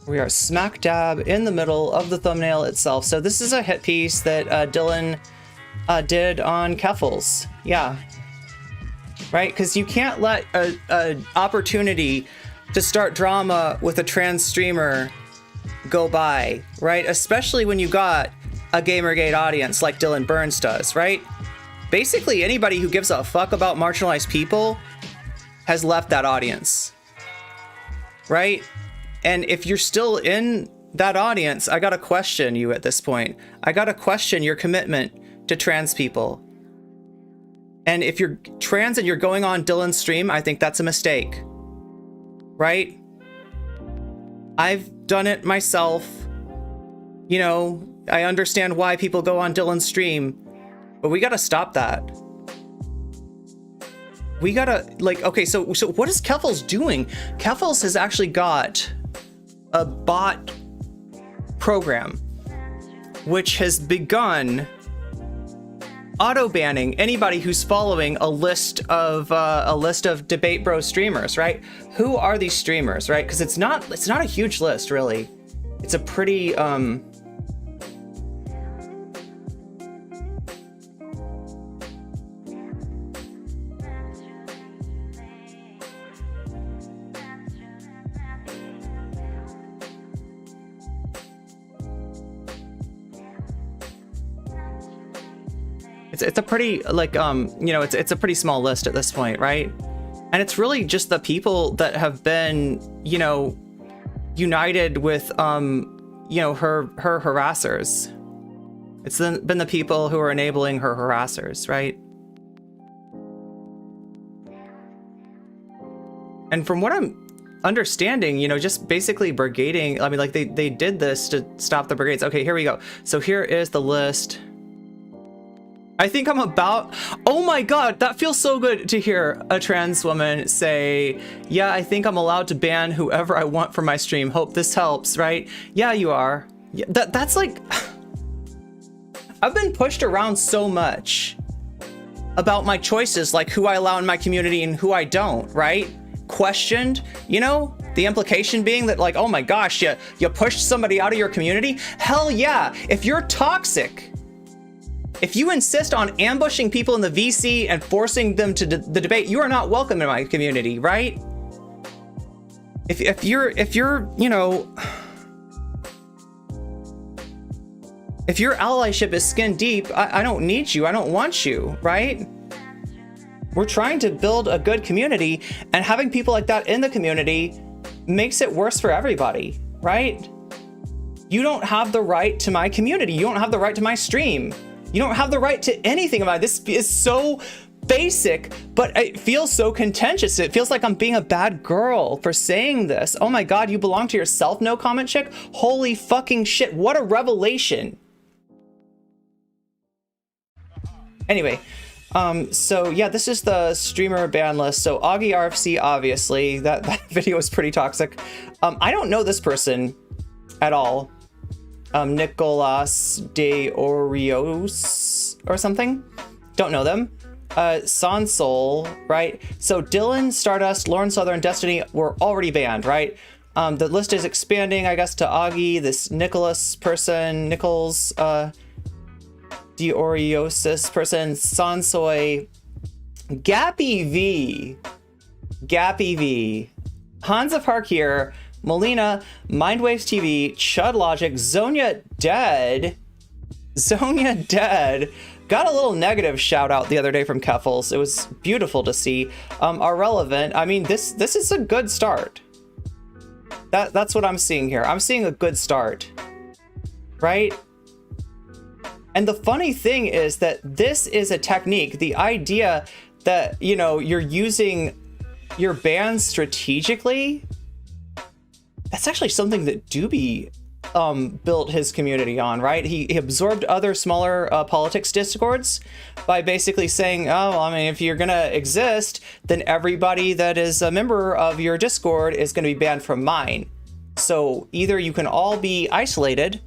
We are smack dab in the middle of the thumbnail itself. So this is a hit piece that Dylan did on Keffals. Yeah. Right? Because you can't let a opportunity to start drama with a trans streamer go by, right? Especially when you got a Gamergate audience like Dylan Burns does, right? Basically, anybody who gives a fuck about marginalized people has left that audience, right? And if you're still in that audience, I gotta question you at this point. I gotta question your commitment to trans people. And if you're trans and you're going on Dylan's stream, I think that's a mistake, right? I've done it myself. You know, I understand why people go on Dylan's stream, but we gotta stop that. We gotta, like, okay, so what is Keffals doing? Keffals has actually got a bot program which has begun auto-banning anybody who's following a list of DebateBro streamers, right? Who are these streamers, right? Because it's not a huge list, really. It's a pretty it's a pretty, like, you know, it's a pretty small list at this point, right? And it's really just the people that have been, you know, united with, you know, her harassers. It's been the people who are enabling her harassers, right? And from what I'm understanding, you know, just basically brigading, I mean, like, they did this to stop the brigades. Okay, here we go. So here is the list. I think I'm about, oh my God, that feels so good to hear a trans woman say, yeah, I think I'm allowed to ban whoever I want from my stream. Hope this helps, right? Yeah, you are. Yeah, that's like, I've been pushed around so much about my choices, like who I allow in my community and who I don't, right? Questioned, you know, the implication being that, like, oh my gosh, you pushed somebody out of your community? Hell yeah, if you're toxic, if you insist on ambushing people in the VC and forcing them to the debate, you are not welcome in my community, right? If you're, you know, if your allyship is skin deep, I don't need you. I don't want you, right? We're trying to build a good community, and having people like that in the community makes it worse for everybody, right? You don't have the right to my community. You don't have the right to my stream. You don't have the right to anything about it. This is so basic, but it feels so contentious. It feels like I'm being a bad girl for saying this. Oh my God, you belong to yourself, nocommentchick? Holy fucking shit, what a revelation. Anyway, so yeah, this is the streamer ban list. So Augie RFC, obviously, that video is pretty toxic. I don't know this person at all. Nicolas de Orios or something. Don't know them. Sansol, right? So Dylan, Stardust, Lauren Southern, Destiny were already banned, right? The list is expanding, I guess, to Augie, this Nicholas person, Nichols, de Oriosis person, Sansoy, Gappy V, Hansa Park here, Molina, Mindwaves TV, Chud Logic, Zonia Dead. Got a little negative shout out the other day from Keffals. It was beautiful to see. Are relevant. I mean, this is a good start. That's what I'm seeing here. I'm seeing a good start, right? And the funny thing is that this is a technique. The idea that, you know, you're using your bans strategically, that's actually something that Doobie built his community on, right? He absorbed other smaller politics discords by basically saying, oh, I mean, if you're gonna exist, then everybody that is a member of your Discord is gonna be banned from mine. So either you can all be isolated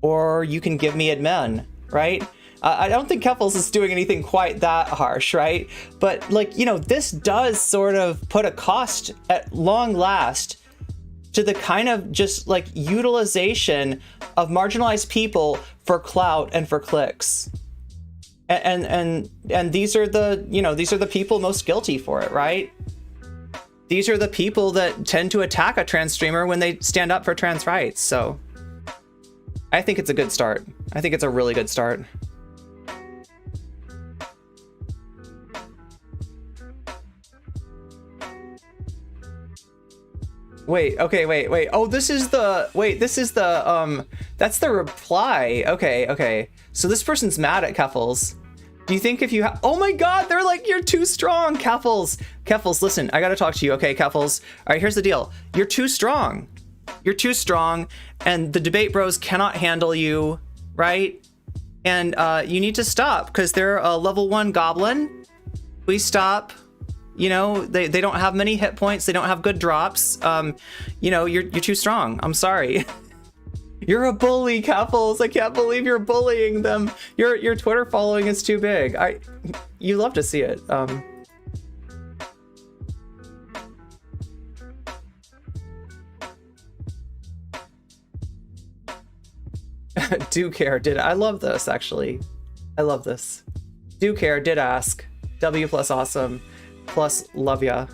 or you can give me admin, right? I don't think Keffals is doing anything quite that harsh, right? But, like, you know, this does sort of put a cost at long last to the kind of just like utilization of marginalized people for clout and for clicks. And these are the, you know, these are the people most guilty for it, right? These are the people that tend to attack a trans streamer when they stand up for trans rights. So I think it's a good start. I think it's a really good start. Wait, okay, wait. Oh, this is the, that's the reply. Okay. So this person's mad at Keffals. Do you think if you have, oh my God, they're like, you're too strong, Keffals. Keffals, listen, I gotta talk to you, okay, Keffals? All right, here's the deal. You're too strong. You're too strong, and the debate bros cannot handle you, right? And you need to stop, because they're a level 1 goblin. Please stop. You know, they don't have many hit points. They don't have good drops. You know, you're too strong. I'm sorry. You're a bully, Keffals. I can't believe you're bullying them. Your Twitter following is too big. You love to see it. Do care, did I love this actually. I love this. Do care, did ask. W plus awesome. Plus love ya.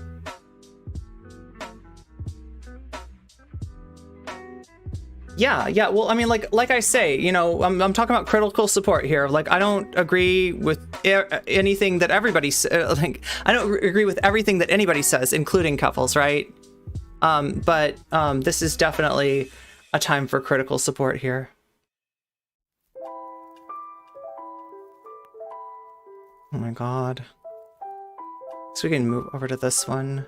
Yeah, well, I mean, like I say, you know, I'm talking about critical support here. Like, I don't agree with anything that everybody like, I don't agree with everything that anybody says, including Keffals, right? But this is definitely a time for critical support here. Oh my God. So we can move over to this one.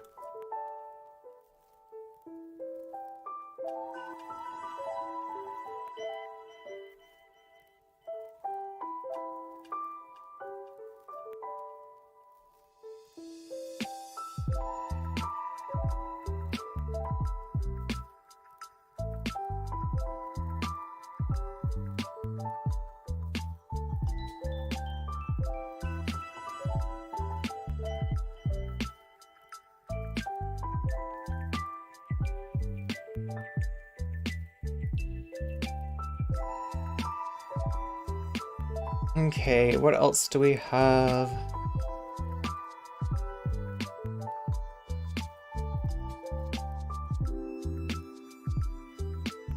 Okay, what else do we have?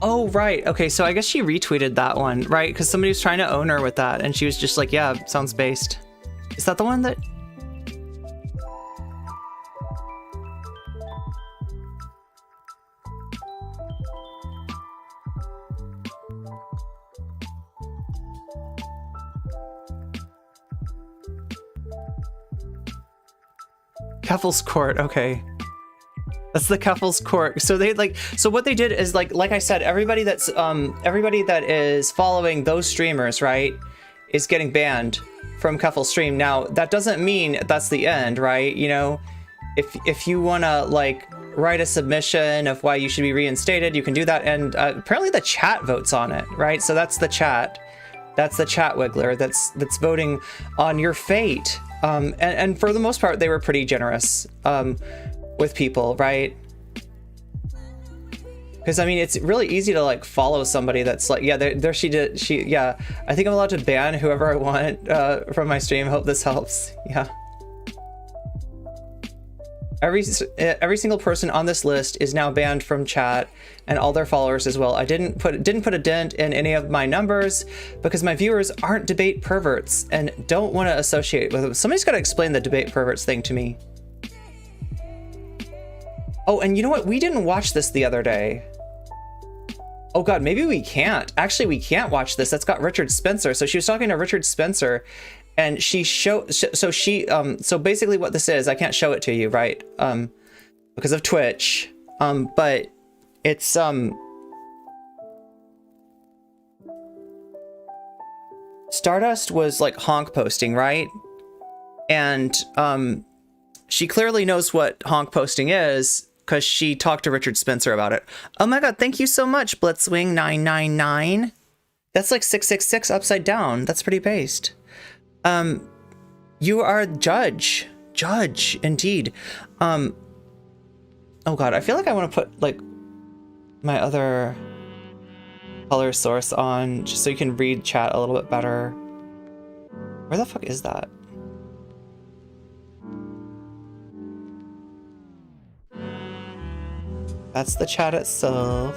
Oh, right. Okay, so I guess she retweeted that one, right? Because somebody was trying to own her with that, and she was just like, yeah, sounds based. Is that the one that... Keffals Court, okay. That's the Keffals Court. So they so what they did is like I said, everybody that's everybody that is following those streamers, right, is getting banned from Keffals stream. Now that doesn't mean that's the end, right? You know, if you wanna like write a submission of why you should be reinstated, you can do that. And apparently the chat votes on it, right? So that's the chat. That's the chat wiggler that's voting on your fate. And for the most part, they were pretty generous with people, right? Because I mean, it's really easy to like follow somebody that's like, yeah, yeah, I think I'm allowed to ban whoever I want from my stream. Hope this helps. Yeah. Every single person on this list is now banned from chat, and all their followers as well. I didn't put a dent in any of my numbers because my viewers aren't debate perverts and don't want to associate with them. Somebody's got to explain the debate perverts thing to me. Oh, and you know what? We didn't watch this the other day. Oh God, maybe we can't. Actually, we can't watch this. That's got Richard Spencer. So she was talking to Richard Spencer, and she showed, so basically what this is, I can't show it to you, right? Because of Twitch. But it's, Stardust was like honk posting, right? And, she clearly knows what honk posting is because she talked to Richard Spencer about it. Oh my God, thank you so much, Blitzwing999. That's like 666 upside down. That's pretty based. You are judge indeed. Oh God, I feel like I want to put like my other color source on just so you can read chat a little bit better. Where the fuck is that? That's the chat itself.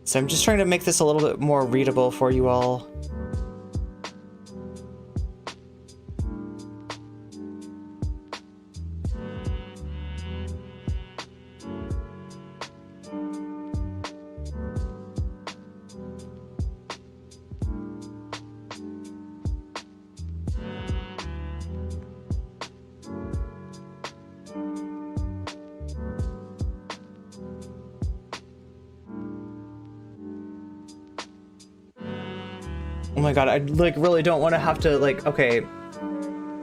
So I'm just trying to make this a little bit more readable for you all. Oh my god, I like really don't want to have to like, okay,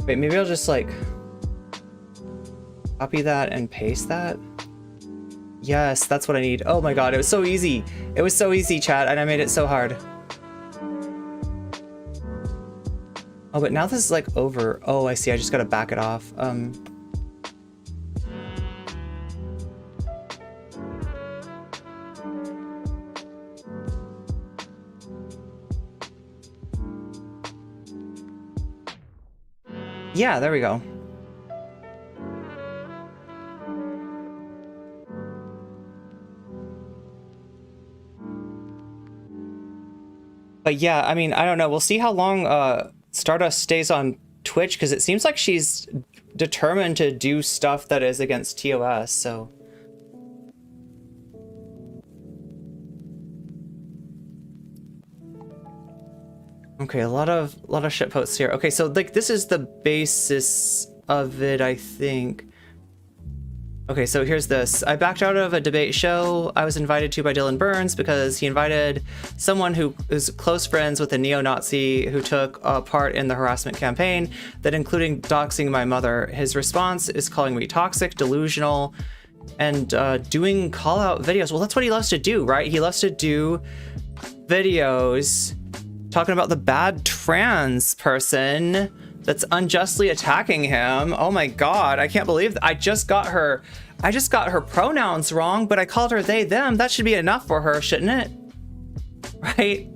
wait, maybe I'll just like copy that and paste that. Yes, that's what I need. Oh my god, it was so easy. It was so easy, chat, and I made it so hard. Oh, but now this is like over. Oh, I see, I just gotta back it off. Yeah, there we go. But yeah, I mean, I don't know. We'll see how long Stardust stays on Twitch, because it seems like she's determined to do stuff that is against TOS, so... Okay, a lot of shit posts here. Okay, so like this is the basis of it, I think. Okay, so here's this. I backed out of a debate show I was invited to by Dylan Burns because he invited someone who is close friends with a neo-Nazi who took part in the harassment campaign, that including doxing my mother. His response is calling me toxic, delusional, and doing call-out videos. Well, that's what he loves to do, right? He loves to do videos talking about the bad trans person that's unjustly attacking him. Oh my god, I can't believe that. I just got her pronouns wrong, but I called her they, them. That should be enough for her, shouldn't it? Right?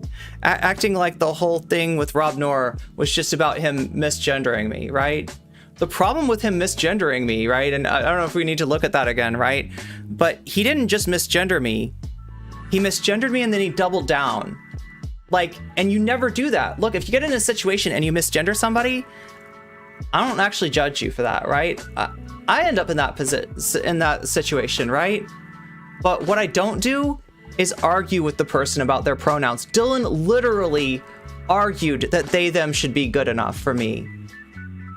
Acting like the whole thing with Rob Noor was just about him misgendering me, right? The problem with him misgendering me, right? And I don't know if we need to look at that again, right? But he didn't just misgender me. He misgendered me and then he doubled down. Like, and you never do that. Look, if you get in a situation and you misgender somebody, I don't actually judge you for that, right? I end up in that situation, right? But what I don't do is argue with the person about their pronouns. Dylan literally argued that they, them should be good enough for me.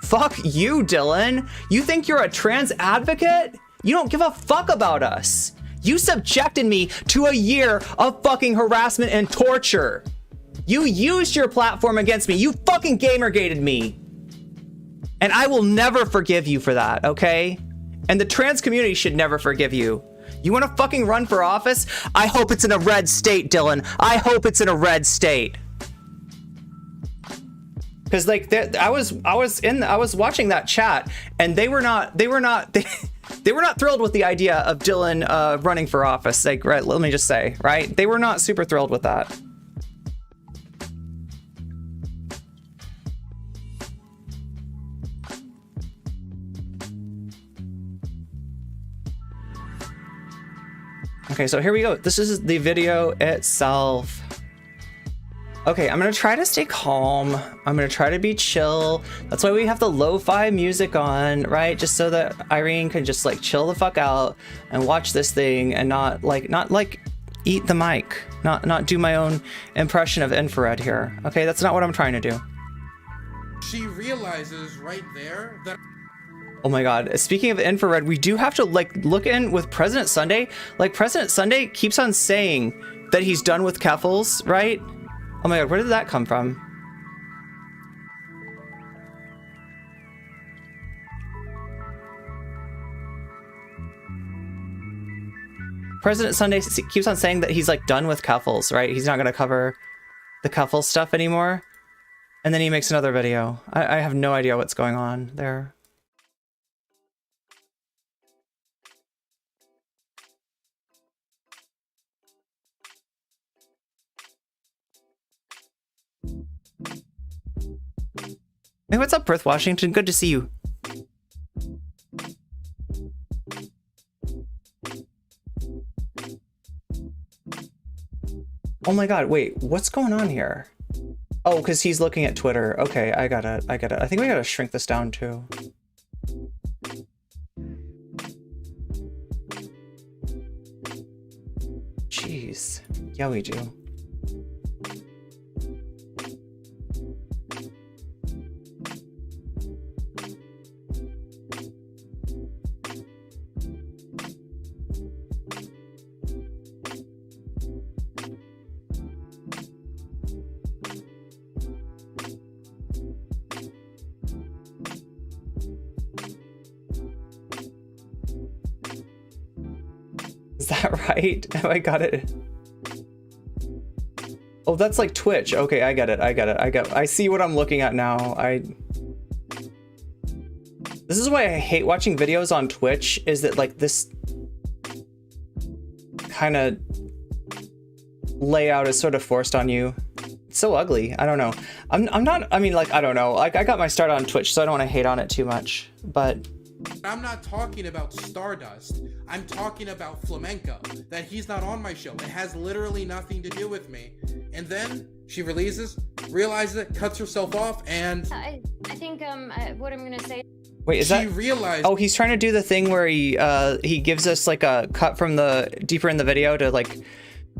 Fuck you, Dylan. You think you're a trans advocate? You don't give a fuck about us. You subjected me to a year of fucking harassment and torture. You used your platform against me. You fucking gamergated me. And I will never forgive you for that, okay? And the trans community should never forgive you. You want to fucking run for office? I hope it's in a red state, Dylan. I hope it's in a red state. Because like I was watching that chat, and they were not thrilled with the idea of Dylan running for office. Like, right, let me just say, right? They were not super thrilled with that. Okay, so here we go. This is the video itself. Okay, I'm gonna try to stay calm. I'm gonna try to be chill. That's why we have the lo-fi music on, right? Just so that Irene can just like chill the fuck out and watch this thing and not like eat the mic. Not do my own impression of infrared here. Okay, that's not what I'm trying to do. She realizes right there that... Oh my god, speaking of infrared, we do have to like look in with President Sunday. Like, President Sunday keeps on saying that he's done with Keffals, right? Oh my god, where did that come from? President Sunday keeps on saying that he's like done with Keffals, right? He's not going to cover the Keffals stuff anymore. And then he makes another video. I have no idea what's going on there. Hey, what's up, Perth Washington? Good to see you. Oh my god, wait, what's going on here? Oh, because he's looking at Twitter. Okay, I got it. I think we gotta shrink this down too. Jeez. Yeah, we do. Is that right? Have I got it? Oh, that's like Twitch. Okay, I get it. I see what I'm looking at now. This is why I hate watching videos on Twitch, is that like this kind of layout is sort of forced on you. It's so ugly. I don't know. I'm not, I mean, like, I don't know. Like, I got my start on Twitch, so I don't want to hate on it too much, but I'm not talking about Stardust. I'm talking about Flamenco. That he's not on my show. It has literally nothing to do with me. And then she realizes it, cuts herself off, and I think what I'm gonna say. Wait, is that? Realized. Oh, he's trying to do the thing where he gives us like a cut from the deeper in the video to like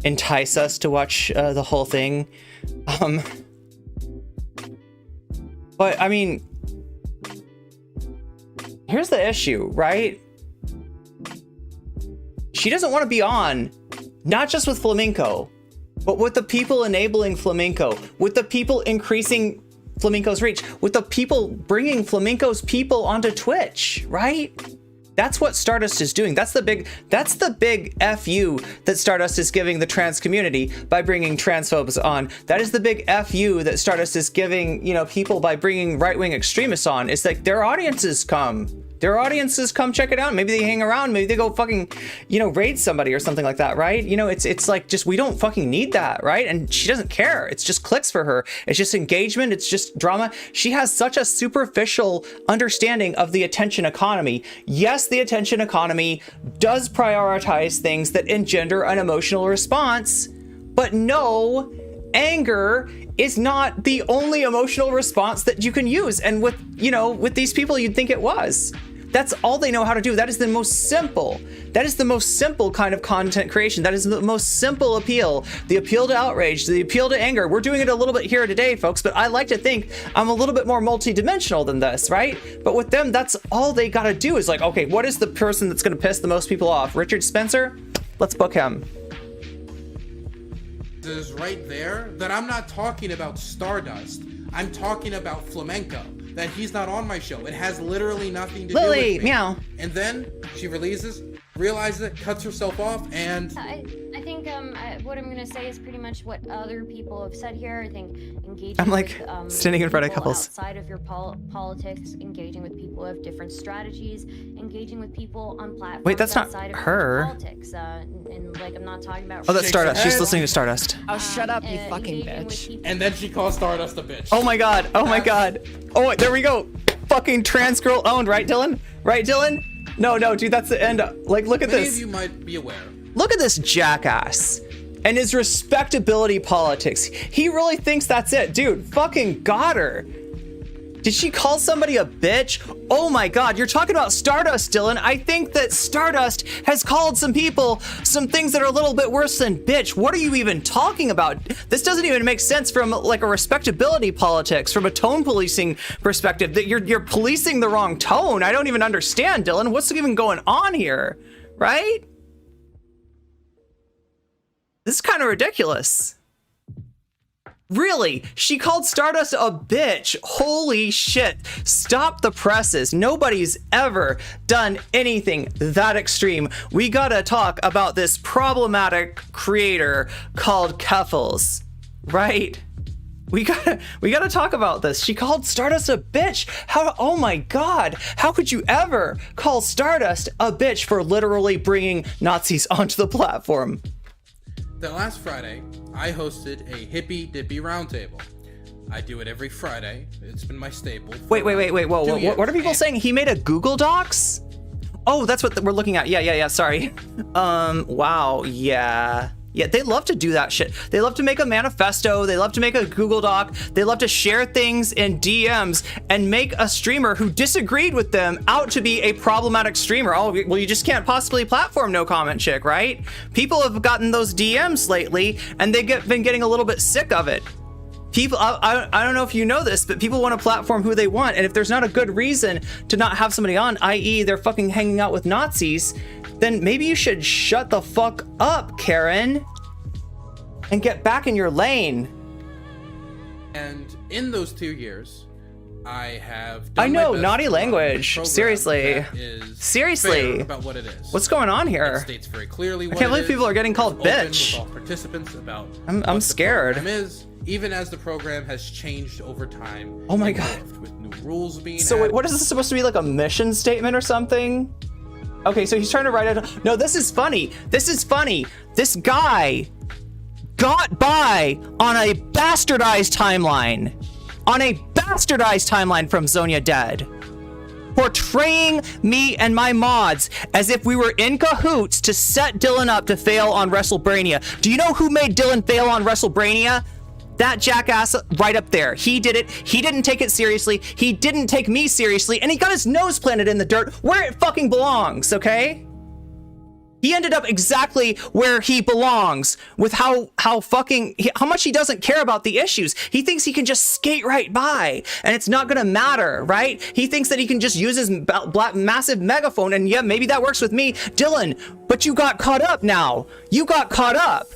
entice us to watch the whole thing. But I mean, here's the issue, right? She doesn't want to be on, not just with Flamenco, but with the people enabling Flamenco, with the people increasing Flamenco's reach, with the people bringing Flamenco's people onto Twitch, right? That's what Stardust is doing. That's the big FU that Stardust is giving the trans community by bringing transphobes on. That is the big FU that Stardust is giving, you know, people by bringing right-wing extremists on. It's like their audiences come check it out. Maybe they hang around, maybe they go fucking, you know, raid somebody or something like that, right? You know, it's like, just, we don't fucking need that, right? And she doesn't care. It's just clicks for her. It's just engagement. It's just drama. She has such a superficial understanding of the attention economy. Yes, the attention economy does prioritize things that engender an emotional response, but no, anger is not the only emotional response that you can use. And with, you know, with these people, you'd think it was. That's all they know how to do. That is the most simple. That is the most simple kind of content creation. That is the most simple appeal. The appeal to outrage, the appeal to anger. We're doing it a little bit here today, folks, but I like to think I'm a little bit more multi-dimensional than this, right? But with them, that's all they gotta do is like, okay, what is the person that's gonna piss the most people off? Richard Spencer? Let's book him. Is right there that I'm not talking about Stardust. I'm talking about Flamenco. That he's not on my show. It has literally nothing to do with me. Meow. And then she realizes it, cuts herself off, and I think what I'm gonna say is pretty much what other people have said here. I think engaging. I'm like with, standing in front of people Keffals. outside of your politics, engaging with people who have different strategies, engaging with people on platforms. Wait, that's not outside of her. Politics, and like I'm not talking about. Oh, that's Stardust. She's listening to Stardust. Oh, shut up, you fucking bitch. and then she calls Stardust a bitch. Oh my god. Oh my god. Oh, there we go. Fucking trans girl owned, right, Dylan? Right, Dylan? No, dude, that's the end. Like, look at Many this. of you might be aware. Look at this jackass and his respectability politics. He really thinks that's it. Dude, fucking got her. Did she call somebody a bitch? Oh my god, you're talking about Stardust, Dylan. I think that Stardust has called some people some things that are a little bit worse than bitch. What are you even talking about? This doesn't even make sense from like a respectability politics, from a tone policing perspective, that you're policing the wrong tone. I don't even understand, Dylan. What's even going on here, right? This is kind of ridiculous. Really? She called Stardust a bitch. Holy shit. Stop the presses. Nobody's ever done anything that extreme. We gotta talk about this problematic creator called Keffals, right? We gotta talk about this. She called Stardust a bitch. How, oh my God. How could you ever call Stardust a bitch for literally bringing Nazis onto the platform? That last Friday, I hosted a hippy dippy roundtable. I do it every Friday. It's been my staple. Wait. Whoa. What are people saying? He made a Google Docs? Oh, that's what we're looking at. Yeah. Sorry. Wow. Yeah. Yeah, they love to do that shit. They love to make a manifesto. They love to make a Google Doc. They love to share things in DMs and make a streamer who disagreed with them out to be a problematic streamer. Oh, well, you just can't possibly platform nocommentchick, right? People have gotten those DMs lately, and they've been getting a little bit sick of it. People, I don't know if you know this, but people want to platform who they want, and if there's not a good reason to not have somebody on, i.e. they're fucking hanging out with Nazis, then maybe you should shut the fuck up, Karen, and get back in your lane. And in those 2 years, I have I know, my best naughty to run a language. program Seriously. that is Seriously. fair about what it is. What's going on It here? states very clearly what I can't believe it is. people are getting called It's open bitch. with all participants about I'm what scared. The program is, even as the program has changed over time. Oh my and God. morphed with new rules being So wait, added. what is this supposed to be, like a mission statement or something? Okay, so he's trying to write it. No, this is funny. This is funny. This guy got by on a bastardized timeline. On a bastardized timeline from Zonia Dead. Portraying me and my mods as if we were in cahoots to set Dylan up to fail on WrestleBrania. Do you know who made Dylan fail on WrestleBrania? That jackass right up there. He did it. He didn't take it seriously. He didn't take me seriously, and he got his nose planted in the dirt where it fucking belongs, okay? He ended up exactly where he belongs with how much he doesn't care about the issues. He thinks he can just skate right by and it's not gonna matter, right? He thinks that he can just use his massive megaphone, and yeah, maybe that works with me. Dylan, but you got caught up now. You got caught up.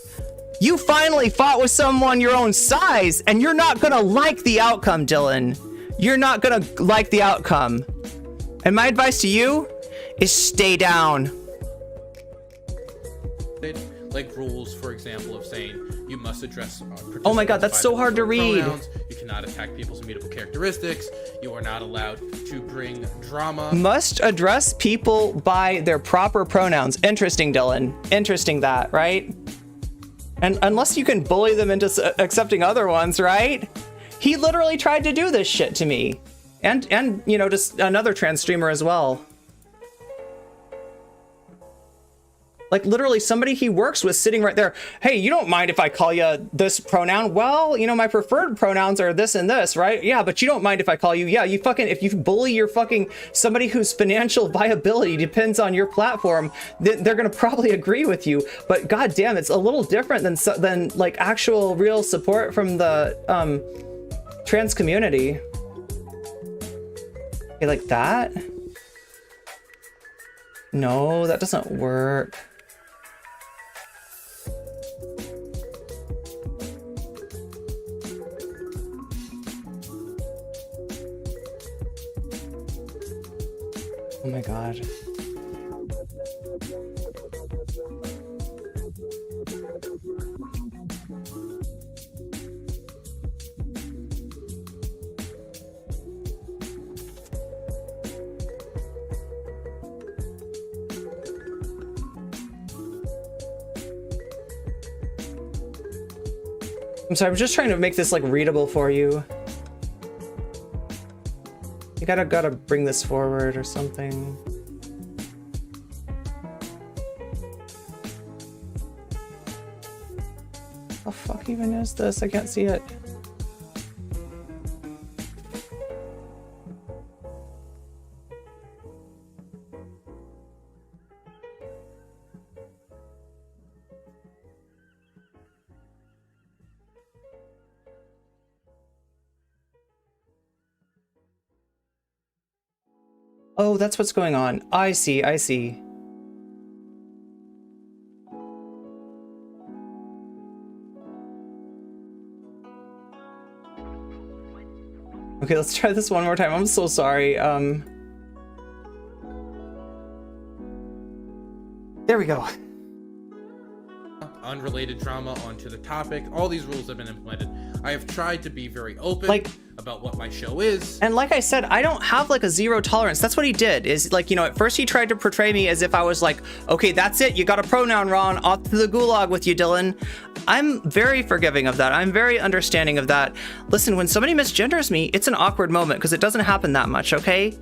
You finally fought with someone your own size, and you're not gonna like the outcome, Dylan. You're not gonna like the outcome. And my advice to you is stay down. Like rules, for example, of saying you must address oh my God, that's participants so by hard to read. pronouns, you cannot attack people's immutable characteristics, you are not allowed to bring drama. Must address people by their proper pronouns. Interesting, Dylan. Interesting that, right? And unless you can bully them into accepting other ones, right? He literally tried to do this shit to me. And you know, just another trans streamer as well. Like literally somebody he works with sitting right there. Hey, you don't mind if I call you this pronoun? Well, you know, my preferred pronouns are this and this, right? Yeah, but you don't mind if I call you, yeah, you fucking, if you bully your fucking, somebody whose financial viability depends on your platform, they're gonna probably agree with you. But goddamn, it's a little different than like actual real support from the trans community. Okay, like that? No, that doesn't work. Oh my God. I'm sorry, I'm just trying to make this like readable for you. You gotta bring this forward or something. What the fuck even is this? I can't see it. Oh, that's what's going on. I see, I see. Okay, let's try this one more time. I'm so sorry. There we go. Unrelated drama onto the topic. All these rules have been implemented. I have tried to be very open about what my show is. And like I said, I don't have like a zero tolerance. That's what he did, is like, you know, at first he tried to portray me as if I was like, okay, that's it. You got a pronoun wrong. Off to the gulag with you, Dylan. I'm very forgiving of that. I'm very understanding of that. Listen, when somebody misgenders me, it's an awkward moment because it doesn't happen that much, okay?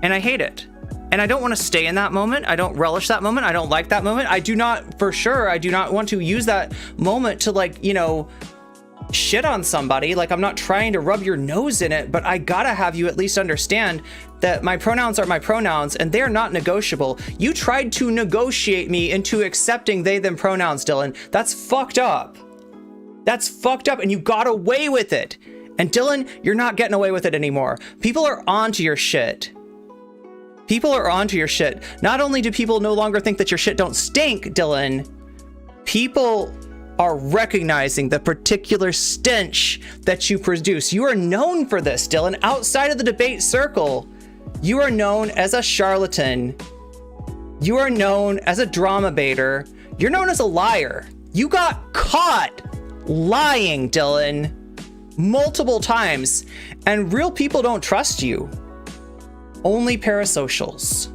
And I hate it. And I don't want to stay in that moment. I don't relish that moment. I don't like that moment. I do not, for sure, I do not want to use that moment to, like, you know, shit on somebody. Like, I'm not trying to rub your nose in it, but I gotta have you at least understand that my pronouns are my pronouns and they're not negotiable. You tried to negotiate me into accepting they, them pronouns, Dylan. That's fucked up. That's fucked up, and you got away with it. And Dylan, you're not getting away with it anymore. People are onto your shit. People are onto your shit. Not only do people no longer think that your shit don't stink, Dylan, people are recognizing the particular stench that you produce. You are known for this, Dylan. Outside of the debate circle, you are known as a charlatan. You are known as a drama baiter. You're known as a liar. You got caught lying, Dylan, multiple times, and real people don't trust you. Only parasocials.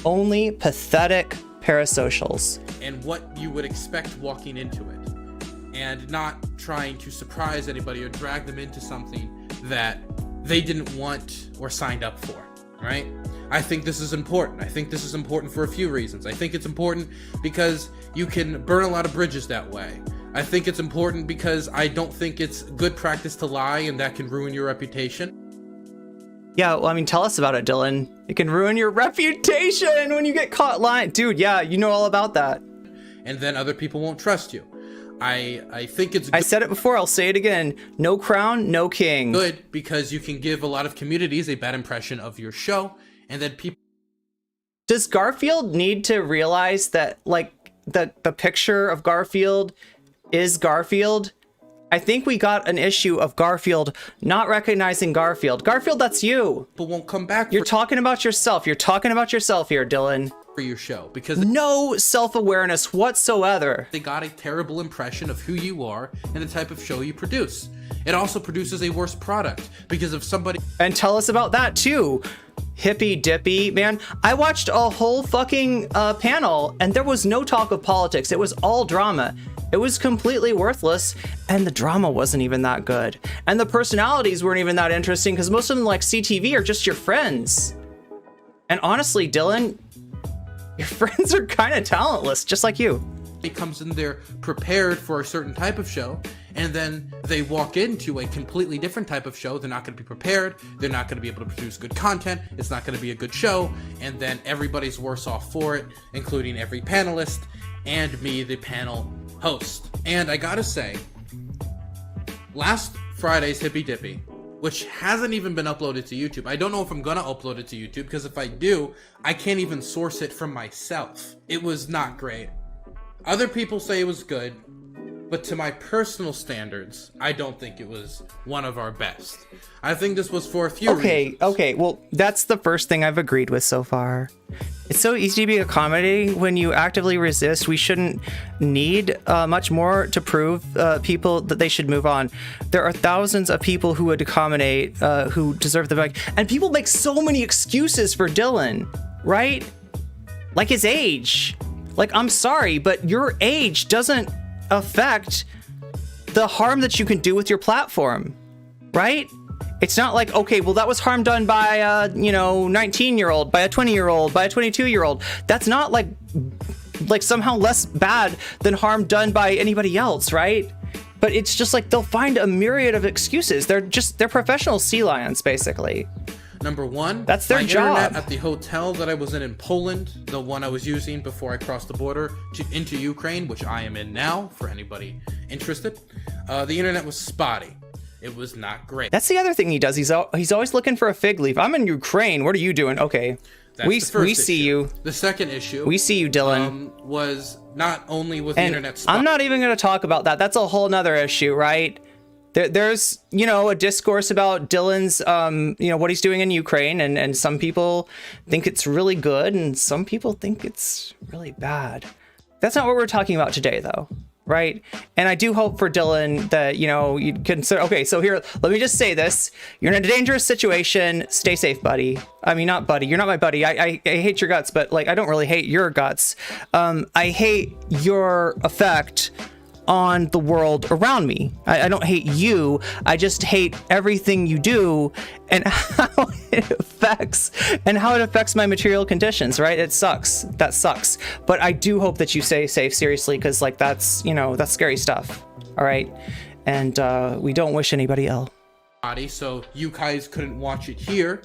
Only pathetic parasocials. And what you would expect walking into it. And not trying to surprise anybody or drag them into something that they didn't want or signed up for, right? I think this is important. I think this is important for a few reasons. I think it's important because you can burn a lot of bridges that way. I think it's important because I don't think it's good practice to lie, and that can ruin your reputation. Yeah, well, I mean, tell us about it, Dylan. It can ruin your reputation when you get caught lying. Dude, yeah, you know all about that. And then other people won't trust you. I think it's good. I said it before, I'll say it again. No crown, no king. Good, because you can give a lot of communities a bad impression of your show, and then people... Does Garfield need to realize that, like, the picture of Garfield is Garfield? I think we got an issue of Garfield not recognizing Garfield. Garfield, that's you. People won't come back. You're talking about yourself. You're talking about yourself here, Dylan. For your show, because no self-awareness whatsoever. They got a terrible impression of who you are and the type of show you produce. It also produces a worse product because if somebody... And tell us about that too. Hippy dippy, man. I watched a whole fucking panel and there was no talk of politics. It was all drama. It was completely worthless, and the drama wasn't even that good. And the personalities weren't even that interesting because most of them, like CTV, are just your friends. And honestly, Dylan, your friends are kind of talentless, just like you. It comes in there prepared for a certain type of show, and then they walk into a completely different type of show. They're not going to be prepared. They're not going to be able to produce good content. It's not going to be a good show, and then everybody's worse off for it, including every panelist and me, the panel host. And I gotta say, last Friday's Hippy Dippy, which hasn't even been uploaded to YouTube. I don't know if I'm gonna upload it to YouTube, because if I do, I can't even source it from myself. It was not great. Other people say it was good, but to my personal standards, I don't think it was one of our best. I think this was for a few reasons. Okay, well, that's the first thing I've agreed with so far. It's so easy to be accommodating when you actively resist. We shouldn't need much more to prove people that they should move on. There are thousands of people who would accommodate, who deserve the back. And people make so many excuses for Dylan, right? Like his age. Like, I'm sorry, but your age doesn't affect the harm that you can do with your platform, right? It's not like, okay, well, that was harm done by a, 19-year-old, by a 20-year-old, by a 22-year-old. That's not like somehow less bad than harm done by anybody else, right? But it's just like they'll find a myriad of excuses. They're professional sea lions, basically. Number one, that's their job. Internet at the hotel that I was in Poland, the one I was using before I crossed the border into Ukraine, which I am in now, for anybody interested, the internet was spotty. It was not great. That's the other thing he does. He's always looking for a fig leaf. I'm in Ukraine. What are you doing? Okay. We see you. The second issue. We see you, Dylan. Was not only was the internet spotty. I'm not even going to talk about that. That's a whole nother issue, right? There's, you know, a discourse about Dylan's, you know, what he's doing in Ukraine, and some people think it's really good, and some people think it's really bad. That's not what we're talking about today, though, right? And I do hope for Dylan that, you know, you consider, okay, so here, let me just say this. You're in a dangerous situation. Stay safe, buddy. I mean, not buddy. You're not my buddy. I hate your guts, but, like, I don't really hate your guts. I hate your effect on the world around me. I don't hate you. I just hate everything you do and how it affects my material conditions, right? It sucks. That sucks. But I do hope that you stay safe, seriously, because, like, that's, you know, that's scary stuff. All right. And we don't wish anybody ill. So you guys couldn't watch it here,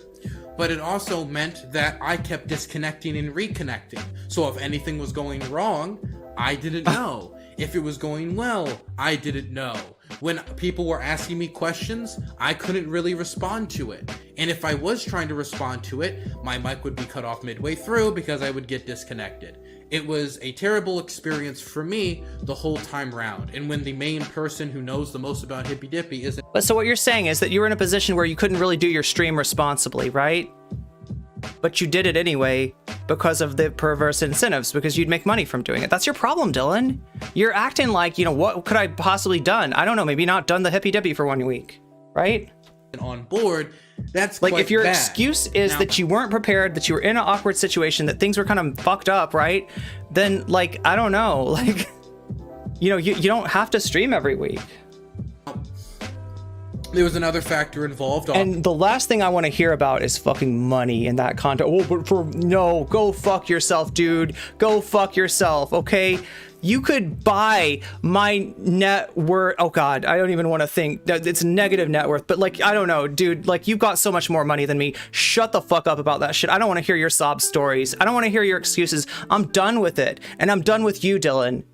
but it also meant that I kept disconnecting and reconnecting. So if anything was going wrong, I didn't know. If it was going well, I didn't know. When people were asking me questions, I couldn't really respond to it. And if I was trying to respond to it, my mic would be cut off midway through because I would get disconnected. It was a terrible experience for me the whole time round. And when the main person who knows the most about Hippy Dippy isn't... But so what you're saying is that you were in a position where you couldn't really do your stream responsibly, right? But you did it anyway because of the perverse incentives, because you'd make money from doing it. That's your problem, Dylan. You're acting like, you know, what could I possibly done? I don't know, maybe not done the Hippy Dippy for 1 week, right? On board, that's like, quite if your bad. excuse is Now, that you weren't prepared, that you were in an awkward situation, that things were kind of fucked up, right? Then, like, I don't know, like, you know, you don't have to stream every week. there was another factor involved. And the last thing I want to hear about is fucking money in that context. Oh, but no, go fuck yourself, dude. Go fuck yourself, okay? You could buy my net worth. Oh God, I don't even want to think that it's negative net worth, but, like, I don't know, dude, like, you've got so much more money than me. Shut the fuck up about that shit. I don't want to hear your sob stories. I don't want to hear your excuses. I'm done with it. And I'm done with you, Dylan.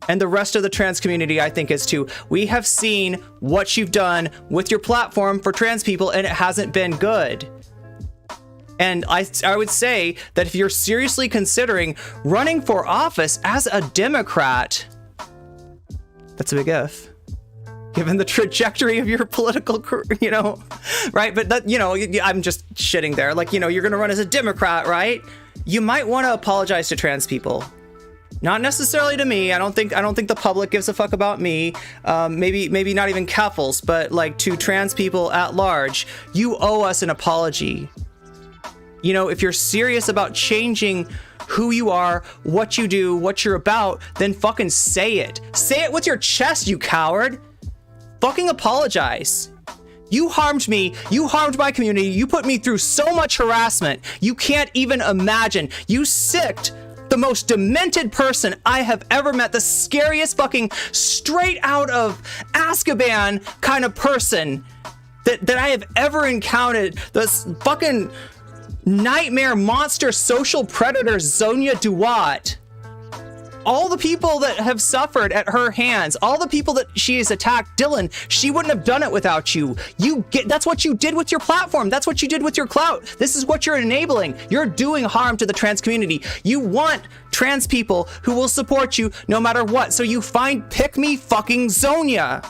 And the rest of the trans community, I think, is too. We have seen what you've done with your platform for trans people, and it hasn't been good. And I would say that if you're seriously considering running for office as a Democrat, that's a big if, given the trajectory of your political career, you know, right? But that, you know, I'm just shitting there. Like, you know, you're going to run as a Democrat, right? You might want to apologize to trans people. Not necessarily to me. I don't think the public gives a fuck about me. Maybe not even Keffals, but, like, to trans people at large, you owe us an apology. You know, if you're serious about changing who you are, what you do, what you're about, then fucking say it. Say it with your chest, you coward. Fucking apologize. You harmed me. You harmed my community. You put me through so much harassment. You can't even imagine. You sicked the most demented person I have ever met. The scariest fucking straight out of Azkaban kind of person that I have ever encountered. This fucking nightmare monster social predator Zonia Duwat. All the people that have suffered at her hands, all the people that she has attacked, Dylan, she wouldn't have done it without you. That's what you did with your platform. That's what you did with your clout. This is what you're enabling. You're doing harm to the trans community. You want trans people who will support you no matter what. So you find pick me fucking Zonia,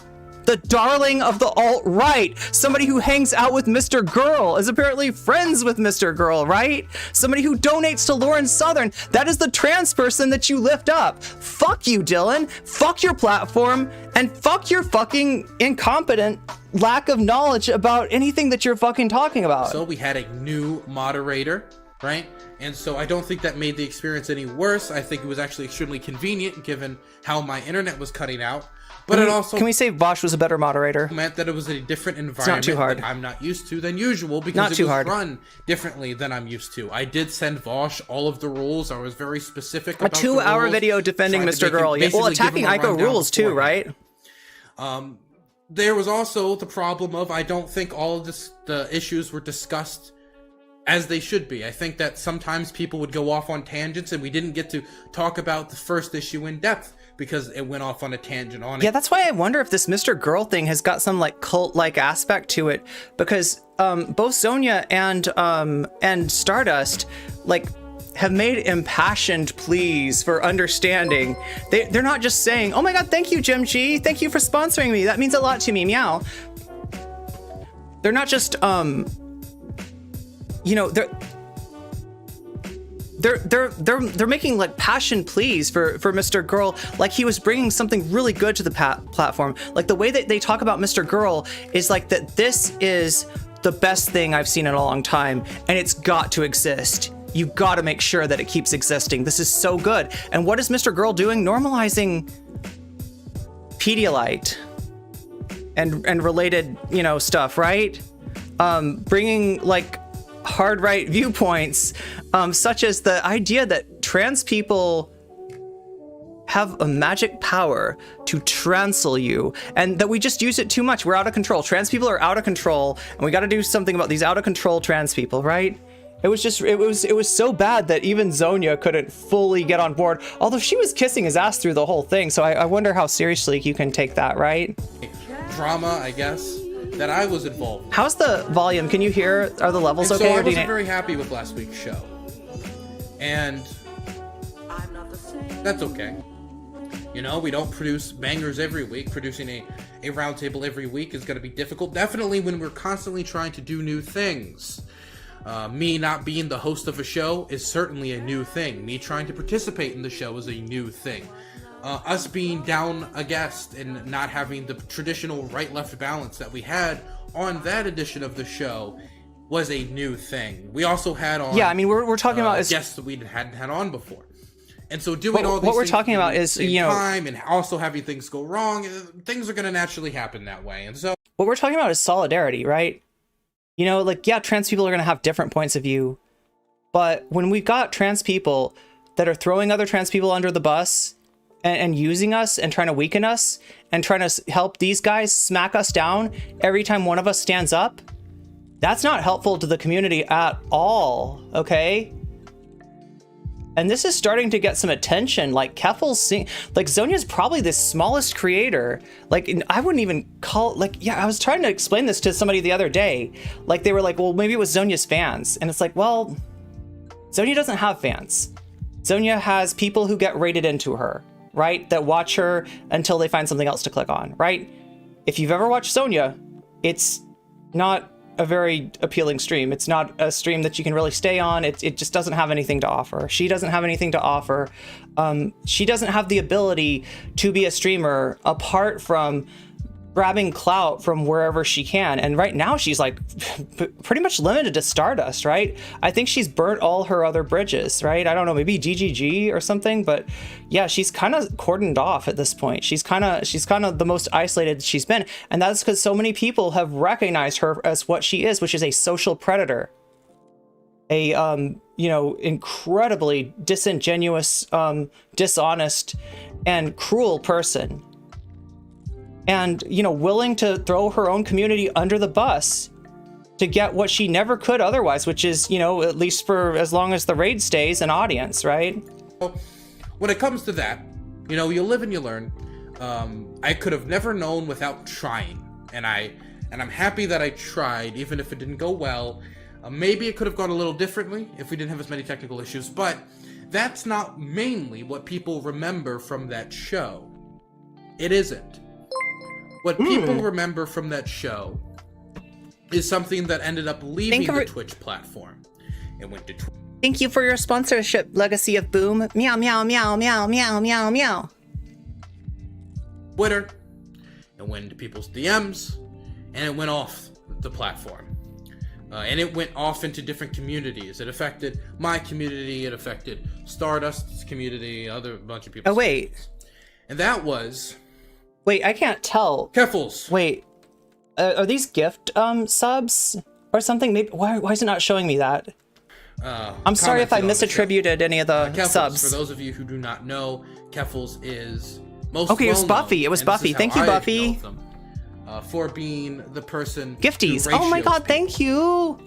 the darling of the alt-right, somebody who hangs out with Mr. Girl, is apparently friends with Mr. Girl, right? Somebody who donates to Lauren Southern. That is the trans person that you lift up. Fuck you, Dylan. Fuck your platform, and fuck your fucking incompetent lack of knowledge about anything that you're fucking talking about. So we had a new moderator, right? And so I don't think that made the experience any worse. I think it was actually extremely convenient given how my internet was cutting out. But it also... Can we say Vosh was a better moderator? ...meant that it was a different environment that I'm not used to than usual because it was run differently than I'm used to. I did send Vosh all of the rules. I was very specific about the rules. A 2-hour video defending Mr. Girl. Well, attacking Ico rules too, right? There was also the problem of I don't think all of the issues were discussed as they should be. I think that sometimes people would go off on tangents and we didn't get to talk about the first issue in depth because it went off on a tangent on it. Yeah, that's why I wonder if this Mr. Girl thing has got some, like, cult-like aspect to it, because both Zonia and Stardust, like, have made impassioned pleas for understanding. They're not just saying, oh my god, thank you, Jim G. Thank you for sponsoring me. That means a lot to me, meow. They're not just, you know, they're making like passion pleas for Mr. Girl, like he was bringing something really good to the platform. Like the way that they talk about Mr. Girl is like that this is the best thing I've seen in a long time, and it's got to exist. You got to make sure that it keeps existing. This is so good. And what is Mr. Girl doing? Normalizing Pedialyte and related, you know, stuff, right? Bringing like hard right viewpoints, such as the idea that trans people have a magic power to transel you, and that we just use it too much. We're out of control. Trans people are out of control, and we got to do something about these out of control trans people, right? It was so bad that even Zonia couldn't fully get on board, although she was kissing his ass through the whole thing. So I wonder how seriously you can take that, right? Drama, I guess, that I was involved in. How's the volume? Can you hear? Are the levels okay? So I wasn't very happy with last week's show, and that's okay. You know, we don't produce bangers every week. Producing a roundtable every week is going to be difficult. Definitely when we're constantly trying to do new things. Me not being the host of a show is certainly a new thing. Me trying to participate in the show is a new thing. Us being down a guest and not having the traditional right-left balance that we had on that edition of the show was a new thing. We also had on we're talking about guests that we hadn't had on before. And so doing all these what we're talking about is, you know, time and also having things go wrong, things are going to naturally happen that way. And so what we're talking about is solidarity, right? You know, like, yeah, trans people are going to have different points of view, but when we've got trans people that are throwing other trans people under the bus and using us and trying to weaken us and trying to help these guys smack us down every time one of us stands up, that's not helpful to the community at all, okay? And this is starting to get some attention. Like Keffals, like Zonia's probably the smallest creator. Like I wouldn't even call, like, yeah, I was trying to explain this to somebody the other day. Like they were like, well, maybe it was Zonia's fans. And it's like, well, Zonia doesn't have fans. Zonia has people who get rated into her, right? That watch her until they find something else to click on, right? If you've ever watched Zonia, it's not a very appealing stream. It's not a stream that you can really stay on. It just doesn't have anything to offer. She doesn't have anything to offer. She doesn't have the ability to be a streamer apart from grabbing clout from wherever she can. And right now she's like pretty much limited to Stardust, right? I think she's burnt all her other bridges, right? I don't know, maybe GGG or something, but yeah, she's kind of cordoned off at this point. She's kind of the most isolated she's been. And that's because so many people have recognized her as what she is, which is a social predator. A, you know, incredibly disingenuous, dishonest, and cruel person. And, you know, willing to throw her own community under the bus to get what she never could otherwise, which is, you know, at least for as long as the raid stays, an audience, right? When it comes to that, you know, you live and you learn. I could have never known without trying, and I'm happy that I tried, even if it didn't go well. Maybe it could have gone a little differently if we didn't have as many technical issues, but that's not mainly what people remember from that show. It isn't. What people remember from that show is something that ended up leaving the Twitch platform and went to Twitch. Thank you for your sponsorship, Legacy of Boom. Meow, meow, meow, meow, meow, meow, meow. Twitter, and went into people's DMs, and it went off the platform. And it went off into different communities. It affected my community, it affected Stardust's community, other bunch of people. Oh, wait. And that was... Wait, I can't tell. Keffals. Wait, are these gift subs or something? Maybe why is it not showing me that? I'm sorry if I misattributed any of the Keffals, subs. For those of you who do not know, Keffals is most okay. It was Buffy. It was Buffy. Thank you, Buffy. For being the person. Gifties. Oh my God! Thank you.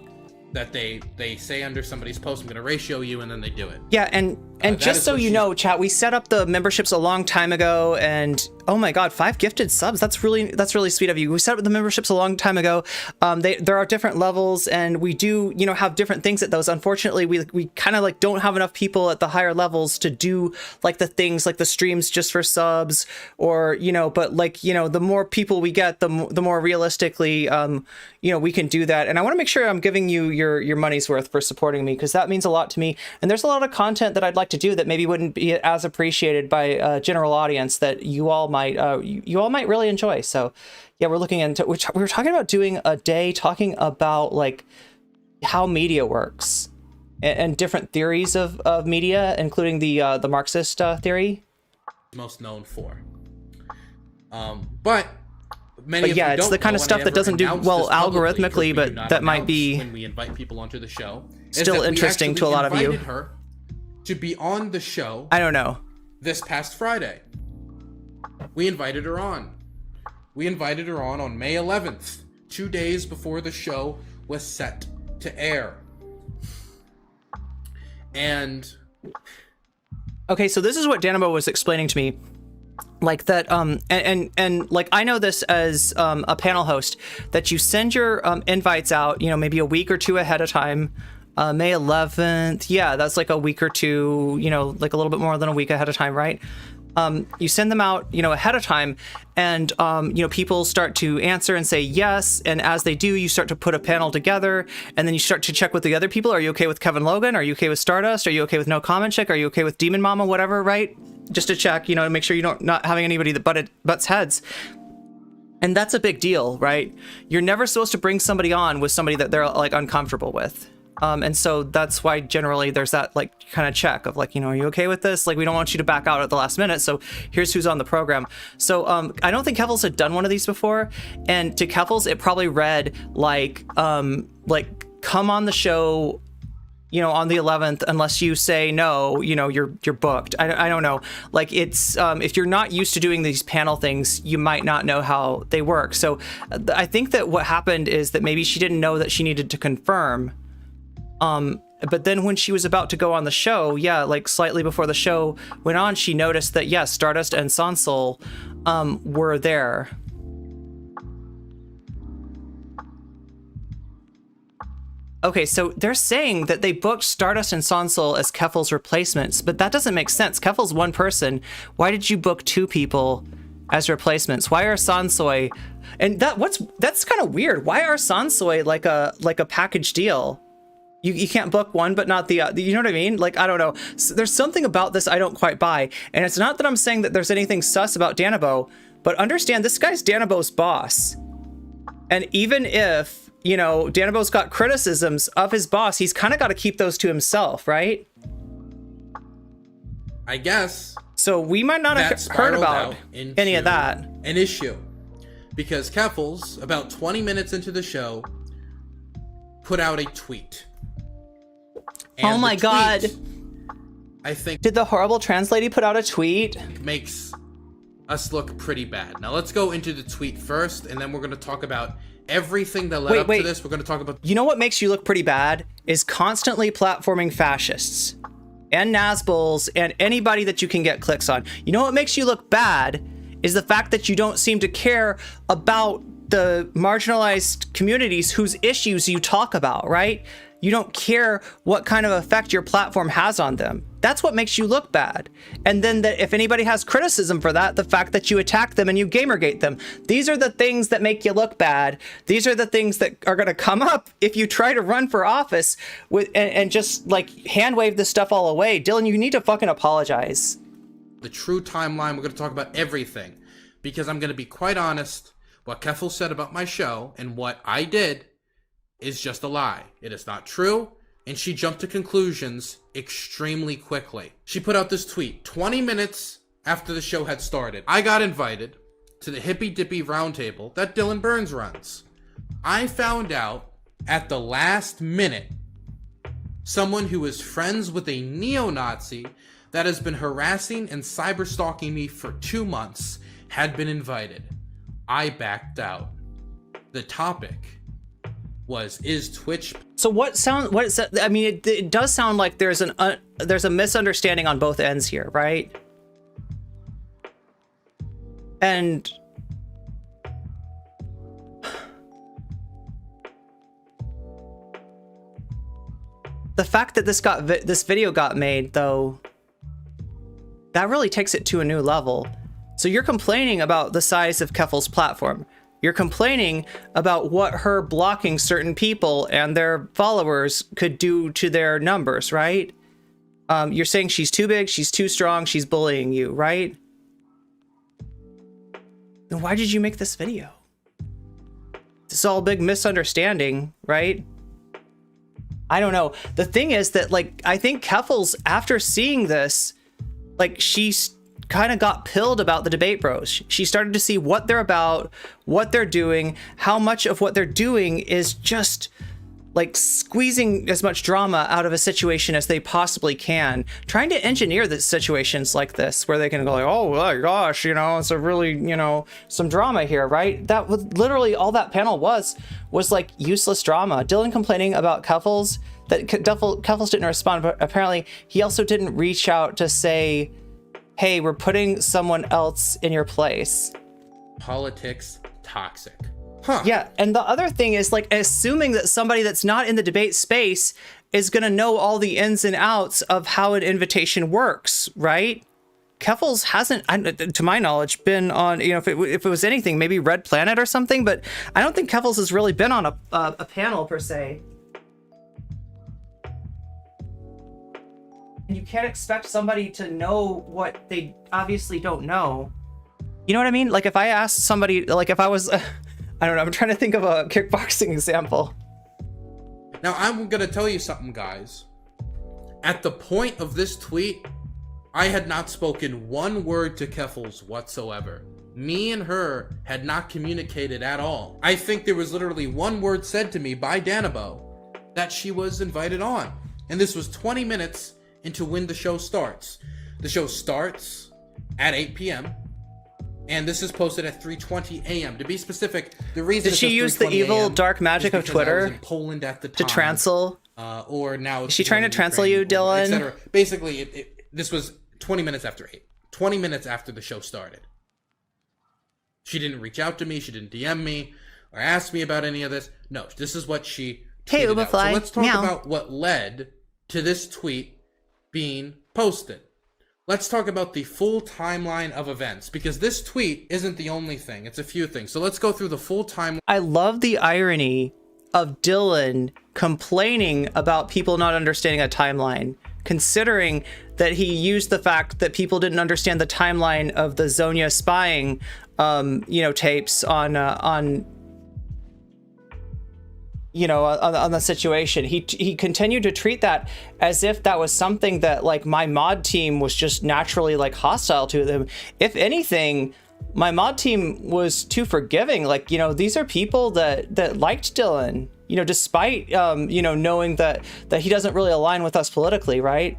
that they say under somebody's post, I'm going to ratio you, and then they do it. Yeah, and just so you know, chat, we set up the memberships a long time ago, and oh my god, 5 gifted subs. That's really sweet of you. We set up the memberships a long time ago. There are different levels, and we do, you know, have different things at those. Unfortunately, we kind of like don't have enough people at the higher levels to do like the things like the streams just for subs, or, you know, but like, you know, the more people we get, the more realistically, you know, we can do that. And I want to make sure I'm giving you your money's worth for supporting me, because that means a lot to me. And there's a lot of content that I'd like to do that maybe wouldn't be as appreciated by a general audience that you all might really enjoy. So yeah, we're looking into, we were talking about doing a day talking about like how media works and different theories of media, including the Marxist theory. Most known for. But many of yeah, you it's don't the kind know, of stuff and I that doesn't do never well announced this publicly, algorithmically, because we do but not that might announce be when we invite people onto the show. still interesting to a lot of you. We invited her to be on the show. I don't know. This past Friday, we invited her on. We invited her on May 11th, 2 days before the show was set to air. And okay, so this is what Danabo was explaining to me. Like that, and like I know this as a panel host, that you send your invites out, you know, maybe a week or two ahead of time. May 11th, yeah, that's like a week or two, you know, like a little bit more than a week ahead of time, right? You send them out, you know, ahead of time, and you know, people start to answer and say yes, and as they do, you start to put a panel together, and then you start to check with the other people. Are you okay with Kevin Logan? Are you okay with Stardust? Are you okay with nocommentchick? Are you okay with Demon Mama? Whatever, right? Just to check, you know, to make sure you don't not having anybody that butts heads. And that's a big deal, right? You're never supposed to bring somebody on with somebody that they're like uncomfortable with. And so that's why generally there's that like kind of check of like, you know, are you okay with this? Like, we don't want you to back out at the last minute. So here's who's on the program. So I don't think Keffals had done one of these before. And to Keffals, it probably read like come on the show, you know, on the 11th, unless you say no, you know, you're booked. I don't know. Like, it's if you're not used to doing these panel things, you might not know how they work. So I think that what happened is that maybe she didn't know that she needed to confirm. But then when she was about to go on the show, yeah, like slightly before the show went on, she noticed that, yes, Stardust and Sansol were there. Okay, so they're saying that they booked Stardust and Sansol as Keffals replacements, but that doesn't make sense. Keffals one person. Why did you book 2 people as replacements? Why are Sansoy, and that's kind of weird. Why are Sansoy like a package deal? You can't book one, but not the you know what I mean? Like, I don't know. So there's something about this I don't quite buy. And it's not that I'm saying that there's anything sus about Danabo, but understand this guy's Danabo's boss. And even if, you know, Danabo's got criticisms of his boss, he's kind of got to keep those to himself, right? I guess. So we might not have heard about any of that. An issue. Because Keffals, about 20 minutes into the show, put out a tweet. And oh my god. I think, did the horrible trans lady put out a tweet? Makes us look pretty bad. Now let's go into the tweet first, and then we're going to talk about everything that led up to this. We're going to talk about... You know what makes you look pretty bad is constantly platforming fascists and Nazbuls and anybody that you can get clicks on. You know what makes you look bad is the fact that you don't seem to care about the marginalized communities whose issues you talk about, right? You don't care what kind of effect your platform has on them. That's what makes you look bad. And then that if anybody has criticism for that, the fact that you attack them and you gamergate them, these are the things that make you look bad. These are the things that are going to come up if you try to run for office with and just like hand wave this stuff all away. Dylan, you need to fucking apologize. The true timeline, we're going to talk about everything, because I'm going to be quite honest. What Keffals said about my show and what I did is just a lie. It is not true, and she jumped to conclusions extremely quickly. She put out this tweet 20 minutes after the show had started. I got invited to the Hippy Dippy Roundtable that Dylan Burns runs. I found out at the last minute someone who is friends with a neo-Nazi that has been harassing and cyber-stalking me for 2 months had been invited. I backed out. The topic was, is Twitch... So I mean, it does sound like there's a misunderstanding on both ends here, right? And the fact that this video got made, though, that really takes it to a new level. So you're complaining about the size of Keffals' platform. You're complaining about what her blocking certain people and their followers could do to their numbers, right? You're saying she's too big, she's too strong, she's bullying you, right? Then why did you make this video? This is all a big misunderstanding, right? I don't know. The thing is that, like, I think Keffals, after seeing this, like, she's kind of got pilled about the debate bros. She started to see what they're about, what they're doing, how much of what they're doing is just like squeezing as much drama out of a situation as they possibly can, trying to engineer the situations like this where they can go like, oh my gosh, you know, it's a really, you know, some drama here, right? That was literally all that panel was like useless drama. Dylan complaining about Keffals, that Keffals didn't respond, but apparently he also didn't reach out to say, hey, we're putting someone else in your place. Politics toxic. Huh. Yeah, and the other thing is, like, assuming that somebody that's not in the debate space is going to know all the ins and outs of how an invitation works, right? Keffals hasn't, to my knowledge, been on, you know, if it was anything, maybe Red Planet or something, but I don't think Keffals has really been on a panel per se. You can't expect somebody to know what they obviously don't know. You know what I mean? Like, if I asked somebody, like, if I was, I don't know, I'm trying to think of a kickboxing example. Now, I'm gonna tell you something, guys. At the point of this tweet, I had not spoken one word to Keffals whatsoever. Me and her had not communicated at all. I think there was literally one word said to me by DebateBro that she was invited on. And this was 20 minutes into when the show starts. The show starts at 8 p.m. and this is posted at 3:20 a.m. To be specific, the reason did she use the evil dark magic of Twitter I was in Poland at the time, to transl? Or now is she trying to transl you, Dylan? Etc. Basically, this was 20 minutes after 8. 20 minutes after the show started. She didn't reach out to me. She didn't DM me or ask me about any of this. No, this is what she tweeted out. So let's talk about what led to this tweet being posted. Let's talk about the full timeline of events, because this tweet isn't the only thing. It's a few things. So let's go through the full timeline. I love the irony of Dylan complaining about people not understanding a timeline, considering that he used the fact that people didn't understand the timeline of the Zonia spying, you know, tapes on you know, on the situation. He continued to treat that as if that was something that, like, my mod team was just naturally, like, hostile to them. If anything, my mod team was too forgiving. Like, you know, these are people that liked Dylan, you know, despite, you know, knowing that he doesn't really align with us politically, right?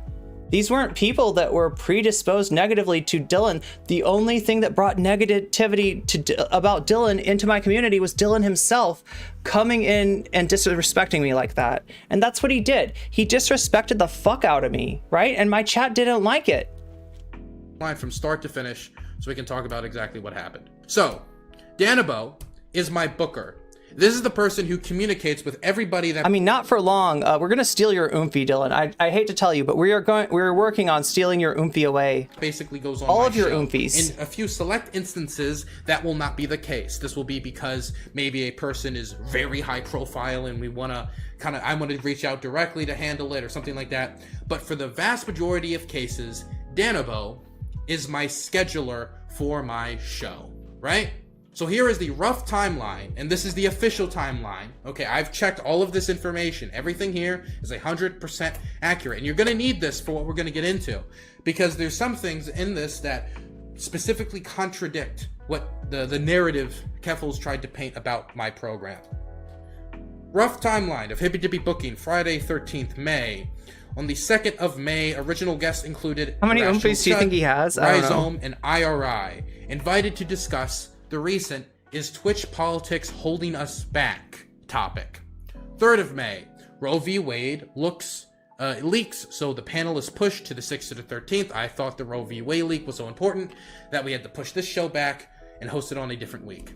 These weren't people that were predisposed negatively to Dylan. The only thing that brought negativity about Dylan into my community was Dylan himself coming in and disrespecting me like that. And that's what he did. He disrespected the fuck out of me, right? And my chat didn't like it. From start to finish, so we can talk about exactly what happened. So, DebateBro is my booker. This is the person who communicates with everybody that... I mean, not for long. We're going to steal your oomphy, Dylan. I hate to tell you, but we're working on stealing your oomphy away. Basically goes on all my of your show. oomfies. In a few select instances, that will not be the case. This will be because maybe a person is very high profile and we want to I want to reach out directly to handle it or something like that. But for the vast majority of cases, DebateBro is my scheduler for my show, right? So here is the rough timeline, and this is the official timeline. Okay, I've checked all of this information. Everything here is 100% accurate, and you're gonna need this for what we're gonna get into, because there's some things in this that specifically contradict what the narrative Keffals tried to paint about my program. Rough timeline of Hippy Dippy booking, Friday 13th May. On the 2nd of May, original guests included how many oomfies do you think he has? Rhizome and IRI, invited to discuss the recent "Is Twitch politics holding us back?" topic. 3rd of May, Roe v. Wade leaks, so the panel is pushed to the 6th to the 13th. I thought the Roe v. Wade leak was so important that we had to push this show back and host it on a different week.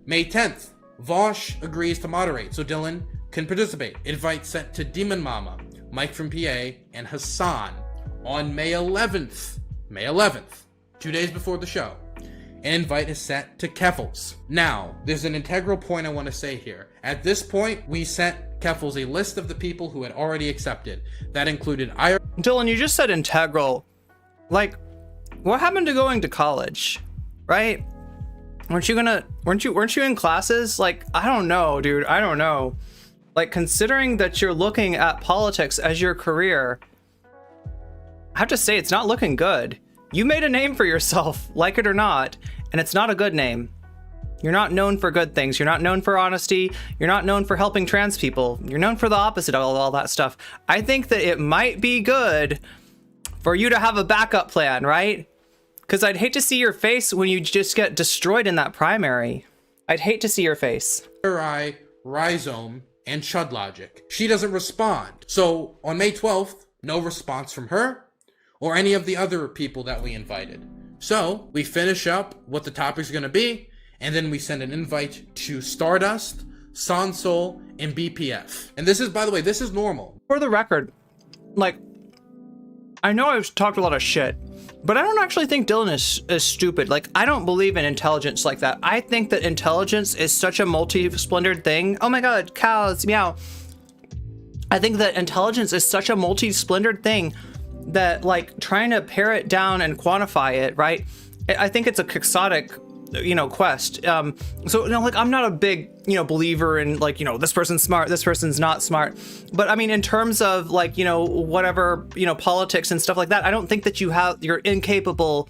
May 10th, Vosh agrees to moderate, so Dylan can participate. Invite sent to Demon Mama, Mike from PA, and Hassan. On May 11th, 2 days before the show, an invite is sent to Keffals. Now, there's an integral point I want to say here. At this point, we sent Keffals a list of the people who had already accepted. That included Irene. Dylan, you just said integral. Like, what happened to going to college, right? Weren't you in classes? Like, I don't know, dude. I don't know. Like, considering that you're looking at politics as your career, I have to say it's not looking good. You made a name for yourself, like it or not, and it's not a good name. You're not known for good things. You're not known for honesty. You're not known for helping trans people. You're known for the opposite of all that stuff. I think that it might be good for you to have a backup plan, right? Because I'd hate to see your face when you just get destroyed in that primary. I'd hate to see your face. Rhizome, and Chud Logic. She doesn't respond. So on May 12th, no response from her or any of the other people that we invited. So we finish up what the topic's going to be, and then we send an invite to Stardust, Sansol, and BPF. And this is, by the way, this is normal. For the record, like, I know I've talked a lot of shit, but I don't actually think Dylan is stupid. Like, I don't believe in intelligence like that. I think that intelligence is such a multi-splendored thing. Oh my god, cows, meow. I think that intelligence is such a multi-splendored thing that, like, trying to pare it down and quantify it, right? I think it's a quixotic, quest. So, like, I'm not a big, believer in, like, this person's smart, this person's not smart. But I mean, in terms of, like, whatever, politics and stuff like that, I don't think that you're incapable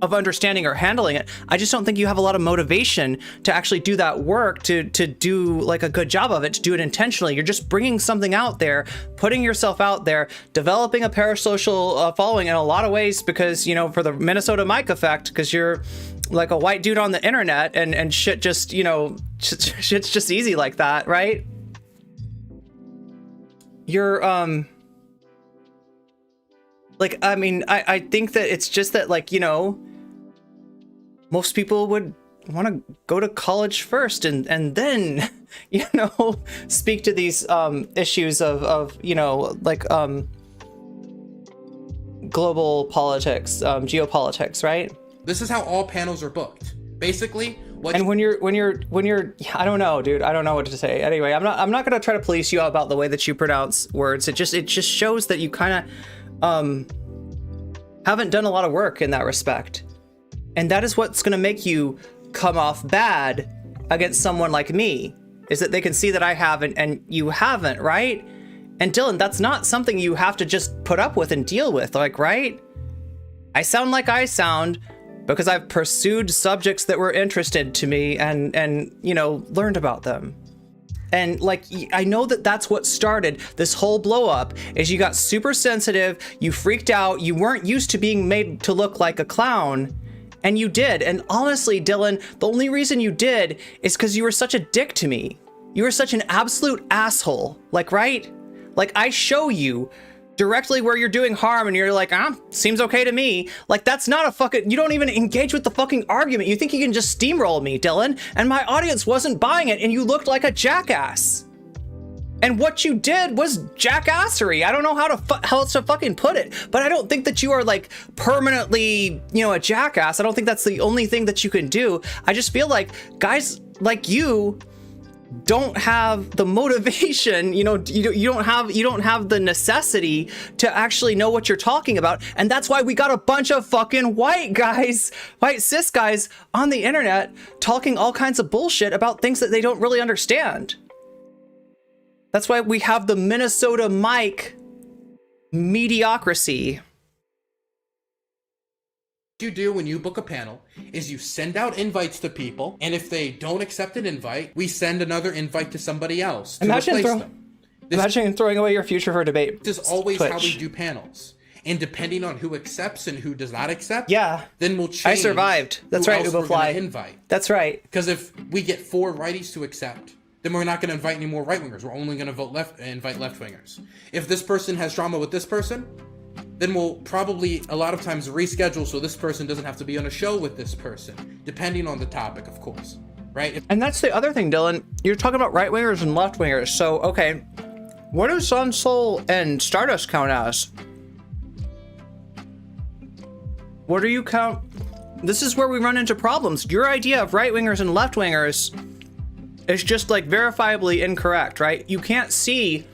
of understanding or handling it. I just don't think you have a lot of motivation to actually do that work, to do, like, a good job of it, to do it intentionally. You're just bringing something out there, putting yourself out there, developing a parasocial following in a lot of ways because, for the Minnesota Mike effect, because you're like a white dude on the internet and shit just, shit's just easy like that, right? You're, like, I mean, I think that it's just that, like, most people would want to go to college first and then, speak to these issues of like, global politics, geopolitics, right? This is how all panels are booked. Basically, and when you're, I don't know, dude. I don't know what to say. Anyway, I'm not gonna try to police you about the way that you pronounce words. It just shows that you kind of haven't done a lot of work in that respect, and that is what's gonna make you come off bad against someone like me. Is that they can see that I haven't and you haven't, right? And Dylan, that's not something you have to just put up with and deal with, like, right? I sound like I sound because I've pursued subjects that were interested to me and learned about them. And, like, I know that that's what started this whole blow up, is you got super sensitive, you freaked out, you weren't used to being made to look like a clown, and you did. And honestly, Dylan, the only reason you did is because you were such a dick to me. You were such an absolute asshole, like, right? Like, I show you directly where you're doing harm and you're like, seems okay to me. Like, that's not a fucking, you don't even engage with the fucking argument. You think you can just steamroll me, Dylan, and my audience wasn't buying it and you looked like a jackass. And what you did was jackassery. I don't know how else to fucking put it, but I don't think that you are, like, permanently, a jackass. I don't think that's the only thing that you can do. I just feel like guys like you don't have the motivation, you don't have the necessity to actually know what you're talking about. And that's why we got a bunch of fucking white cis guys on the internet talking all kinds of bullshit about things that they don't really understand. That's why we have the Minnesota Mike mediocrity. What you do when you book a panel is you send out invites to people, and if they don't accept an invite, we send another invite to somebody else to replace them. Imagine throwing away your future for debate. This is always how we do panels. And depending on who accepts and who does not accept, then we'll change. I survived. That's right, Ubafly. Invite. That's right. Because if we get 4 righties to accept then we're not going to invite any more right-wingers. We're only going to invite left-wingers. If this person has drama with this person, then we'll probably a lot of times reschedule so this person doesn't have to be on a show with this person, depending on the topic, of course, right? And that's the other thing, Dylan. You're talking about right-wingers and left-wingers. So, okay, what do Sun Soul and Stardust count as? What do you count? This is where we run into problems. Your idea of right-wingers and left-wingers is just like verifiably incorrect, right? You can't see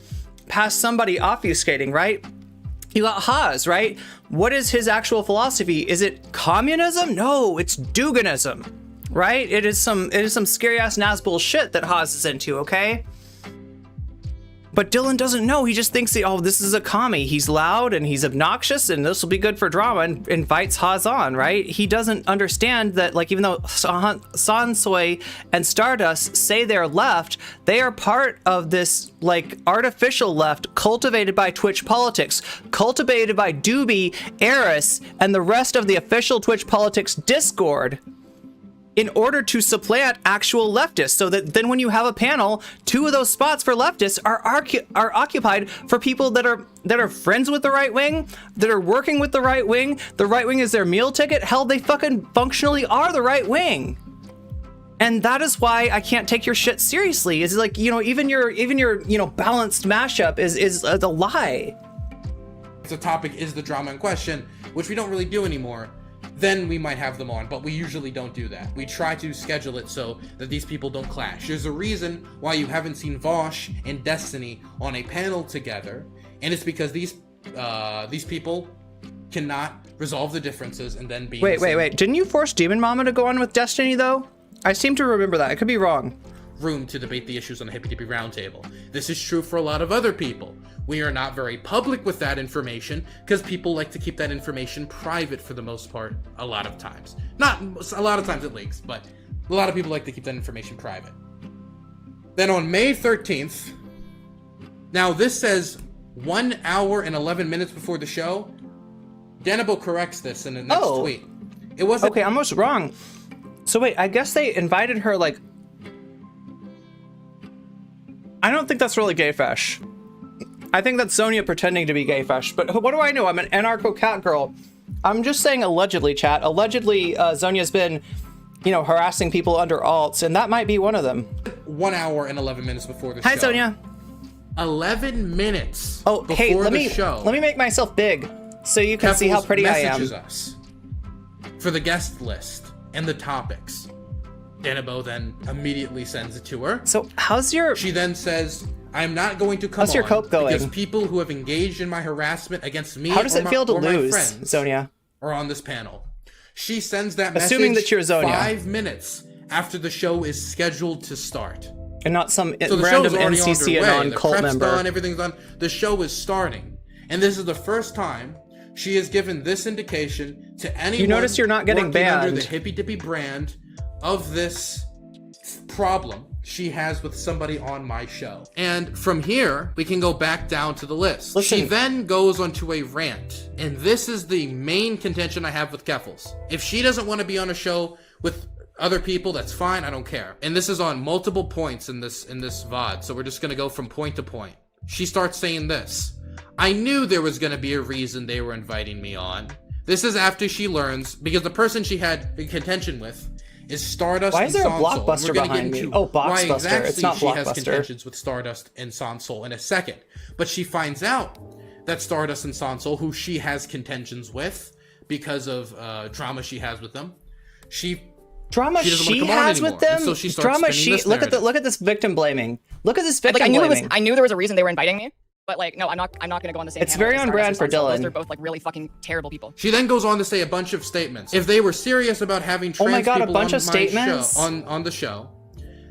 past somebody obfuscating, right? You got Haas, right? What is his actual philosophy? Is it communism? No, it's Duganism, right? It is some scary ass Nazgul shit that Haas is into, okay? But Dylan doesn't know. He just thinks, oh, this is a commie. He's loud and he's obnoxious and this will be good for drama, and invites Haas on, right? He doesn't understand that, like, even though Sansoy and Stardust say they're left, they are part of this, like, artificial left cultivated by Twitch politics, cultivated by Doobie, Eris, and the rest of the official Twitch politics Discord, in order to supplant actual leftists, so that then when you have a panel, 2 of those spots for leftists are occupied for people that are friends with the right wing, that are working with the right wing. The right wing is their meal ticket. Hell, they fucking functionally are the right wing. And that is why I can't take your shit seriously. Is like, you know, even your balanced mashup is a lie. If the topic is the drama in question, which we don't really do anymore, then we might have them on, but we usually don't do that. We try to schedule it so that these people don't clash. There's a reason why you haven't seen Vosh and Destiny on a panel together, and it's because these people cannot resolve the differences and then be... Wait. Didn't you force Demon Mama to go on with Destiny, though? I seem to remember that. I could be wrong. Room to debate the issues on the Hippy Dippy Roundtable. This is true for a lot of other people. We are not very public with that information because people like to keep that information private for the most part, a lot of times. Not a lot of times it leaks, but a lot of people like to keep that information private. Then on May 13th, now this says 1 hour and 11 minutes before the show. Denebo corrects this in the next tweet. It wasn't... Okay, I almost wrong. So wait, I guess they invited her, like... I don't think that's really gay fesh. I think that's Sonia pretending to be gay fesh, but what do I know? I'm an anarcho cat girl. I'm just saying allegedly, chat. Allegedly, Zonia's been, harassing people under alts, and that might be one of them. 1 hour and 11 minutes before the show. Hi, Sonia. 11 minutes before the show. Let me make myself big so you can see how pretty I am. Messages us for the guest list and the topics. Denebo then immediately sends it to her. So how's your... She then says... I'm not going to come How's your cope going? Because people who have engaged in my harassment against me How does it feel to lose, my friends Sonia? are on this panel. She sends that message assuming that you're Zonia 5 minutes after the show is scheduled to start. And not some random NCCanon cult member. Done, everything's done. The show is starting. And this is the first time she has given this indication to anyone. You notice you're not getting banned under the Hippy Dippy brand of this problem she has with somebody on my show. And from here, we can go back down to the list. Listen. She then goes onto a rant. And this is the main contention I have with Keffals. If she doesn't want to be on a show with other people, that's fine, I don't care. And this is on multiple points in this VOD, so we're just gonna go from point to point. She starts saying this. I knew there was gonna be a reason they were inviting me on. This is after she learns, because the person she had a contention with is Stardust Why and is there a Sansol. Blockbuster behind me? Oh, Boxbuster. Why exactly it's not she has Blockbuster. contentions with Stardust and Sansol in a second. But she finds out that Stardust and Sansol, who she has contentions with because of drama she has with them, drama she has with them. So she starts drama spinning this look narrative. at this victim blaming. Look at this victim like, blaming. I knew there was a reason they were inviting me. But like, no, I'm not gonna go on the same. It's very on brand for Dylan. They're both like really fucking terrible people. She then goes on to say a bunch of statements. If they were serious about having trans people on the show,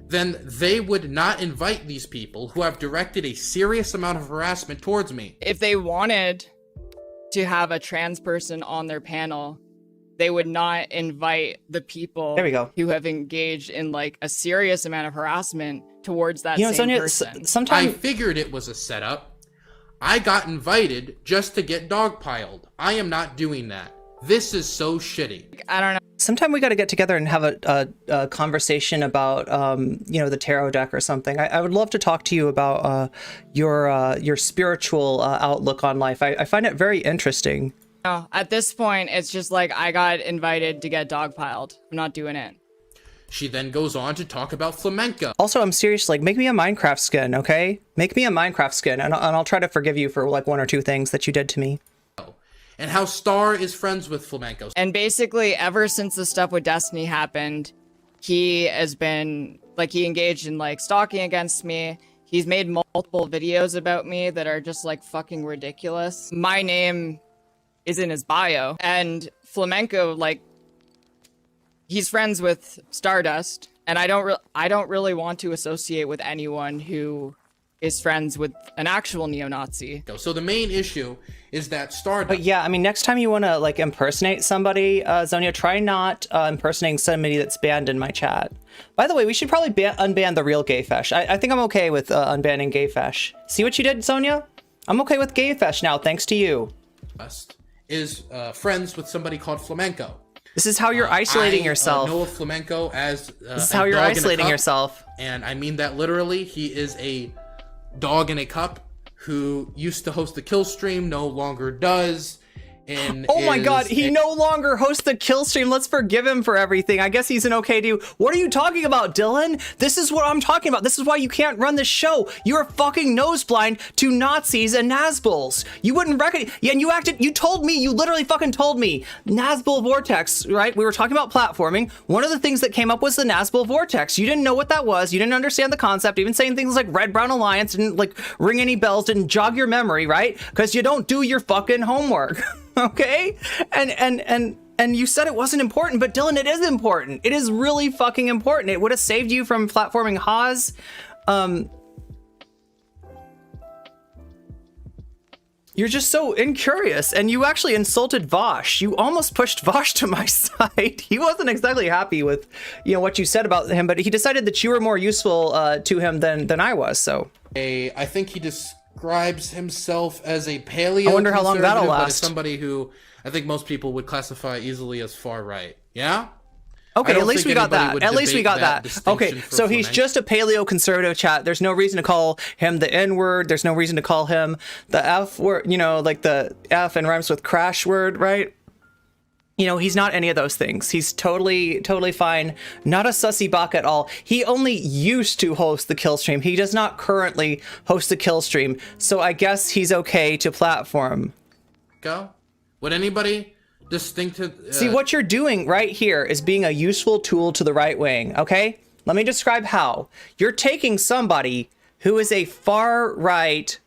then they would not invite these people who have directed a serious amount of harassment towards me. If they wanted to have a trans person on their panel, they would not invite the people who have engaged in like a serious amount of harassment towards that same Sonia, person. Sometimes I figured it was a setup. I got invited just to get dogpiled. I am not doing that. This is so shitty. I don't know. Sometime we got to get together and have a conversation about, you know, the tarot deck or something. I would love to talk to you about your spiritual outlook on life. I find it very interesting. No, at this point, it's just like I got invited to get dogpiled. I'm not doing it. She then goes on to talk about flamenco. Also, I'm serious, like, make me a Minecraft skin, okay? Make me a Minecraft skin, and I'll try to forgive you for, like, 1 or 2 things that you did to me. And how Star is friends with flamenco. And basically, ever since the stuff with Destiny happened, he has been, like, he engaged in, like, stalking against me. He's made multiple videos about me that are just, like, fucking ridiculous. My name is in his bio. And flamenco, like, he's friends with Stardust, and I don't really want to associate with anyone who is friends with an actual neo-Nazi. So the main issue is that Stardust... But yeah, I mean, next time you want to, like, impersonate somebody, Zonia, try not impersonating somebody that's banned in my chat. By the way, we should probably unban the real Gayfesh. I think I'm okay with unbanning Gayfesh. See what you did, Zonia? I'm okay with Gayfesh now, thanks to you. ...is friends with somebody called Flamenco. This is how you're isolating yourself. I know of Flamenco as this is how you're isolating yourself. And I mean that literally. He is a dog in a cup who used to host the kill stream, no longer does. And oh my god, he no longer hosts the kill stream. Let's forgive him for everything. I guess he's an okay dude. What are you talking about, Dylan? This is what I'm talking about. This is why you can't run this show. You're fucking nose blind to Nazis and Nazguls. You wouldn't recognize. Yeah, and you told me, you literally fucking told me, Nazgul Vortex, right? We were talking about platforming. One of the things that came up was the Nazgul Vortex. You didn't know what that was. You didn't understand the concept. Even saying things like Red Brown Alliance didn't like ring any bells, didn't jog your memory, right? Because you don't do your fucking homework. Okay, and you said it wasn't important, but Dylan, it is important. It is really fucking important. It would have saved you from platforming Haas. You're just so incurious, and you actually insulted Vosh. You almost pushed Vosh to my side. He wasn't exactly happy with, you know, what you said about him, but he decided that you were more useful to him than I was. So I think he describes himself as a paleo. I wonder how long that'll last. But as somebody who I think most people would classify easily as far right. Yeah. Okay, at least we got that. At least we got that. Okay, so he's just a paleo conservative, chat. There's no reason to call him the N word. There's no reason to call him the F word, you know, like the F and rhymes with crash word, right? You know, he's not any of those things. He's totally fine. Not a sussy bot at all. He only used to host the kill stream. He does not currently host the kill stream. So I guess he's okay to platform. Go. Would anybody distinctive... See, what you're doing right here is being a useful tool to the right wing, okay? Let me describe how. You're taking somebody who is a far right,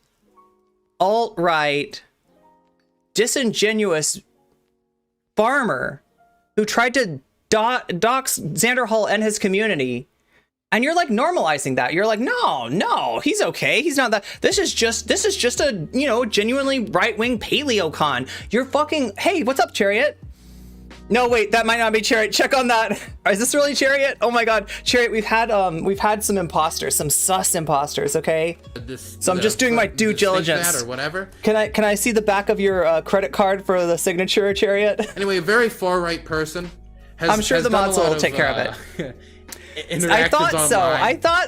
alt-right, disingenuous farmer who tried to dox Xander Hall and his community, and you're like normalizing that. You're like, no, he's okay. He's not that. This is just a, you know, genuinely right-wing paleocon. You're fucking, hey, what's up, Chariot? No, wait, that might not be Chariot. Check on that. Is this really Chariot? Oh my god, Chariot, we've had some imposters, some sus imposters, okay? So I'm just doing my due diligence. Or whatever. Can I see the back of your credit card for the signature, Chariot? Anyway, a very far right person I'm sure the mods will take care of it. I thought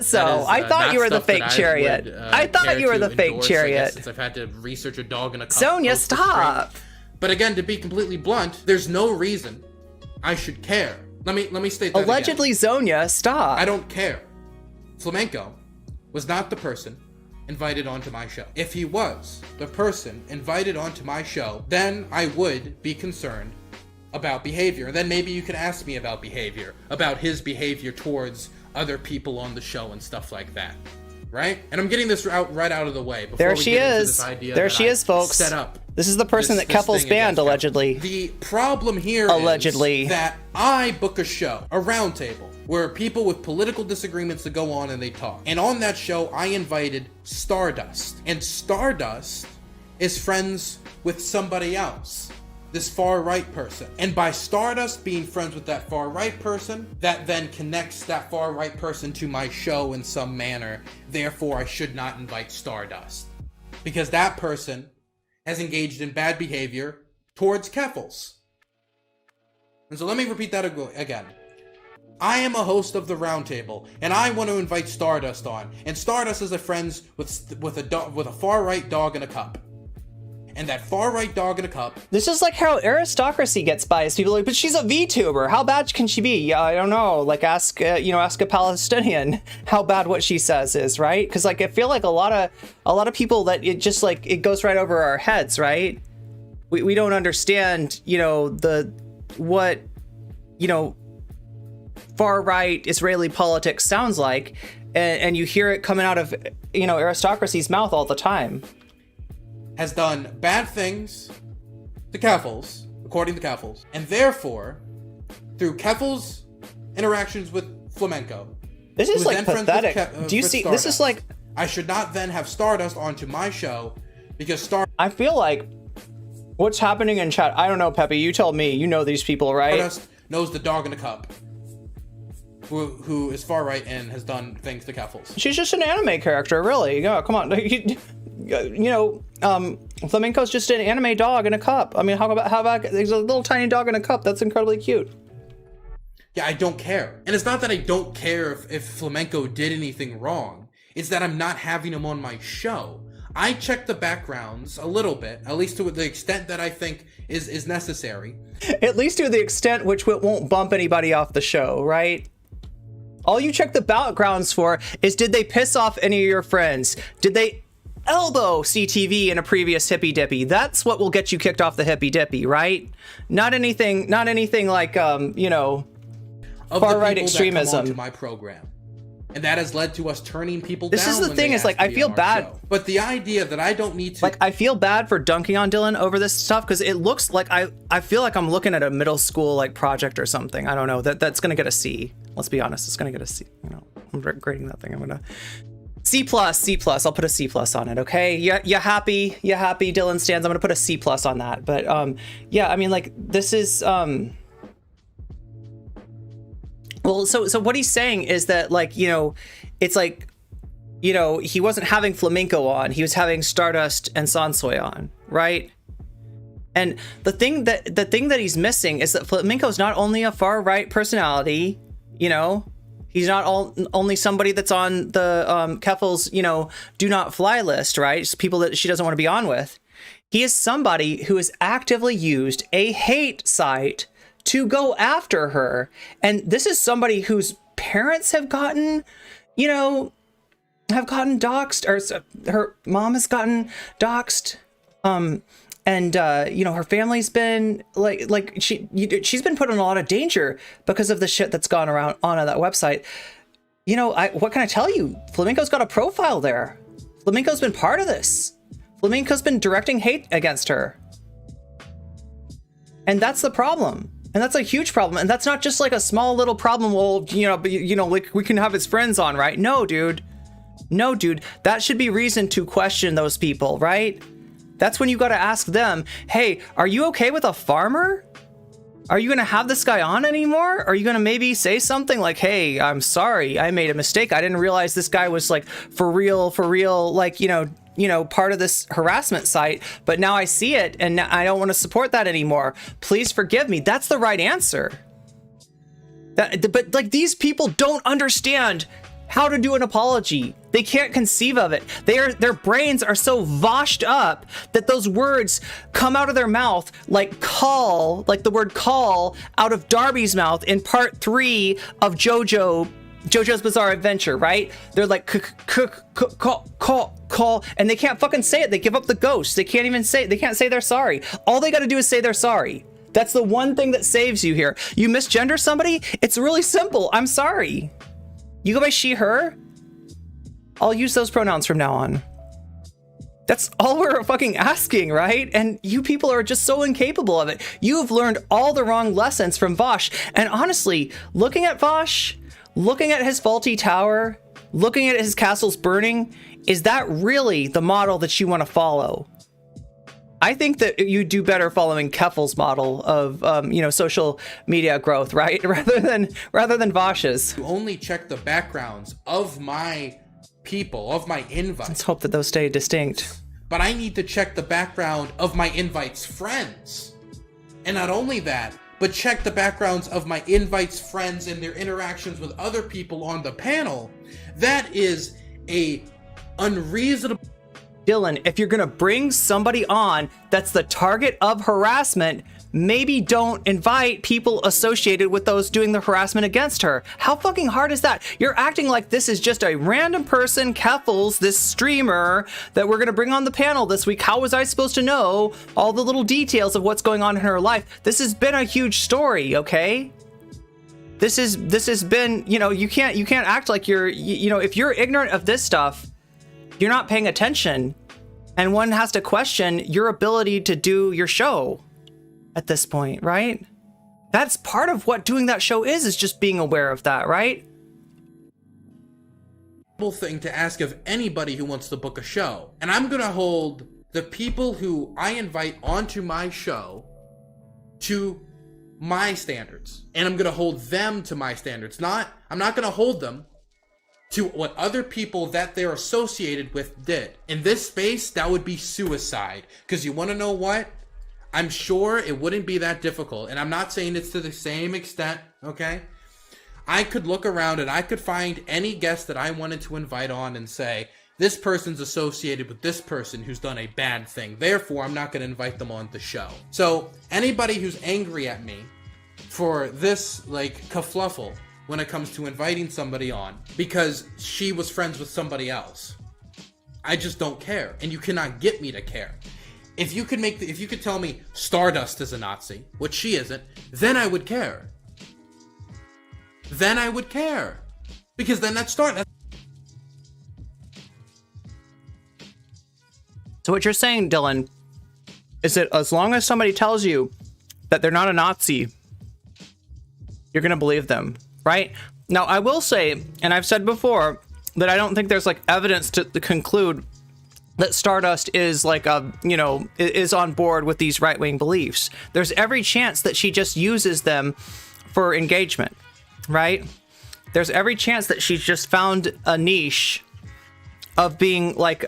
so. I thought you were the fake Chariot. I thought you were the fake Chariot. Since I've had to research a dog in a cup. Sonia, stop. But again, to be completely blunt, there's no reason I should care. Let me state that allegedly again. Zonia, stop. I don't care. Flamenco was not the person invited onto my show. If he was the person invited onto my show, then I would be concerned about behavior. Then maybe you could ask me about behavior, about his behavior towards other people on the show and stuff like that. Right? And I'm getting this right out of the way. There she is. There she is, folks. Set up. This is the person that Keffals banned, allegedly. The problem here is that I book a show, a roundtable, where people with political disagreements that go on and they talk. And on that show, I invited Stardust. And Stardust is friends with somebody else. This far right person. And by Stardust being friends with that far right person, that then connects that far right person to my show in some manner. Therefore, I should not invite Stardust. Because that person has engaged in bad behavior towards Keffals. And so let me repeat that again. I am a host of the Roundtable, and I want to invite Stardust on. And Stardust is a friend with a far-right dog in a cup. And that far-right dog in a cup. This is like how aristocracy gets biased. People are like, but she's a VTuber. How bad can she be? Yeah, I don't know. Like, ask a Palestinian how bad what she says is, right? Because like I feel like a lot of people that it just like it goes right over our heads, right? We don't understand, what far-right Israeli politics sounds like, and you hear it coming out of aristocracy's mouth all the time. Has done bad things to Keffals, according to Keffals, and therefore, through Keffals' interactions with Flamenco, this is like pathetic. Do you see? This is like I should not then have Stardust onto my show because I feel like what's happening in chat. I don't know, Peppy. You tell me. You know these people, right? Stardust knows the dog in the cup, who is far right and has done things to Keffals. She's just an anime character, really. Yeah, come on. Flamenco's just an anime dog in a cup. I mean, how about there's a little tiny dog in a cup? That's incredibly cute. Yeah, I don't care. And it's not that I don't care if Flamenco did anything wrong. It's that I'm not having him on my show. I check the backgrounds a little bit, at least to the extent that I think is necessary. At least to the extent which it won't bump anybody off the show, right? All you check the backgrounds for is, did they piss off any of your friends? Did they elbow CTV in a previous Hippy Dippy? That's what will get you kicked off the Hippy Dippy, right? Not anything like far right extremism. To my program, and that has led to us turning people down. This is the thing, is like I feel bad, but the idea that I don't need to, like, I feel bad for dunking on Dylan over this stuff because it looks like I feel like I'm looking at a middle school like project or something. I don't know, that's gonna get a C. Let's be honest, it's gonna get a C. I'm grading that thing. I'm gonna C+. I'll put a C+ on it. Okay. You happy, Dylan stands. I'm gonna put a C+ on that. But yeah, I mean, like, this is well, so what he's saying is that, like, it's like, he wasn't having Flamenco on, he was having Stardust and Sansoy on, right? And the thing that he's missing is that Flamenco is not only a far right personality, he's not only somebody that's on the Keffals, do not fly list, right? It's people that she doesn't want to be on with. He is somebody who has actively used a hate site to go after her. And this is somebody whose parents have gotten, doxxed, or her mom has gotten doxxed. And her family's been she's been put in a lot of danger because of the shit that's gone around on that website. What can I tell you? Flamenco's got a profile there. Flamenco's been part of this. Flamenco's been directing hate against her. And that's the problem. And that's a huge problem. And that's not just like a small little problem. Well, like we can have his friends on, right? No, dude. That should be reason to question those people, right? That's when you got to ask them, hey, are you okay with a farmer? Are you going to have this guy on anymore? Are you going to maybe say something like, hey, I'm sorry, I made a mistake. I didn't realize this guy was like for real, like, part of this harassment site, but now I see it and I don't want to support that anymore. Please forgive me. That's the right answer. But like, these people don't understand how to do an apology. They can't conceive of it. Their brains are so washed up that those words come out of their mouth like call, like the word call out of Darby's mouth in part 3 of JoJo's Bizarre Adventure, right? They're like call, and they can't fucking say it. They give up the ghost. They can't say they're sorry. All they got to do is say they're sorry. That's the one thing that saves you here. You misgender somebody, it's really simple. I'm sorry. You go by she, her. I'll use those pronouns from now on. That's all we're fucking asking, right? And you people are just so incapable of it. You've learned all the wrong lessons from Vosh. And honestly, looking at Vosh, looking at his faulty tower, looking at his castles burning, is that really the model that you want to follow? I think that you do better following Keffals' model of, social media growth, right? Rather than Vosh's. You only check the backgrounds of my people, of my invites. Let's hope that those stay distinct. But I need to check the background of my invite's friends. And not only that, but check the backgrounds of my invites, friends, and their interactions with other people on the panel, that is a unreasonable... Dylan, if you're gonna bring somebody on that's the target of harassment, maybe don't invite people associated with those doing the harassment against her. How fucking hard is that? You're acting like this is just a random person, Keffals, this streamer that we're gonna bring on the panel this week. How was I supposed to know all the little details of what's going on in her life? This has been a huge story, okay? This has been, you know, you can't act like you're, you know, if you're ignorant of this stuff, you're not paying attention, and one has to question your ability to do your show at this point, right? That's part of what doing that show is just being aware of that, right? Thing to ask of anybody who wants to book a show. And I'm gonna hold the people who I invite onto my show to my standards. And I'm gonna hold them to my standards. I'm not gonna hold them to what other people that they're associated with did. In this space, that would be suicide. Because you want to know what? I'm sure it wouldn't be that difficult. And I'm not saying it's to the same extent, okay? I could look around and I could find any guest that I wanted to invite on and say, this person's associated with this person who's done a bad thing. Therefore, I'm not going to invite them on the show. So anybody who's angry at me for this, like, kerfluffle when it comes to inviting somebody on because she was friends with somebody else, I just don't care, and you cannot get me to care. If you could tell me Stardust is a Nazi, which she isn't, then I would care. Then I would care, because then that's Stardust. So what you're saying, Dylan, is that as long as somebody tells you that they're not a Nazi, you're gonna believe them. Right? Now, I will say, and I've said before, that I don't think there's like evidence to conclude that Stardust is like is on board with these right-wing beliefs. There's every chance that she just uses them for engagement, right? There's every chance that she's just found a niche of being like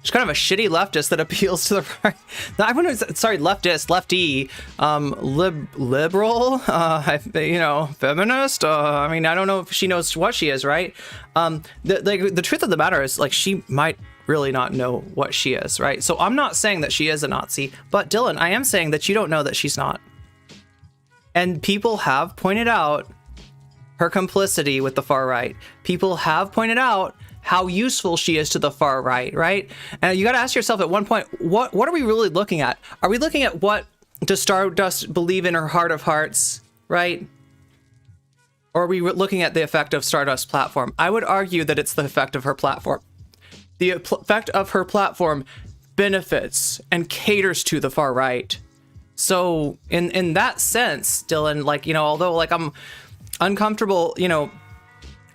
she's kind of a shitty leftist that appeals to the right. I wouldn't, sorry, leftist, lefty, liberal, feminist. I mean, I don't know if she knows what she is, right? The truth of the matter is, like, she might really not know what she is, right? So I'm not saying that she is a Nazi, but Dylan, I am saying that you don't know that she's not. And people have pointed out her complicity with the far right. People have pointed out how useful she is to the far right, right? And you got to ask yourself at one point, what are we really looking at? Are we looking at what does Stardust believe in her heart of hearts, right? Or are we looking at the effect of Stardust's platform? I would argue that it's the effect of her platform. The effect of her platform benefits and caters to the far right. So in that sense, Dylan, like, you know, although like I'm uncomfortable, you know,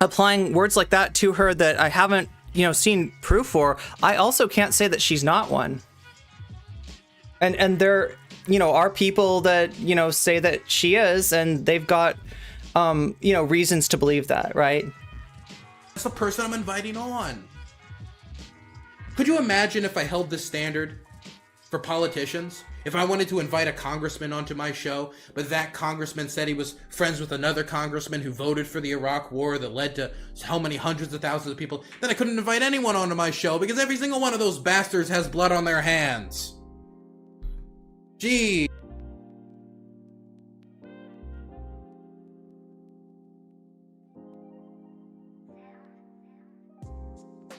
applying words like that to her that I haven't, you know, seen proof for, I also can't say that she's not one. And there, you know, are people that, you know, say that she is, and they've got, you know, reasons to believe that, right? That's the person I'm inviting on. Could you imagine if I held this standard for politicians? If I wanted to invite a congressman onto my show, but that congressman said he was friends with another congressman who voted for the Iraq War that led to how many hundreds of thousands of people, then I couldn't invite anyone onto my show because every single one of those bastards has blood on their hands. Gee.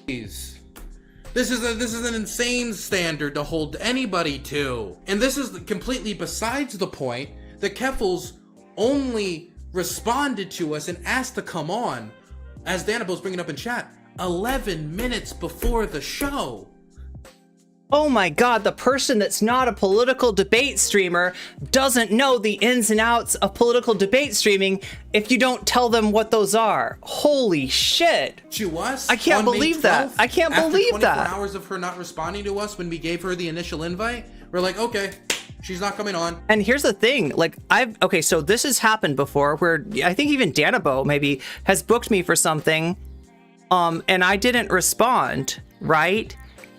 Jeez. This is an insane standard to hold anybody to. And this is completely besides the point that Keffals only responded to us and asked to come on, as Danable's bringing up in chat, 11 minutes before the show. Oh my god, the person that's not a political debate streamer doesn't know the ins and outs of political debate streaming if you don't tell them what those are. Holy shit. To us? I can't believe that. I can't believe that. After 24 hours of her not responding to us when we gave her the initial invite, we're like, okay, she's not coming on. And here's the thing, like, okay, so this has happened before where I think even Danabo maybe has booked me for something, and I didn't respond, right?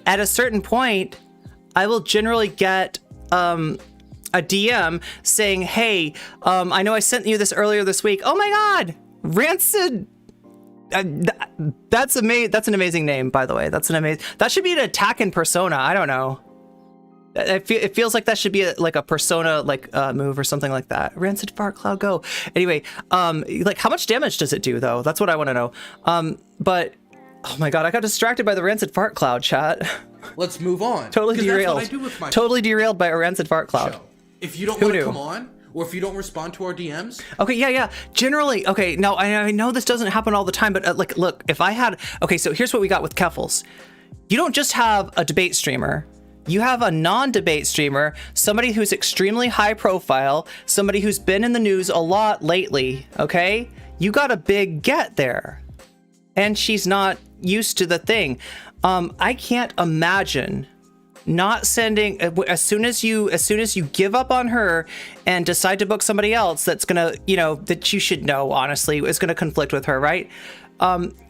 At a certain point, I will generally get a a DM saying, hey, I know I sent you this earlier this week. Oh my God, Rancid. That's amazing. That's an amazing name, by the way. That should be an attack in persona. I don't know. It feels like that should be like a persona move or something like that. Rancid Fart Cloud go. Anyway, like how much damage does it do though? That's what I want to know. But oh my God, I got distracted by the Rancid Fart Cloud chat. Let's move on. Totally derailed. That's what I do with my totally derailed by a Rancid Fart Cloud. show. If you don't want to come on, or if you don't respond to our DMs. Okay, yeah. Generally, okay, now I know this doesn't happen all the time, but like, look, if I had, okay, so here's what we got with Keffals. You don't just have a debate streamer. You have a non-debate streamer, somebody who's extremely high profile, somebody who's been in the news a lot lately, okay? You got a big get there. And she's not used to the thing. I can't imagine not sending, as soon as you give up on her and decide to book somebody else that's gonna, that you should know, honestly, is gonna conflict with her, right?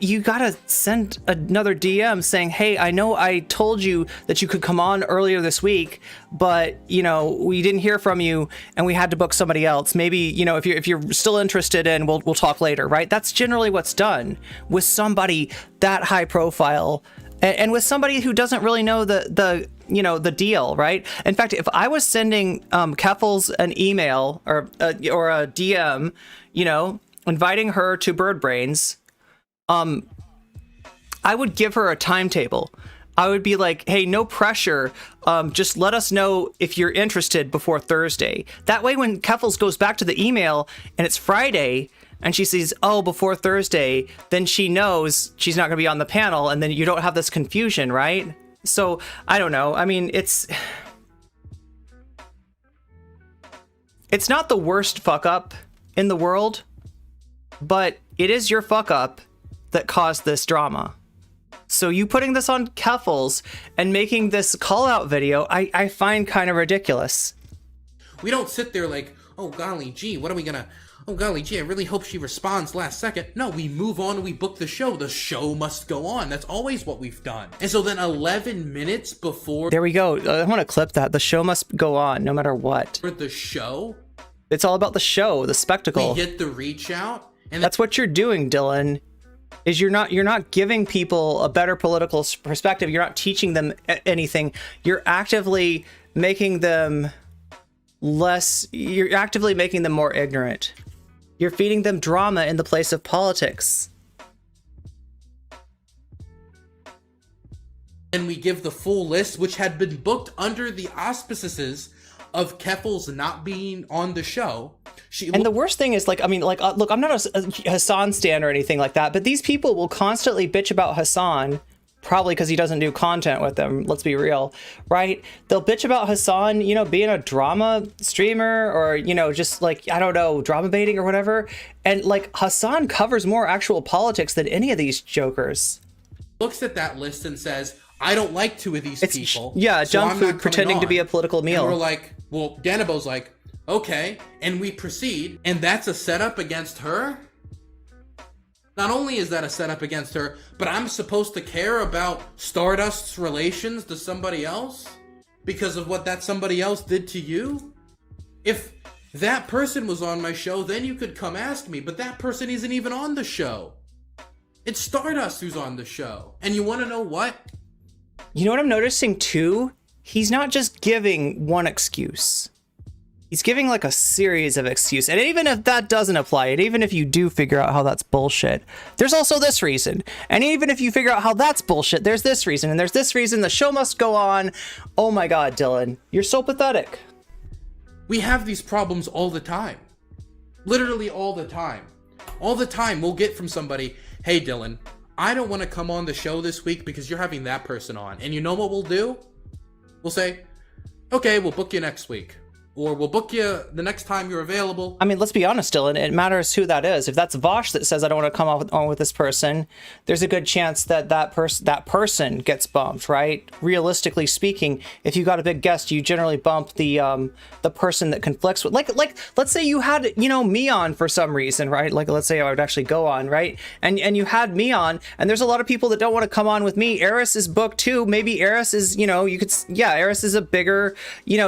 You gotta send another DM saying, hey, I know I told you that you could come on earlier this week, but we didn't hear from you and we had to book somebody else. Maybe, if you're still interested in, we'll talk later, right? That's generally what's done with somebody that high profile and with somebody who doesn't really know the deal, right? In fact, if I was sending Keffals an email or a DM, inviting her to Bird Brains, I would give her a timetable. I would be like, hey, no pressure. Just let us know if you're interested before Thursday. That way, when Keffals goes back to the email and it's Friday and she sees, oh, before Thursday, then she knows she's not going to be on the panel. And then you don't have this confusion, right? So I don't know. I mean, it's not the worst fuck up in the world, but it is your fuck up that caused this drama. So you putting this on Keffals and making this call out video, I find kind of ridiculous. We don't sit there like, oh golly gee, what are we gonna, oh golly gee, I really hope she responds last second. No, we move on and we book the show. The show must go on. That's always what we've done. And so then 11 minutes before... There we go. I want to clip that. The show must go on no matter what. For the show? It's all about the show, the spectacle. We get the reach out. And that's what you're doing, Dylan. Is you're not giving people a better political perspective. You're not teaching them anything. You're actively making them less. You're actively making them more ignorant. You're feeding them drama in the place of politics. And we give the full list, which had been booked under the auspices of Keffals not being on the show. And the worst thing is, look, I'm not a Hassan stan or anything like that, but these people will constantly bitch about Hassan, probably because he doesn't do content with them, let's be real, right? They'll bitch about Hassan, being a drama streamer or, just like, I don't know, drama baiting or whatever. And like Hassan covers more actual politics than any of these jokers. Looks at that list and says, I don't like two of these people. Yeah, junk food pretending to be a political meal. And we're like, well, Danabo's like, okay, and we proceed, and that's a setup against her? Not only is that a setup against her, but I'm supposed to care about Stardust's relations to somebody else? Because of what that somebody else did to you? If that person was on my show, then you could come ask me, but that person isn't even on the show. It's Stardust who's on the show. And you want to know what? You know what I'm noticing too? He's not just giving one excuse. He's giving like a series of excuses. And even if that doesn't apply, and even if you do figure out how that's bullshit, there's also this reason. And even if you figure out how that's bullshit, there's this reason. And there's this reason. The show must go on. Oh my God, Dylan, you're so pathetic. We have these problems all the time. Literally all the time. All the time we'll get from somebody, hey Dylan, I don't want to come on the show this week because you're having that person on. And you know what we'll do? We'll say, okay, we'll book you next week. Or we'll book you the next time you're available. I mean, let's be honest, Dylan. It matters who that is. If that's Vosh that says, I don't want to come on with this person, there's a good chance that that person gets bumped, right? Realistically speaking, if you got a big guest, you generally bump the person that conflicts with. Like, let's say you had, me on for some reason, right? Like, let's say I would actually go on, right? And you had me on, and there's a lot of people that don't want to come on with me. Eris is booked too. Maybe Eris is, Eris is a bigger,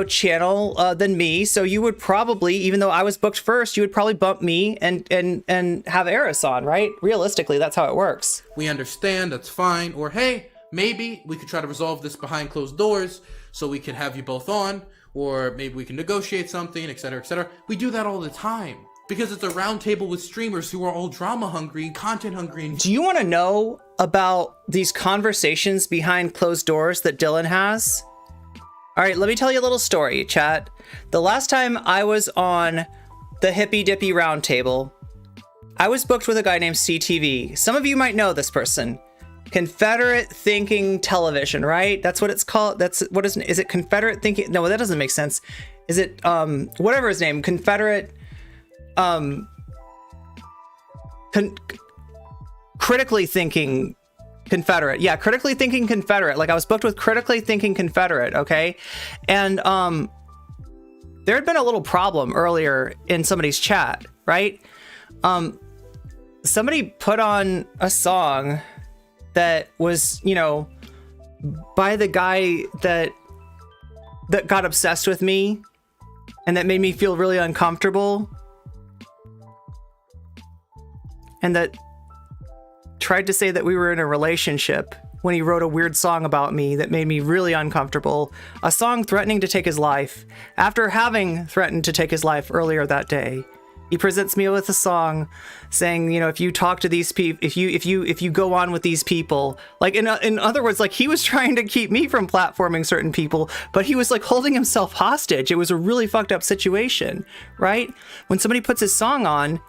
channel than than me, so you would probably, even though I was booked first, you would probably bump me and have Eris on, right? Realistically, that's how it works. We understand, that's fine. Or hey, maybe we could try to resolve this behind closed doors so we could have you both on, or maybe we can negotiate something, etc., etc. We do that all the time because it's a round table with streamers who are all drama hungry and content hungry. Do you want to know about these conversations behind closed doors that Dylan has? All right, let me tell you a little story, chat. The last time I was on the Hippy Dippy Roundtable, I was booked with a guy named CTV. Some of you might know this person. Confederate Thinking Television, right? That's what it's called. That's what is it Confederate Thinking? No, that doesn't make sense. Is it whatever his name, Confederate Critically Thinking Confederate. Yeah, Critically Thinking Confederate. Like I was booked with Critically Thinking Confederate, okay? And there had been a little problem earlier in somebody's chat, right? Somebody put on a song that was, you know, by the guy that got obsessed with me and that made me feel really uncomfortable and that tried to say that we were in a relationship when he wrote a weird song about me that made me really uncomfortable. A song threatening to take his life. After having threatened to take his life earlier that day, he presents me with a song saying, you know, if you talk to these people, if you go on with these people, like in other words, like he was trying to keep me from platforming certain people, but he was like holding himself hostage. It was a really fucked up situation, right? When somebody puts his song on,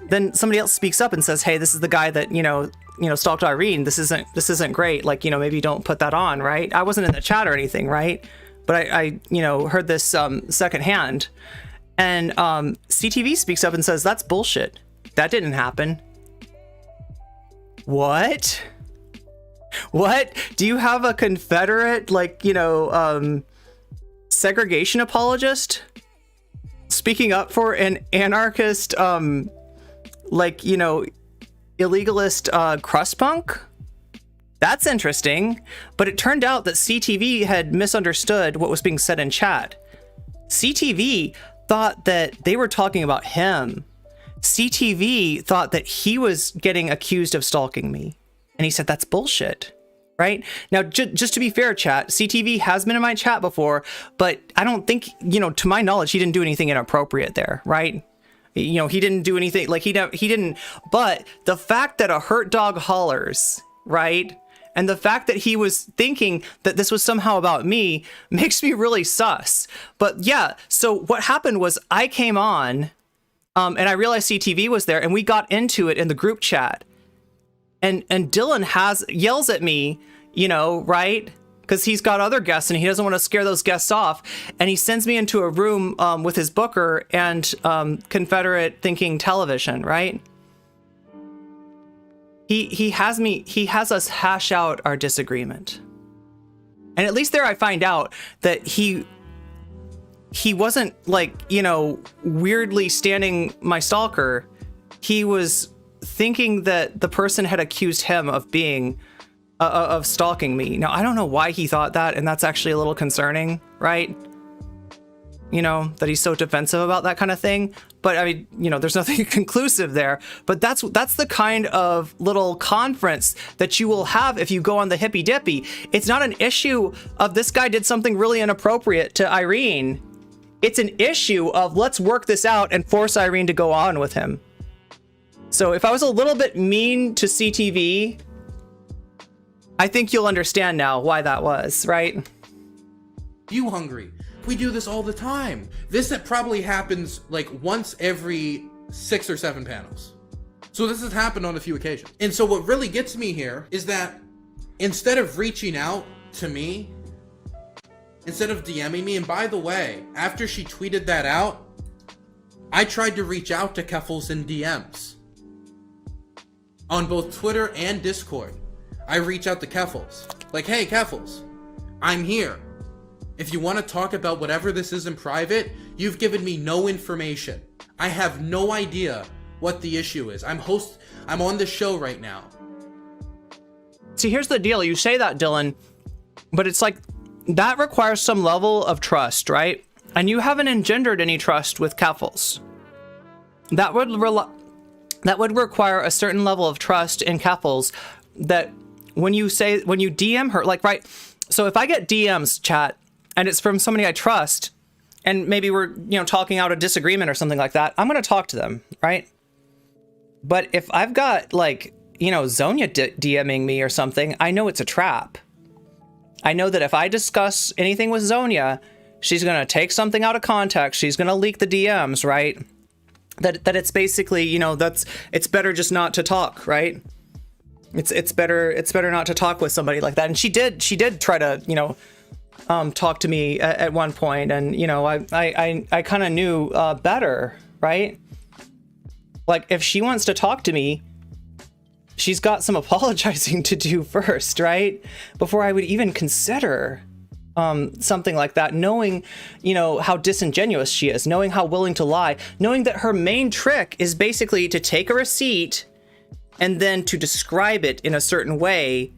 then somebody else speaks up and says, hey, this is the guy that, you know, stalked Irene. This isn't great. Like, you know, maybe don't put that on, right? I wasn't in the chat or anything, right? But I you know, heard this secondhand. And CTV speaks up and says, that's bullshit. That didn't happen. What? What? Do you have a Confederate, like, you know, segregation apologist speaking up for an anarchist, like, you know, illegalist crust punk? That's interesting. But it turned out that CTV had misunderstood what was being said in chat. CTV thought that they were talking about him. CTV thought that he was getting accused of stalking me. And he said, that's bullshit. Right? Now, just to be fair, chat, CTV has been in my chat before, but I don't think, you know, to my knowledge, he didn't do anything inappropriate there, right? You know, he didn't do anything, like he didn't, but the fact that a hurt dog hollers, right? And the fact that he was thinking that this was somehow about me makes me really sus. But yeah, so what happened was I came on and I realized CTV was there and we got into it in the group chat. And Dylan yells at me, you know, right? Because he's got other guests and he doesn't want to scare those guests off. And he sends me into a room with his booker and Confederate Thinking Television, right? He has us hash out our disagreement. And at least there I find out that he wasn't like, you know, weirdly standing my stalker. He was thinking that the person had accused him of being of stalking me. Now, I don't know why he thought that, and that's actually a little concerning, right? You know, that he's so defensive about that kind of thing. But I mean, you know, there's nothing conclusive there. But that's the kind of little conference that you will have if you go on the Hippy Dippy. It's not an issue of this guy did something really inappropriate to Irene. It's an issue of let's work this out and force Irene to go on with him. So if I was a little bit mean to CTV, I think you'll understand now why that was, right? You hungry. We do this all the time. This probably happens like once every 6 or 7 panels. So this has happened on a few occasions. And so what really gets me here is that instead of reaching out to me, instead of DMing me, and by the way, after she tweeted that out, I tried to reach out to Keffals in DMs. On both Twitter and Discord, I reach out to Keffals. Like, hey, Keffals, I'm here. If you want to talk about whatever this is in private, you've given me no information. I have no idea what the issue is. I'm on the show right now. See, here's the deal. You say that, Dylan, but it's like that requires some level of trust, right? and you haven't engendered any trust with Keffals. That would require a certain level of trust in Keffals that when you DM her, like, right? So if I get DMs, chat, and it's from somebody I trust, and maybe we're, you know, talking out a disagreement or something like that, I'm going to talk to them, right? But if I've got, like, you know, Zonia DMing me or something, I know it's a trap. I know that if I discuss anything with Zonia, she's going to take something out of context. She's going to leak the DMs, right? That it's basically, you know, it's better just not to talk, right? It's better not to talk with somebody like that. And she did try to, you know, talk to me at one point, and, you know, I kind of knew better, right? Like, if she wants to talk to me, she's got some apologizing to do first, right? Before I would even consider something like that, knowing, you know, how disingenuous she is, knowing how willing to lie, knowing that her main trick is basically to take a receipt and then to describe it in a certain way,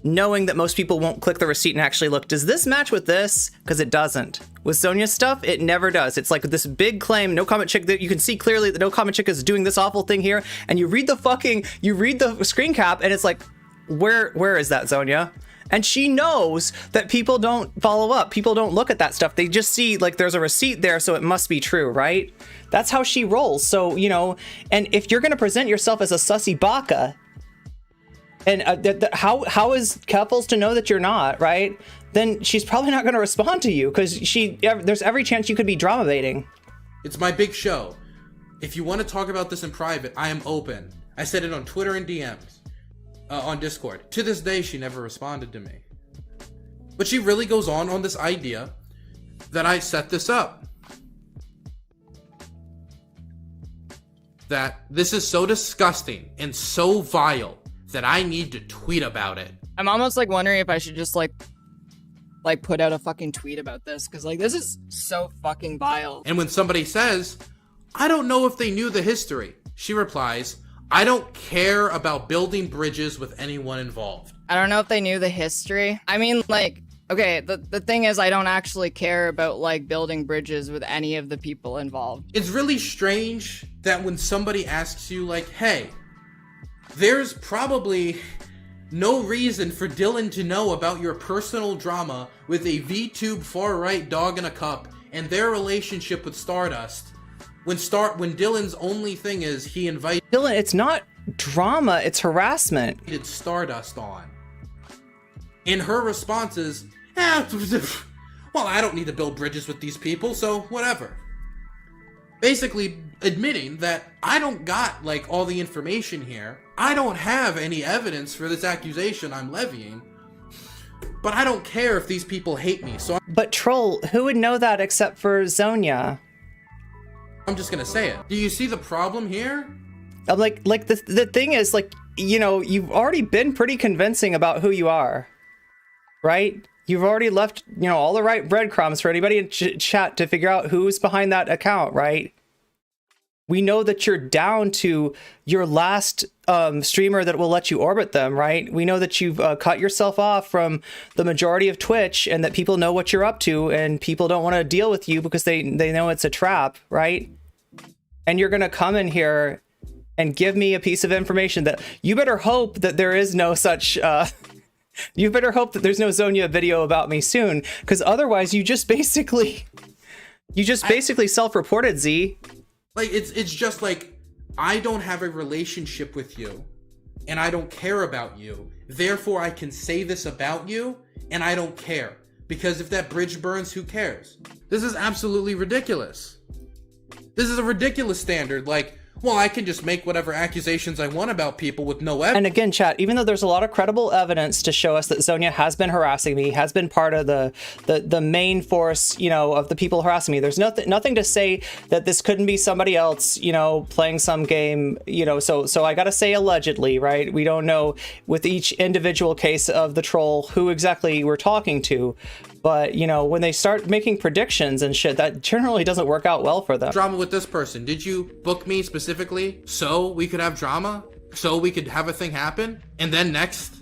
knowing that most people won't click the receipt and actually look, does this match with this? Because it doesn't. With Zonia's stuff, it never does. It's like this big claim, nocommentchick, that you can see clearly that nocommentchick is doing this awful thing here, and you read the screen cap, and it's like, where is that, Zonia? And she knows that people don't follow up. People don't look at that stuff. They just see, like, there's a receipt there, so it must be true, right? That's how she rolls. So, you know, and if you're going to present yourself as a sussy baka, and how is Keffals to know that you're not, right? Then she's probably not going to respond to you, because there's every chance you could be drama baiting. It's my big show. If you want to talk about this in private, I am open. I said it on Twitter and DMs. On Discord. To this day, she never responded to me. But she really goes on this idea that I set this up. That this is so disgusting and so vile that I need to tweet about it. I'm almost like wondering if I should just like put out a fucking tweet about this, because like this is so fucking vile. And when somebody says, I don't know if they knew the history, she replies, I don't care about building bridges with anyone involved. I don't know if they knew the history. I mean, like, okay, the thing is, I don't actually care about, like, building bridges with any of the people involved. It's really strange that when somebody asks you, like, hey, there's probably no reason for Dylan to know about your personal drama with a VTube far-right dog in a cup and their relationship with Stardust, when Dylan's only thing is he invited Dylan, it's not drama, it's harassment. Stardust on. And her response is, well, I don't need to build bridges with these people, so whatever. Basically admitting that I don't got, like, all the information here. I don't have any evidence for this accusation I'm levying. But I don't care if these people hate me, so But Troll, who would know that except for Zonia? I'm just gonna say it. Do you see the problem here? Like the thing is, like, you know, you've already been pretty convincing about who you are, right? You've already left, you know, all the right breadcrumbs for anybody in chat to figure out who's behind that account, right? We know that you're down to your last streamer that will let you orbit them, right? We know that you've cut yourself off from the majority of Twitch, and that people know what you're up to, and people don't want to deal with you because they know it's a trap, right? And you're going to come in here and give me a piece of information that you better hope that there is no such... you better hope that there's no Zonia video about me soon, because otherwise you just basically self-reported, Z. Like, it's just like, I don't have a relationship with you, and I don't care about you. Therefore, I can say this about you, and I don't care. Because if that bridge burns, who cares? This is absolutely ridiculous. This is a ridiculous standard. Like, well, I can just make whatever accusations I want about people with no evidence. And again, chat, even though there's a lot of credible evidence to show us that Zonia has been harassing me, has been part of the main force, you know, of the people harassing me, there's nothing to say that this couldn't be somebody else, you know, playing some game, you know, so I gotta say allegedly, right? We don't know with each individual case of the troll who exactly we're talking to. But, you know, when they start making predictions and shit, that generally doesn't work out well for them. Drama with this person. Did you book me specifically so we could have drama? So we could have a thing happen? And then next,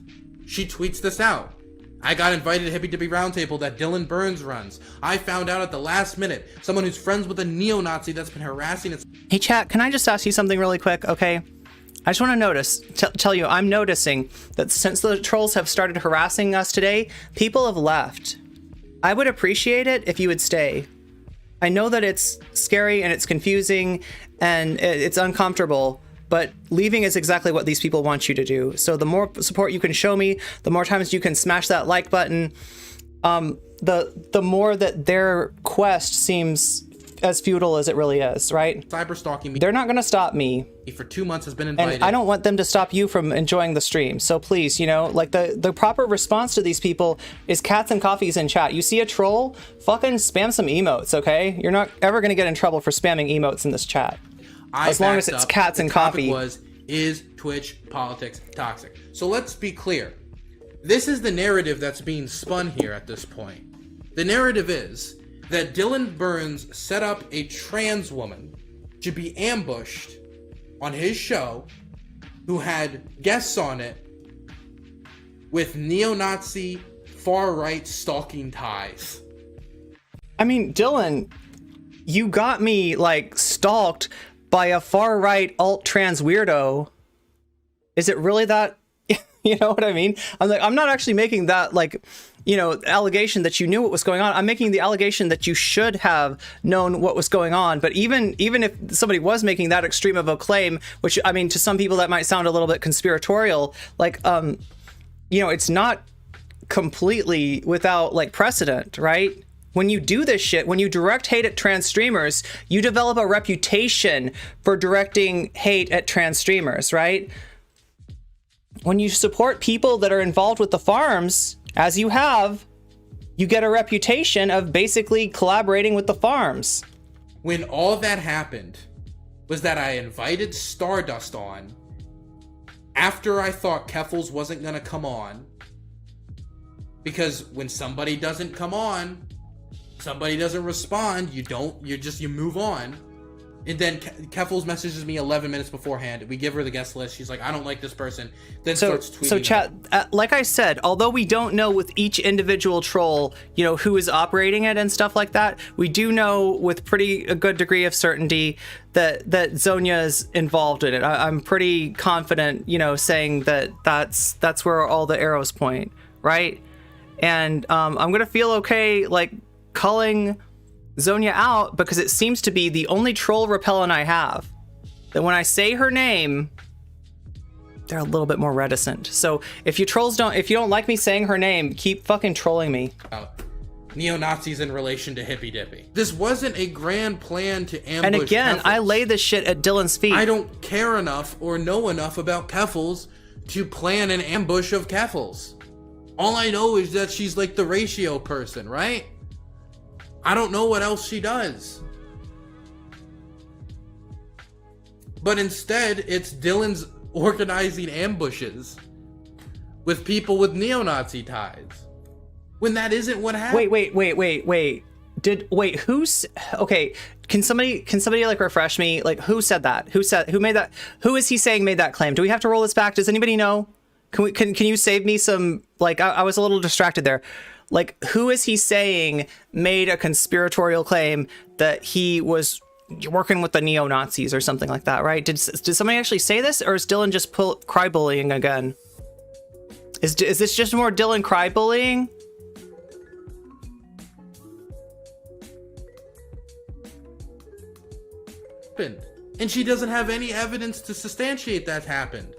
she tweets this out. I got invited to Hippie Dippy Roundtable that Dylan Burns runs. I found out at the last minute, someone who's friends with a neo-Nazi that's been harassing its— Hey chat, can I just ask you something really quick, okay? I just want to tell you, I'm noticing that since the trolls have started harassing us today, people have left. I would appreciate it if you would stay. I know that it's scary and it's confusing and it's uncomfortable, but leaving is exactly what these people want you to do. So the more support you can show me, the more times you can smash that like button, the more that their quest seems as futile as it really is, right? cyber stalking me. They're not going to stop me. For 2 months has been invited. And I don't want them to stop you from enjoying the stream. So please, you know, like the proper response to these people is cats and coffees in chat. You see a troll, fucking spam some emotes, okay? You're not ever going to get in trouble for spamming emotes in this chat. As long as it's cats and coffee. Is Twitch politics toxic? So let's be clear. This is the narrative that's being spun here at this point. The narrative is that Dylan Burns set up a trans woman to be ambushed on his show who had guests on it with neo-Nazi far-right stalking ties. I mean, Dylan, you got me like stalked by a far-right alt-trans weirdo. Is it really that? You know what I mean? I'm not actually making that, like, you know, allegation that you knew what was going on. I'm making the allegation that you should have known what was going on. But even if somebody was making that extreme of a claim, which, I mean, to some people that might sound a little bit conspiratorial, like, you know, it's not completely without like precedent, right? When you do this shit, when you direct hate at trans streamers, you develop a reputation for directing hate at trans streamers, right? When you support people that are involved with the farms, as you have, you get a reputation of basically collaborating with the farms. When all that happened was that I invited Stardust on after I thought Keffals wasn't gonna come on, because when somebody doesn't come on, somebody doesn't respond, you move on. And then Keffals messages me 11 minutes beforehand. We give her the guest list. She's like, I don't like this person. Then starts tweeting. So chat, like I said, although we don't know with each individual troll, you know, who is operating it and stuff like that, we do know with a good degree of certainty that Zonia is involved in it. I'm pretty confident, you know, saying that that's where all the arrows point, right? And I'm gonna feel okay, like, calling Zonia out because it seems to be the only troll repellent I have. That when I say her name, they're a little bit more reticent. So if you don't like me saying her name, keep fucking trolling me. Neo-Nazis in relation to Hippy Dippy. This wasn't a grand plan to ambush And again, Keffals. I lay this shit at Dylan's feet. I don't care enough or know enough about Keffals to plan an ambush of Keffals. All I know is that she's like the ratio person, right? I don't know what else she does. But instead, it's Dylan's organizing ambushes with people with neo-Nazi ties. When that isn't what happened. Wait. Okay, can somebody like refresh me? Like, who said that? Who made that? Who is he saying made that claim? Do we have to roll this back? Does anybody know? Can you save me some, like, I was a little distracted there. Like, who is he saying made a conspiratorial claim that he was working with the neo-Nazis or something like that, right? Did somebody actually say this, or is Dylan just cry bullying again? Is this just more Dylan cry bullying? And she doesn't have any evidence to substantiate that happened.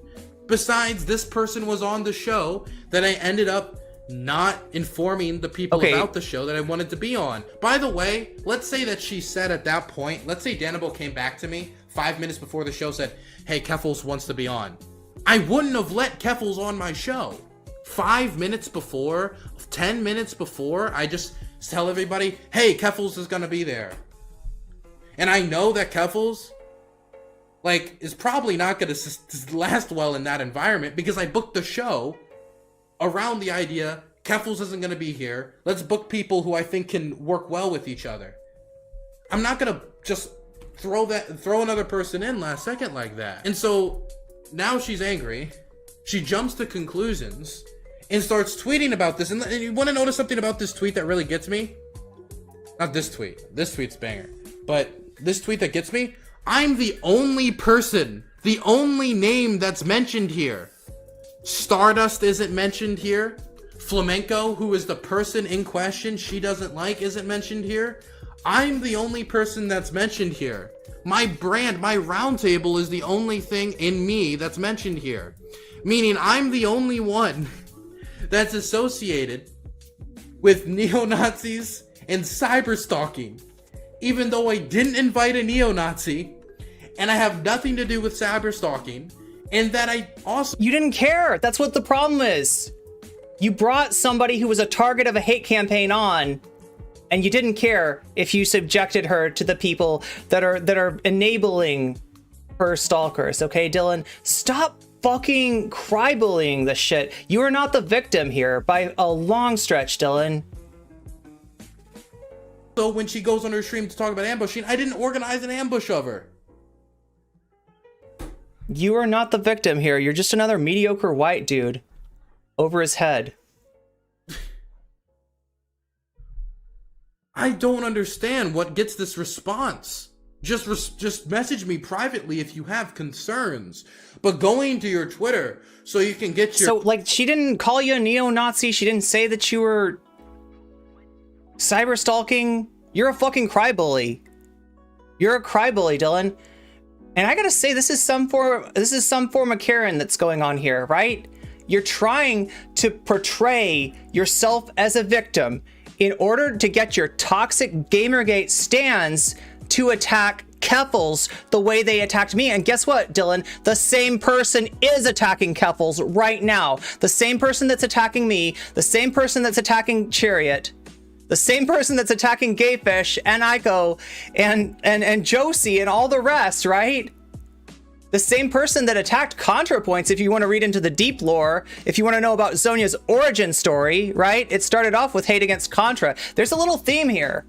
Besides, this person was on the show that I ended up not informing the people about the show that I wanted to be on. By the way, let's say that she said at that point, let's say Danable came back to me 5 minutes before the show, said, hey, Keffals wants to be on. I wouldn't have let Keffals on my show. 5 minutes before, 10 minutes before, I just tell everybody, hey, Keffals is gonna be there. And I know that Keffals, like, is probably not gonna last well in that environment, because I booked the show around the idea Keffals isn't going to be here. Let's book people who I think can work well with each other. I'm not going to just throw another person in last second like that. And so now she's angry. She jumps to conclusions and starts tweeting about this. And you want to notice something about this tweet that really gets me? Not this tweet. This tweet's banger. But this tweet that gets me, I'm the only person, the only name that's mentioned here. Stardust isn't mentioned here. Flamenco, who is the person in question she doesn't like, isn't mentioned here. I'm the only person that's mentioned here. My brand, my roundtable is the only thing in me that's mentioned here. Meaning I'm the only one that's associated with neo-Nazis and cyber-stalking. Even though I didn't invite a neo-Nazi, and I have nothing to do with cyber-stalking, and that I also... You didn't care. That's what the problem is. You brought somebody who was a target of a hate campaign on, and you didn't care if you subjected her to the people that are enabling her stalkers. Okay, Dylan, stop fucking cry-bullying this shit. You are not the victim here by a long stretch, Dylan. So when she goes on her stream to talk about ambushing, I didn't organize an ambush of her. You are not the victim here. You're just another mediocre white dude over his head. I don't understand what gets this response. Just message me privately if you have concerns. But going to your Twitter so you can get your... So, like, she didn't call you a neo-Nazi. She didn't say that you were cyber stalking. You're a fucking crybully. You're a crybully, Dylan. And I gotta say, this is some form of Karen that's going on here, right? You're trying to portray yourself as a victim in order to get your toxic Gamergate stans to attack Keffals the way they attacked me. And guess what, Dylan? The same person is attacking Keffals right now. The same person that's attacking me, the same person that's attacking Chariot, the same person that's attacking Gayfish and Aiko and Josie and all the rest, right? The same person that attacked ContraPoints, if you want to read into the deep lore, if you want to know about Zonia's origin story, right? It started off with hate against Contra. There's a little theme here.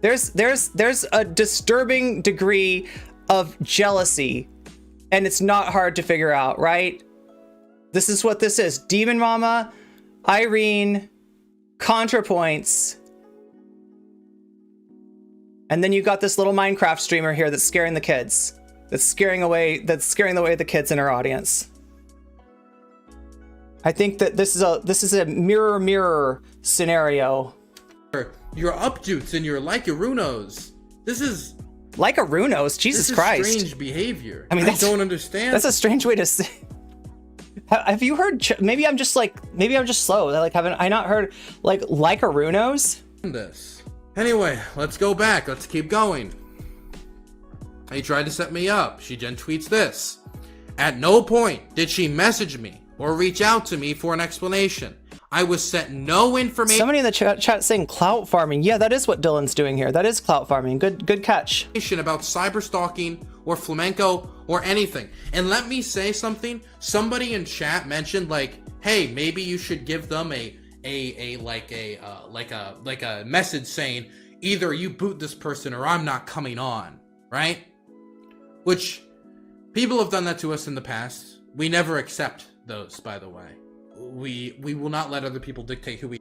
There's a disturbing degree of jealousy, and it's not hard to figure out, right? This is what this is. Demon Mama, Irene, ContraPoints, and then you got this little Minecraft streamer here that's scaring the kids. That's scaring away the kids in our audience. I think that this is a mirror scenario. Your upjutes and your like-a-runos. This is... Like-a-runos? Jesus Christ. Strange behavior. I mean, I don't understand. That's a strange way to say... Have you heard... Maybe I'm just slow. Like, haven't I not heard, like-a-runos? This. Anyway, let's go back. Let's keep going. He tried to set me up. She then tweets this. At no point did she message me or reach out to me for an explanation. I was sent no information. Somebody in the chat saying clout farming. Yeah, that is what Dylan's doing here. That is clout farming. Good catch. About cyber stalking or flamenco or anything. And let me say something. Somebody in chat mentioned like, hey, maybe you should give them a message saying either you boot this person or I'm not coming on, right? Which people have done that to us in the past. We never accept those, by the way. We will not let other people dictate who we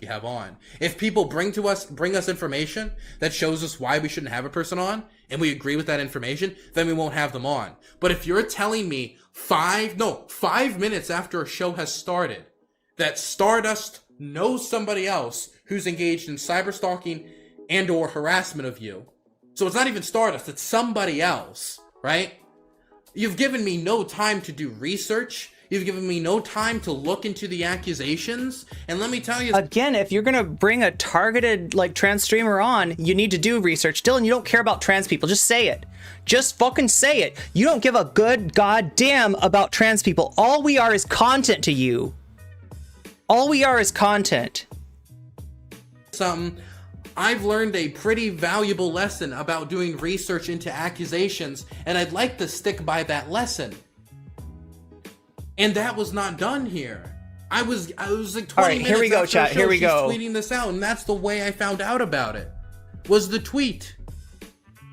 have on. If people bring us information that shows us why we shouldn't have a person on, and we agree with that information, then we won't have them on. But if you're telling me 5 minutes after a show has started that Stardust knows somebody else who's engaged in cyber stalking and or harassment of you, so it's not even Stardust, it's somebody else, right? You've given me no time to do research. You've given me no time to look into the accusations. And let me tell you... Again, if you're going to bring a targeted, trans streamer on, you need to do research. Dylan, you don't care about trans people. Just say it. Just fucking say it. You don't give a good goddamn about trans people. All we are is content to you. All we are is content. I've learned a pretty valuable lesson about doing research into accusations, and I'd like to stick by that lesson. And that was not done here. I was like 20 minutes here we go, after chat. Show, here we she's go. tweeting this out, and that's the way I found out about it. Was the tweet.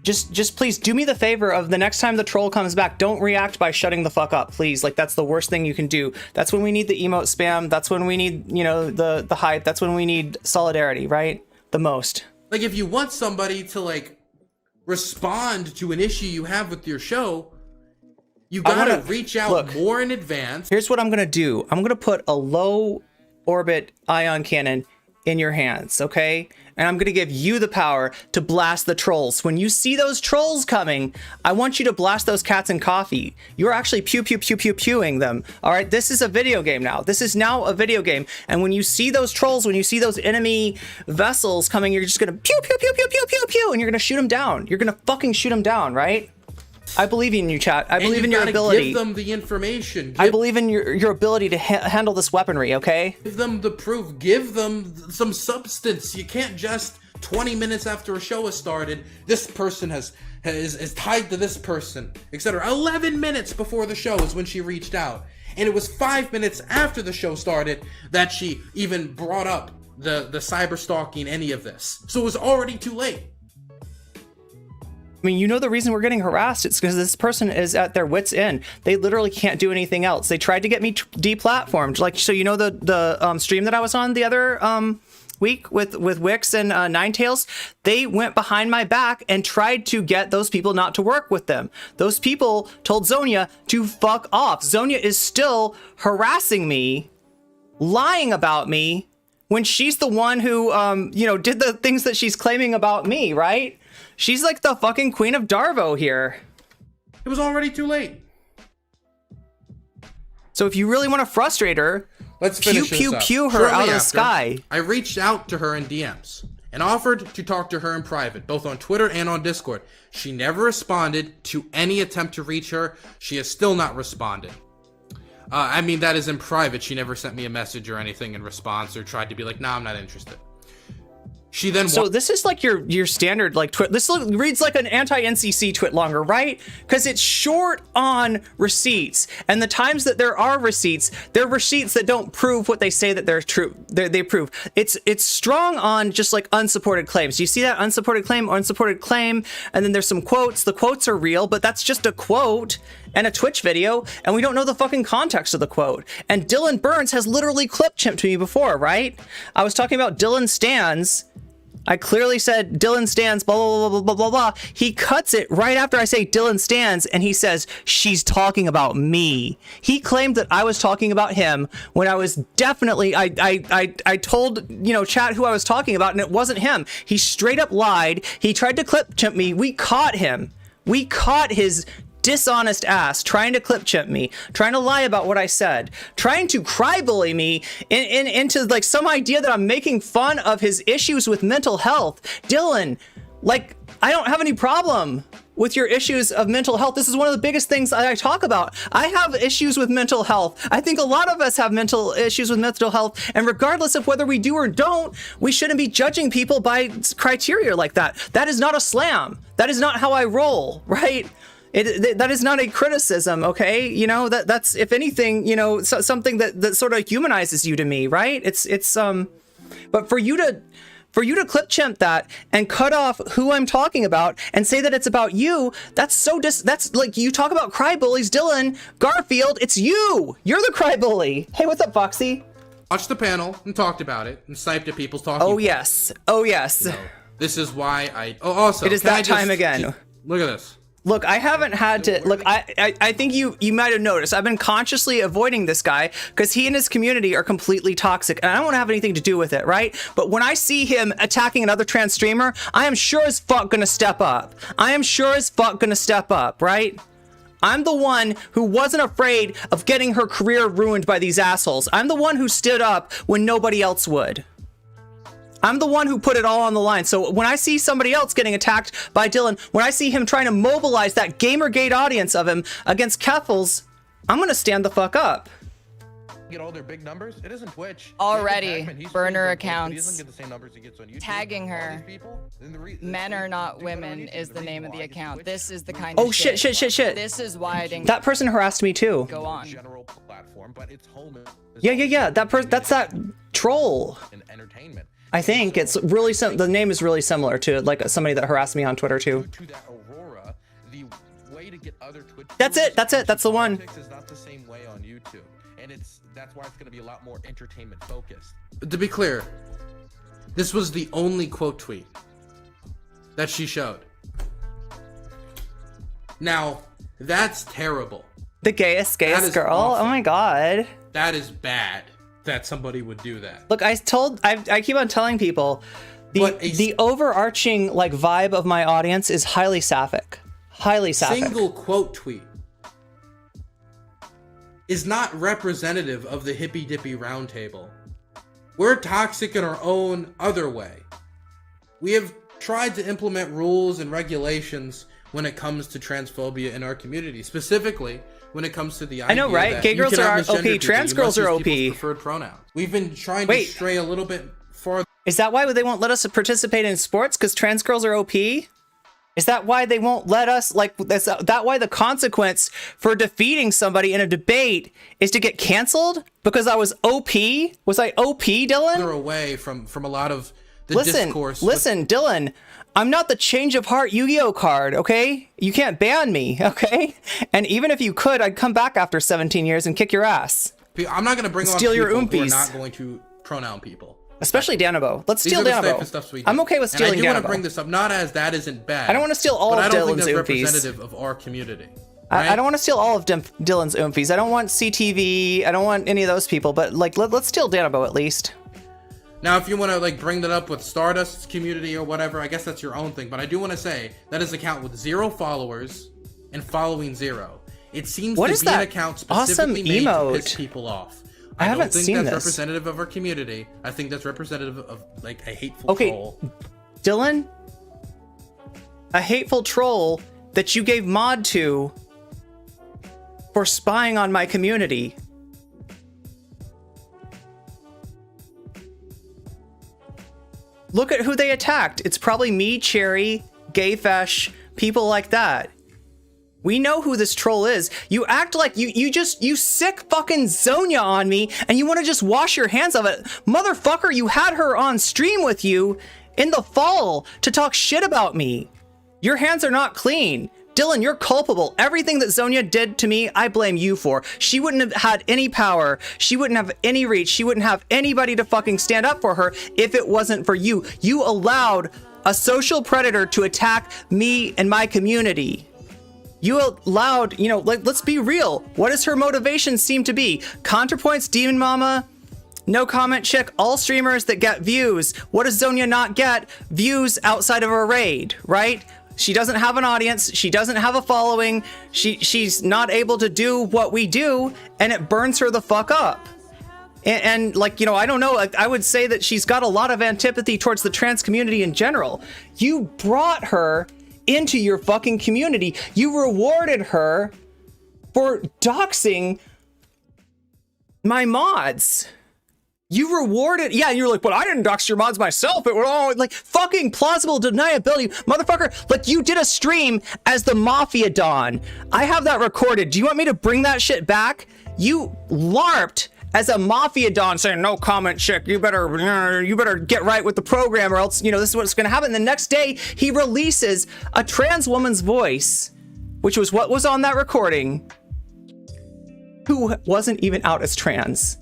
just please do me the favor of the next time the troll comes back, don't react by shutting the fuck up, please. Like, that's the worst thing you can do. That's when we need the emote spam. That's when we need, you know, the hype. That's when we need solidarity, right? The most. Like, if you want somebody to, like, respond to an issue you have with your show, you gotta reach out more in advance. Here's what I'm gonna do. I'm gonna put a low orbit ion cannon in your hands, okay? And I'm gonna give you the power to blast the trolls. When you see those trolls coming, I want you to blast those cats in coffee. You're actually pewing them, all right? This is a video game now. This is now a video game. And when you see those trolls, when you see those enemy vessels coming, you're just gonna pew, and you're gonna shoot them down. You're gonna fucking shoot them down, right? I believe in you, chat. I believe in your ability. Give them the information. I believe in your ability to handle this weaponry, okay? Give them the proof. Give them some substance. You can't just 20 minutes after a show has started, this person is tied to this person, etc. 11 minutes before the show is when she reached out. And it was 5 minutes after the show started that she even brought up the cyber stalking, any of this. So it was already too late. I mean, you know the reason we're getting harassed? It's because this person is at their wit's end. They literally can't do anything else. They tried to get me deplatformed. Like, so you know the stream that I was on the other week with Wix and Ninetales? They went behind my back and tried to get those people not to work with them. Those people told Zonia to fuck off. Zonia is still harassing me, lying about me, when she's the one who, you know, did the things that she's claiming about me, right? She's like the fucking queen of Darvo here. It was already too late. So if you really want to frustrate her, let's finish this up. Pew her out of the sky. I reached out to her in DMs and offered to talk to her in private, both on Twitter and on Discord. She never responded to any attempt to reach her. She has still not responded. I mean, that is in private. She never sent me a message or anything in response or tried to be like, nah, I'm not interested. She then so this is like your standard like twit. This reads like an anti-NCC twit longer, right? Because it's short on receipts, and the times that there are receipts, they're receipts that don't prove what they say that they're true. They prove. It's strong on just like unsupported claims. You see that unsupported claim or unsupported claim, and then there's some quotes. The quotes are real, but that's just a quote and a Twitch video, and we don't know the fucking context of the quote. And Dylan Burns has literally clip-chimped me before, right? I was talking about Dylan Stans. I clearly said Dylan Stans, blah, blah, blah, blah, blah, blah. He cuts it right after I say Dylan Stans, and he says, she's talking about me. He claimed that I was talking about him when I was definitely, I told, you know, chat who I was talking about, and it wasn't him. He straight up lied. He tried to clip-chimp me. We caught him. We caught his dishonest ass trying to clip-chimp me, trying to lie about what I said, trying to cry-bully me into like some idea that I'm making fun of his issues with mental health. Dylan, like, I don't have any problem with your issues of mental health. This is one of the biggest things I talk about. I have issues with mental health. I think a lot of us have mental issues with mental health, and regardless of whether we do or don't, we shouldn't be judging people by criteria like that. That is not a slam. That is not how I roll, right? That is not a criticism, okay? You know, that's if anything, you know, something that sort of humanizes you to me, right? But for you to clip-chimp that and cut off who I'm talking about and say that it's about you, that's like, you talk about cry bullies, Dylan Garfield, it's you. You're the cry bully. Hey, what's up, Foxy? Watched the panel and talked about it and sniped at people's talking. Oh yes. Oh yes. So, this is why also it is that time again. Look at this. Look, I haven't had to look. I think you might have noticed. I've been consciously avoiding this guy because he and his community are completely toxic, and I don't want to have anything to do with it, right? But when I see him attacking another trans streamer, I am sure as fuck gonna step up. I am sure as fuck gonna step up, right? I'm the one who wasn't afraid of getting her career ruined by these assholes. I'm the one who stood up when nobody else would. I'm the one who put it all on the line. So when I see somebody else getting attacked by Dylan, when I see him trying to mobilize that Gamergate audience of him against Keffals, I'm gonna stand the fuck up. Get all their big numbers. It isn't Twitch. Already, burner accounts, tagging her. Men are not women is the name of the account. This is the kind of shit. This is why I didn't. That person harassed me too. Go on. Platform, but it's home. Yeah. That's that troll. And entertainment. I think it's really the name is really similar to like somebody that harassed me on Twitter too. To that Aurora, the way to get other Twitch That's it. That's the one. Is not the same way on YouTube, and that's why it's going to be a lot more entertainment focused. To be clear, this was the only quote tweet that she showed. Now, that's terrible. The gayest girl. Awful. Oh my god. That is bad that somebody would do that. Look, I keep on telling people the overarching like vibe of my audience is highly sapphic. Highly sapphic. Single quote tweet is not representative of the hippy dippy round table. We're toxic in our own other way. We have tried to implement rules and regulations when it comes to transphobia in our community, specifically when it comes to the idea I know, right? that Gay you girls cannot are misgender OP, people, trans you girls must are use OP. people's preferred pronouns. We've been trying to stray a little bit farther. Is that why they won't let us participate in sports? Because trans girls are OP? Is that why they won't let us, like, is that why the consequence for defeating somebody in a debate is to get canceled? Because I was OP? Was I OP, Dylan? Away from a lot of the discourse. Listen, Dylan, I'm not the change of heart Yu-Gi-Oh card, okay? You can't ban me, okay? And even if you could, I'd come back after 17 years and kick your ass. I'm not going to bring steal your people who are oompies. not going to pronoun people. Especially Danabo. Let's These steal are the type of Danabo. stuff we do. I'm okay with stealing And I do want to Danabo. bring this up, not as that isn't bad. I don't want to steal all but of I don't think Dylan's that's oompies. representative of our community. I don't want to steal all of Dylan's oompies. I don't want CTV. I don't want any of those people. But like, let's steal Danabo at least. Now, if you want to like bring that up with Stardust's community or whatever, I guess that's your own thing. But I do want to say that is an account with 0 followers and following 0. It seems What to is be that an account awesome specifically made to emote? piss people off. I haven't don't think seen that's this. representative of our community. I think that's representative of like a hateful troll. Dylan, a hateful troll that you gave mod to for spying on my community. Look at who they attacked. It's probably me, Cherry, Gayfesh, people like that. We know who this troll is. You act like you sick fucking Zonia on me and you want to just wash your hands of it. Motherfucker, you had her on stream with you in the fall to talk shit about me. Your hands are not clean. Dylan, you're culpable. Everything that Zonia did to me, I blame you for. She wouldn't have had any power. She wouldn't have any reach. She wouldn't have anybody to fucking stand up for her if it wasn't for you. You allowed a social predator to attack me and my community. You allowed, you know, like, let's be real. What does her motivation seem to be? ContraPoints, Demon Mama, nocommentchick, all streamers that get views. What does Zonia not get? Views outside of her raid, right? She doesn't have an audience. She doesn't have a following. She's not able to do what we do, and it burns her the fuck up. And like, you know, I don't know. I would say that she's got a lot of antipathy towards the trans community in general. You brought her into your fucking community. You rewarded her for doxing my mods. You rewarded, yeah, you're like, but I didn't dox your mods myself. It was all like fucking plausible deniability, motherfucker. Like, you did a stream as the Mafia Don. I have that recorded. Do you want me to bring that shit back? You LARPed as a Mafia Don saying, no comment, chick, you better get right with the program or else, you know, this is what's gonna happen. The next day, he releases a trans woman's voice, which was what was on that recording, who wasn't even out as trans.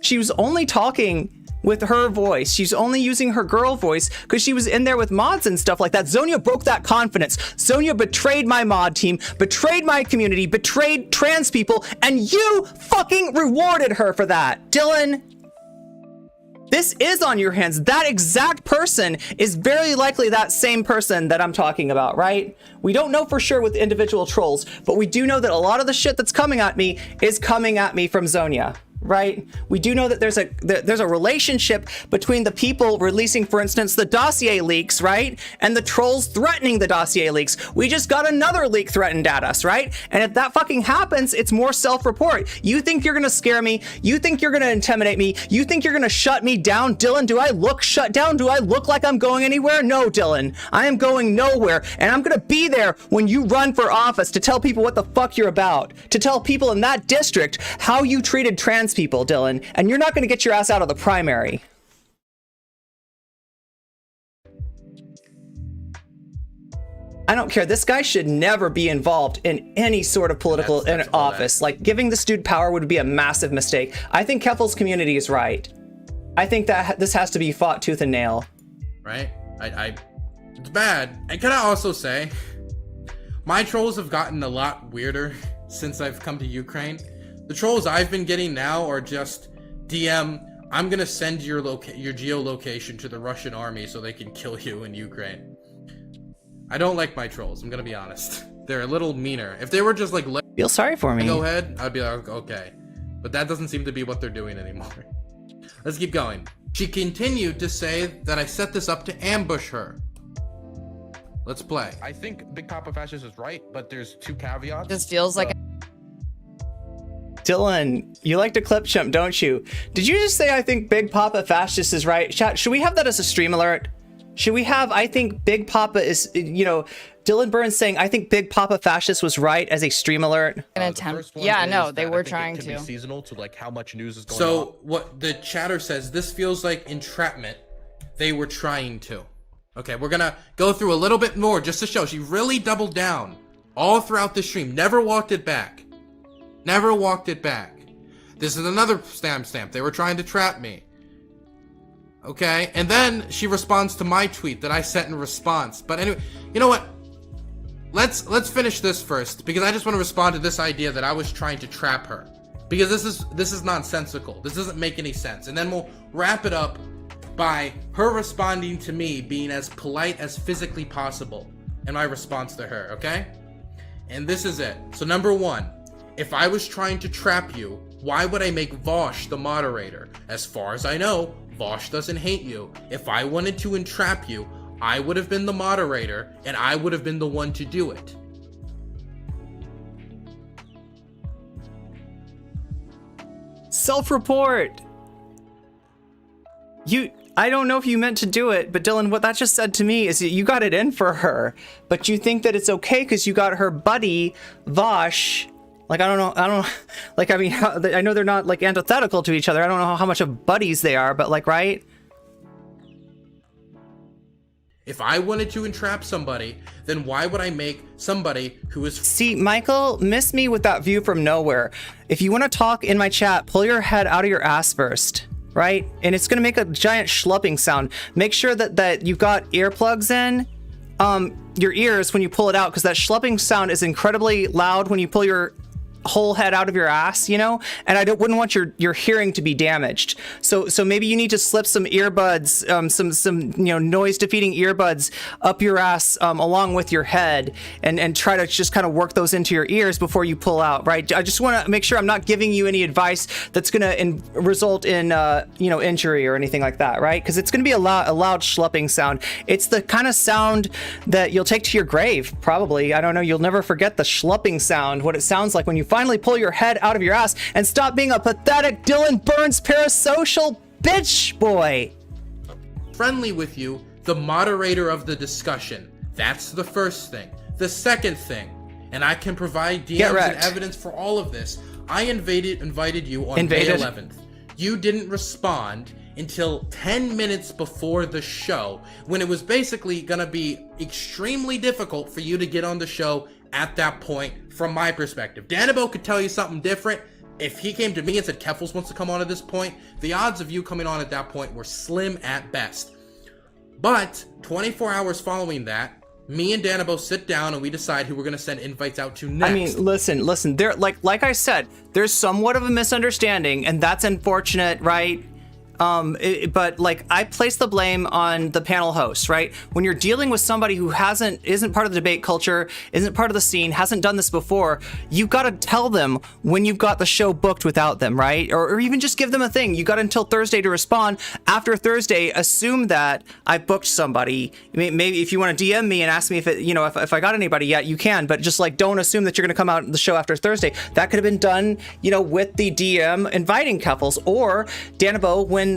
She was only talking with her voice. She's only using her girl voice because she was in there with mods and stuff like that. Zonia broke that confidence. Zonia betrayed my mod team, betrayed my community, betrayed trans people, and you fucking rewarded her for that. Dylan, this is on your hands. That exact person is very likely that same person that I'm talking about, right? We don't know for sure with individual trolls, but we do know that a lot of the shit that's coming at me is coming at me from Zonia. Right? We do know that there's a relationship between the people releasing, for instance, the dossier leaks, right? And the trolls threatening the dossier leaks. We just got another leak threatened at us, right? And if that fucking happens, it's more self-report. You think you're gonna scare me? You think you're gonna intimidate me? You think you're gonna shut me down? Dylan, do I look shut down? Do I look like I'm going anywhere? No, Dylan. I am going nowhere. And I'm gonna be there when you run for office to tell people what the fuck you're about. To tell people in that district how you treated trans people, Dylan, and you're not going to get your ass out of the primary. I don't care. This guy should never be involved in any sort of political office. Like, giving this dude power would be a massive mistake. I think Keffals community is right. I think that this has to be fought tooth and nail. Right? It's bad. And can I also say, my trolls have gotten a lot weirder since I've come to Ukraine. The trolls I've been getting now are just DM, I'm gonna send your geolocation to the Russian army so they can kill you in Ukraine. I don't like my trolls, I'm gonna be honest. They're a little meaner. If they were just like, feel sorry for me. Go ahead, I'd be like, okay. But that doesn't seem to be what they're doing anymore. Let's keep going. She continued to say that I set this up to ambush her. Let's play. I think Big Papa Fascist is right, but there's 2 caveats. This feels like Dylan, you like to clip chimp, don't you? Did you just say I think Big Papa Fascist is right? Chat, should we have that as a stream alert? Should we have, I think Big Papa is, you know, Dylan Burns saying I think Big Papa Fascist was right as a stream alert? an attempt. Yeah, no, they were trying to. Be to. seasonal to like how much news is going on. So what the chatter says, this feels like entrapment. They were trying to. Okay, we're gonna go through a little bit more just to show she really doubled down all throughout the stream. Never walked it back. Never walked it back. This is another stamp. They were trying to trap me. Okay, and then she responds to my tweet that I sent in response. But anyway, you know what? Let's finish this first, because I just want to respond to this idea that I was trying to trap her. Because this is nonsensical. This doesn't make any sense. And then we'll wrap it up by her responding to me being as polite as physically possible in my response to her, okay? And this is it. So number 1, if I was trying to trap you, why would I make Vosh the moderator? As far as I know, Vosh doesn't hate you. If I wanted to entrap you, I would have been the moderator, and I would have been the one to do it. Self-report! I don't know if you meant to do it, but Dylan, what that just said to me is that you got it in for her, but you think that it's okay because you got her buddy, Vosh. Like, I don't know, like, I mean, I know they're not, like, antithetical to each other. I don't know how much of buddies they are, but, like, right? If I wanted to entrap somebody, then why would I make somebody who is... See, Michael, miss me with that view from nowhere. If you want to talk in my chat, pull your head out of your ass first, right? And it's going to make a giant schlupping sound. Make sure that you've got earplugs in your ears when you pull it out, because that schlupping sound is incredibly loud when you pull your whole head out of your ass, you know, and I wouldn't want your hearing to be damaged. So maybe you need to slip some earbuds, some you know, noise defeating earbuds up your ass along with your head, and try to just kind of work those into your ears before you pull out, right? I just want to make sure I'm not giving you any advice that's going to result in you know, injury or anything like that, right? Because it's going to be a loud schlupping sound. It's the kind of sound that you'll take to your grave, probably. I don't know. You'll never forget the schlupping sound, what it sounds like when you finally pull your head out of your ass and stop being a pathetic Dylan Burns parasocial bitch boy. Friendly with you, the moderator of the discussion. That's the first thing. The second thing, and I can provide DMs and evidence for all of this, I invited you on May 11th. You didn't respond until 10 minutes before the show, when it was basically gonna be extremely difficult for you to get on the show at that point, from my perspective. DebateBro could tell you something different. If he came to me and said Keffals wants to come on at this point, the odds of you coming on at that point were slim at best. But 24 hours following that, me and DebateBro sit down and we decide who we're going to send invites out to next. I mean, listen, there, like I said, there's somewhat of a misunderstanding, and that's unfortunate, right? But like, I place the blame on the panel host, right? When you're dealing with somebody who isn't part of the debate culture, isn't part of the scene, hasn't done this before, you've got to tell them when you've got the show booked without them, right? Or even just give them a thing. You got until Thursday to respond. After Thursday, assume that I booked somebody. Maybe if you want to DM me and ask me if I got anybody yet, you can, but just like, don't assume that you're going to come out on the show after Thursday. That could have been done, with the DM inviting Keffals or DebateBro when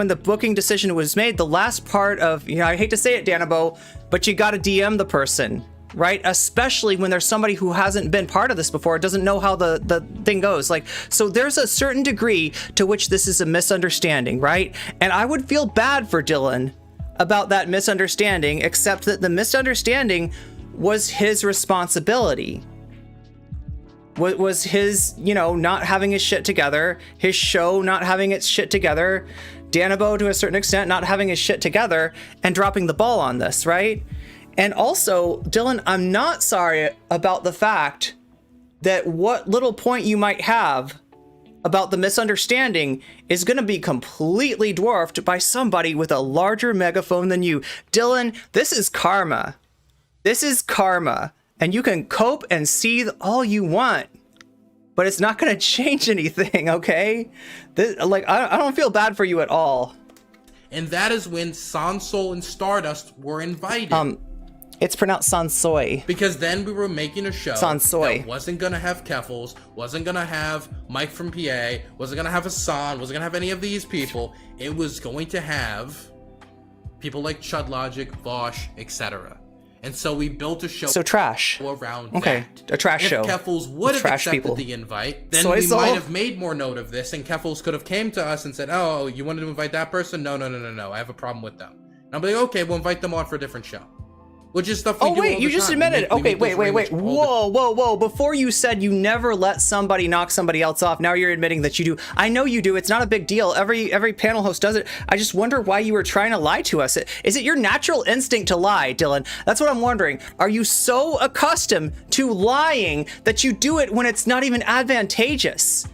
the booking decision was made. The last part of, I hate to say it, DebateBro, but you got to DM the person, right? Especially when there's somebody who hasn't been part of this before, doesn't know how the thing goes. Like, so there's a certain degree to which this is a misunderstanding, right? And I would feel bad for Dylan about that misunderstanding, except that the misunderstanding was his responsibility. Was his, you know, not having his shit together, his show not having its shit together, Danabo to a certain extent not having his shit together and dropping the ball on this, right? And also, Dylan, I'm not sorry about the fact that what little point you might have about the misunderstanding is going to be completely dwarfed by somebody with a larger megaphone than you. Dylan, this is karma. This is karma. And you can cope and seethe all you want, but it's not going to change anything, okay? I don't feel bad for you at all. And that is when Sansol and Stardust were invited. It's pronounced Sansoy. Because then we were making a show Sansoy. that wasn't going to have Keffals, wasn't going to have Mike from PA, wasn't going to have Hassan, wasn't going to have any of these people. It was going to have people like Chud Logic, Vosh, etc. And so we built a show trash around that. A trash show. If Keffals would have accepted people. the invite, then Soy we soul. might have made more note of this, and Keffals could have came to us and said, oh, you wanted to invite that person? No, I have a problem with them. And I'll be like, okay, we'll invite them on for a different show. Which is stuff we do all wait, the you just time. admitted. Okay, wait. Whoa. Whoa. Before you said you never let somebody knock somebody else off, now you're admitting that you do. I know you do. It's not a big deal. Every panel host does it. I just wonder why you were trying to lie to us. Is it your natural instinct to lie, Dylan? That's what I'm wondering. Are you so accustomed to lying that you do it when it's not even advantageous?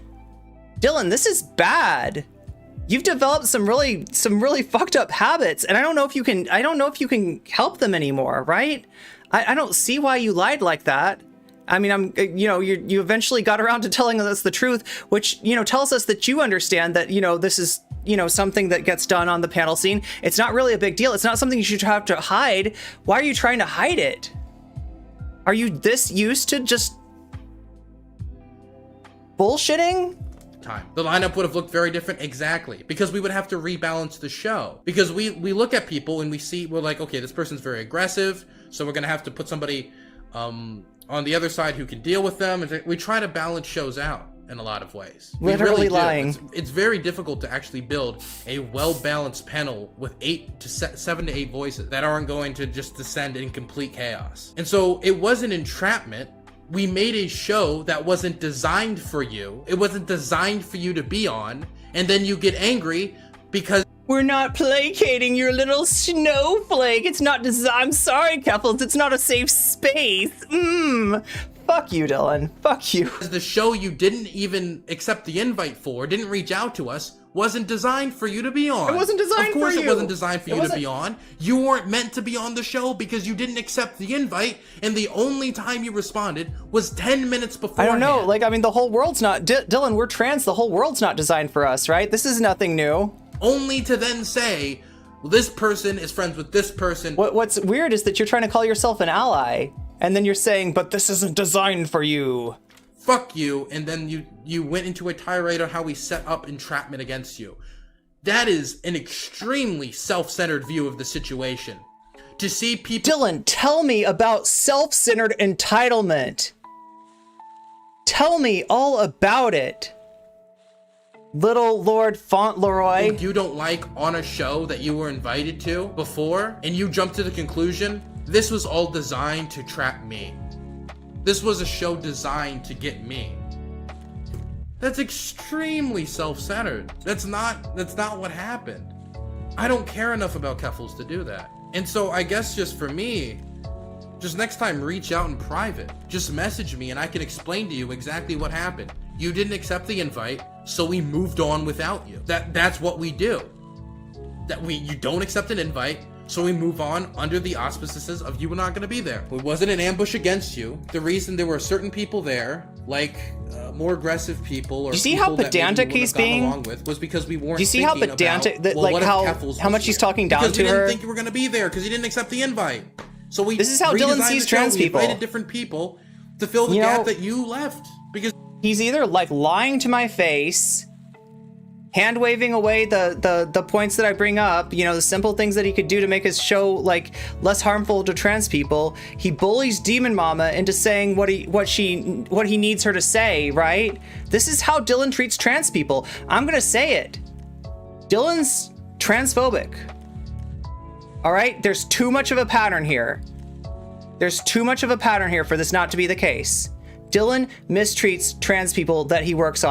Dylan, this is bad. You've developed some really fucked up habits, and I don't know if you can help them anymore, right? I don't see why you lied like that. I mean, you eventually got around to telling us the truth, which, tells us that you understand that, this is, something that gets done on the panel scene. It's not really a big deal. It's not something you should have to hide. Why are you trying to hide it? Are you this used to just bullshitting? Time. The lineup would have looked very different, exactly, because we would have to rebalance the show. Because we look at people and we're like, okay, this person's very aggressive, so we're gonna have to put somebody on the other side who can deal with them. And we try to balance shows out in a lot of ways. Literally we really lying. It's very difficult to actually build a well-balanced panel with 7 to 8 voices that aren't going to just descend in complete chaos. And so it was an entrapment. We made a show that wasn't designed for you. It wasn't designed for you to be on. And then you get angry because we're not placating your little snowflake. It's not I'm sorry, Keffals. It's not a safe space. Fuck you, Dylan. Fuck you. The show you didn't even accept the invite for, didn't reach out to us, wasn't designed for you to be on. It wasn't designed for you. Of course it wasn't designed for you to be on. You weren't meant to be on the show because you didn't accept the invite, and the only time you responded was 10 minutes before. I don't know. The whole world's not... Dylan, we're trans. The whole world's not designed for us, right? This is nothing new. Only to then say, well, this person is friends with this person. What's weird is that you're trying to call yourself an ally, and then you're saying, but this isn't designed for you. Fuck you, and then you went into a tirade on how we set up entrapment against you. That is an extremely self-centered view of the situation. To see people... Dylan, tell me about self-centered entitlement. Tell me all about it. Little Lord Fauntleroy. You don't like on a show that you were invited to before, and you jump to the conclusion, this was all designed to trap me. This was a show designed to get me. That's extremely self-centered. That's not what happened. I don't care enough about Keffals to do that. And so I guess just for me, just next time reach out in private. Just message me and I can explain to you exactly what happened. You didn't accept the invite, so we moved on without you. That's what we do. You don't accept an invite, so we move on under the auspices of you were not going to be there. It wasn't an ambush against you. The reason there were certain people there, like more aggressive people, or do you see how pedantic he's being? Along with, was because we weren't. Do you see how pedantic how much he's talking down because to we her? didn't think you were going to be there because you didn't accept the invite. So we. This is how Dylan sees trans people. We invited different people to fill the gap that you left because he's either lying to my face, hand waving away the points that I bring up, the simple things that he could do to make his show less harmful to trans people. He bullies Demon Mama into saying what he needs her to say, right? This is how Dylan treats trans people. I'm gonna say it. Dylan's transphobic. All right, there's too much of a pattern here. There's too much of a pattern here for this not to be the case. Dylan mistreats trans people that he works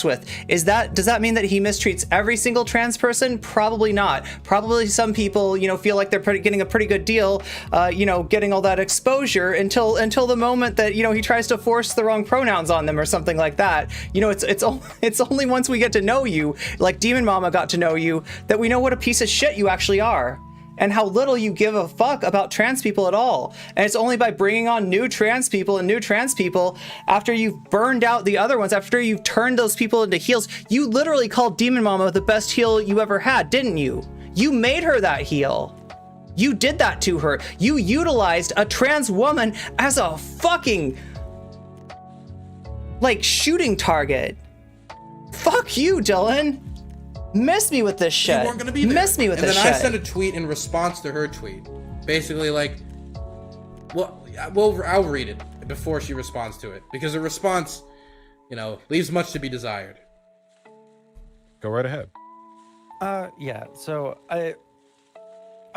with. Does that mean that he mistreats every single trans person? Probably not. Probably some people, you know, feel like they're getting a pretty good deal, you know, getting all that exposure until the moment that, you know, he tries to force the wrong pronouns on them or something like that. You know, it's only once we get to know you, like Demon Mama got to know you, that we know what a piece of shit you actually are. And how little you give a fuck about trans people at all. And it's only by bringing on new trans people after you've burned out the other ones, after you've turned those people into heels. You literally called Demon Mama the best heel you ever had, didn't you? You made her that heel. You did that to her. You utilized a trans woman as a fucking, like, shooting target. Fuck you, Dylan. Miss me with this shit. You weren't gonna be there. Miss me with this shit. And then I sent a tweet in response to her tweet. Basically like, I'll read it before she responds to it. Because the response, you know, leaves much to be desired. Go right ahead. Yeah, so I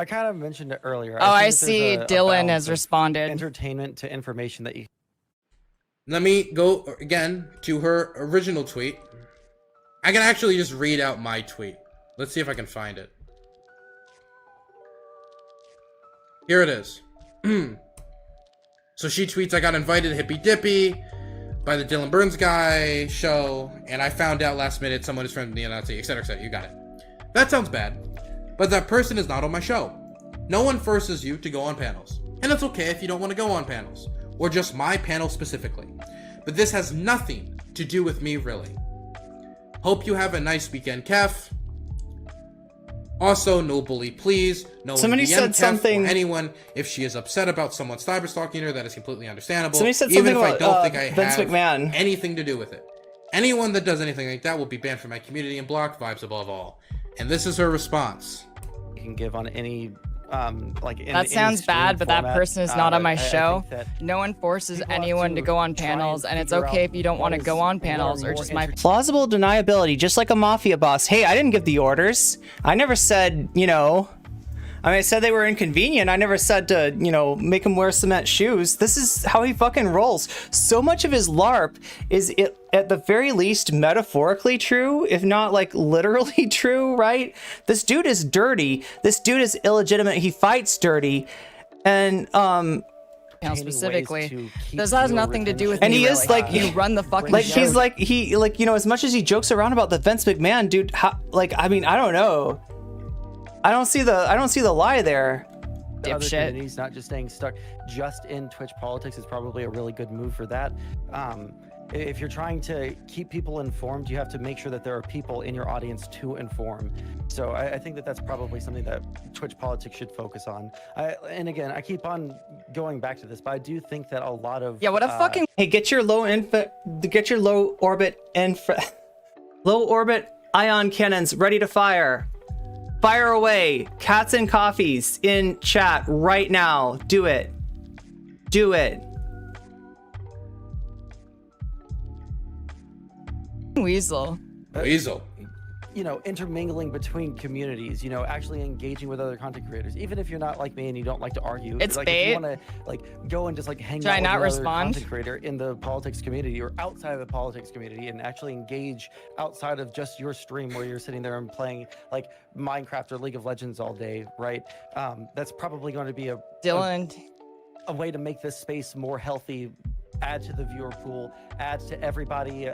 kind of mentioned it earlier. Oh, I see Dylan has responded. Entertainment to information that you... Let me go again to her original tweet. I can actually just read out my tweet. Let's see if I can find it. Here it is. So she tweets, I got invited to Hippy Dippy by the Dylan Burns guy show, and I found out last minute someone is from the neo-Nazi, etc., etc. You got it. That sounds bad, but that person is not on my show. No one forces you to go on panels, and it's okay if you don't want to go on panels, or just my panel specifically. But this has nothing to do with me, really. Hope you have a nice weekend, Keff. Also, no bully, please. No Somebody DM said Keff something. Or anyone if she is upset about someone cyber stalking her. That is completely understandable. Somebody said even something if about I don't think I Vince have McMahon. anything to do with it. Anyone that does anything like that will be banned from my community and blocked. Vibes above all. And this is her response. You can give on any like in That sounds bad, but that person is not on my show. I think that No one forces people have anyone to go on try and panels, and it's figure okay out if you don't want to what go is on panels more or just my. Plausible deniability, just like a mafia boss. Hey, I didn't give the orders. I never said, you know, I mean, I said they were inconvenient. I never said to, you know, make him wear cement shoes. This is how he fucking rolls. So much of his LARP is, at the very least, metaphorically true, if not like literally true, right? This dude is dirty. This dude is illegitimate. He fights dirty. And, specifically, this has nothing to do with and me, he really. is like, you run the fucking like show. he's like, you know, as much as he jokes around about the Vince McMahon dude, like, I mean, I don't know. I don't see the lie there. other Dipshit. communities, not just staying stuck just in Twitch politics, is probably a really good move for that. If you're trying to keep people informed, you have to make sure that there are people in your audience to inform. So I think that that's probably something that Twitch politics should focus on. And again, I keep on going back to this, but I do think that a lot of Yeah, what a fucking. Hey, get your low orbit ion cannons ready to fire. Fire away. Cats and coffees in chat right now. Do it. Do it. Weasel. Weasel. you know, intermingling between communities, you know, actually engaging with other content creators, even if you're not like me and you don't like to argue. It's like, bait. If you want to like go and just like hang Should I out not with another respond? content creator in the politics community or outside of the politics community and actually engage outside of just your stream where you're sitting there and playing like Minecraft or League of Legends all day, right? That's probably going to be a way to make this space more healthy, add to the viewer pool, add to everybody.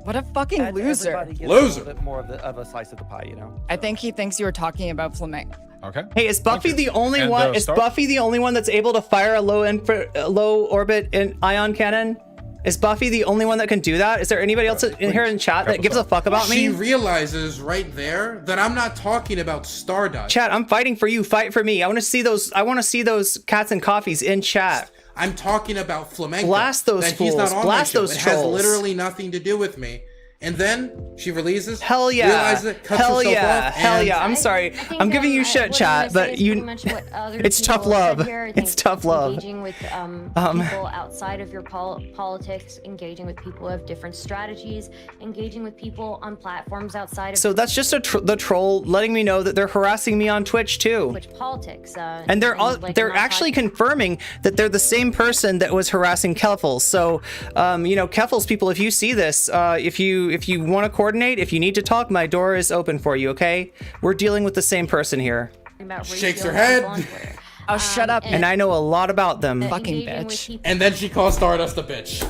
What a fucking loser. Loser. A little bit more of a slice of the pie, you know? I think he thinks you were talking about flamenco. Okay. Hey, is Buffy the only And, one? Is Star- Buffy the only one that's able to fire a low orbit ion cannon? Is Buffy the only one that can do that? Is there anybody else in here in chat that gives a fuck about She me? realizes right there that I'm not talking about Stardust. Chat, I'm fighting for you. Fight for me. I want to see those. I want to see those cats and coffees in chat. I'm talking about flamenco. Blast those that he's not fools. on Blast my show. those It has trolls. literally nothing to do with me. And then she releases. Hell yeah. Realizes it, cuts Hell herself yeah. off, Hell and yeah. I'm sorry. think, I'm giving you what shit, I'm chat, gonna say but is you. pretty much what other It's tough people have love. said here. I It's think tough love. Engaging with people outside of your politics, engaging with people who have different strategies, engaging with people on platforms outside of So that's just the troll letting me know that they're harassing me on Twitch too. Twitch politics. And they're I'm not actually talking- confirming that they're the same person that was harassing Keffals. So, you know, Keffals people, if you see this, if you want to coordinate, if you need to talk, my door is open for you. Okay, we're dealing with the same person here, about Shakes refueling her head. people on Twitter. Oh, shut up. and I know a lot about them. Fucking Engaging with bitch. people- And then she calls Stardust a bitch.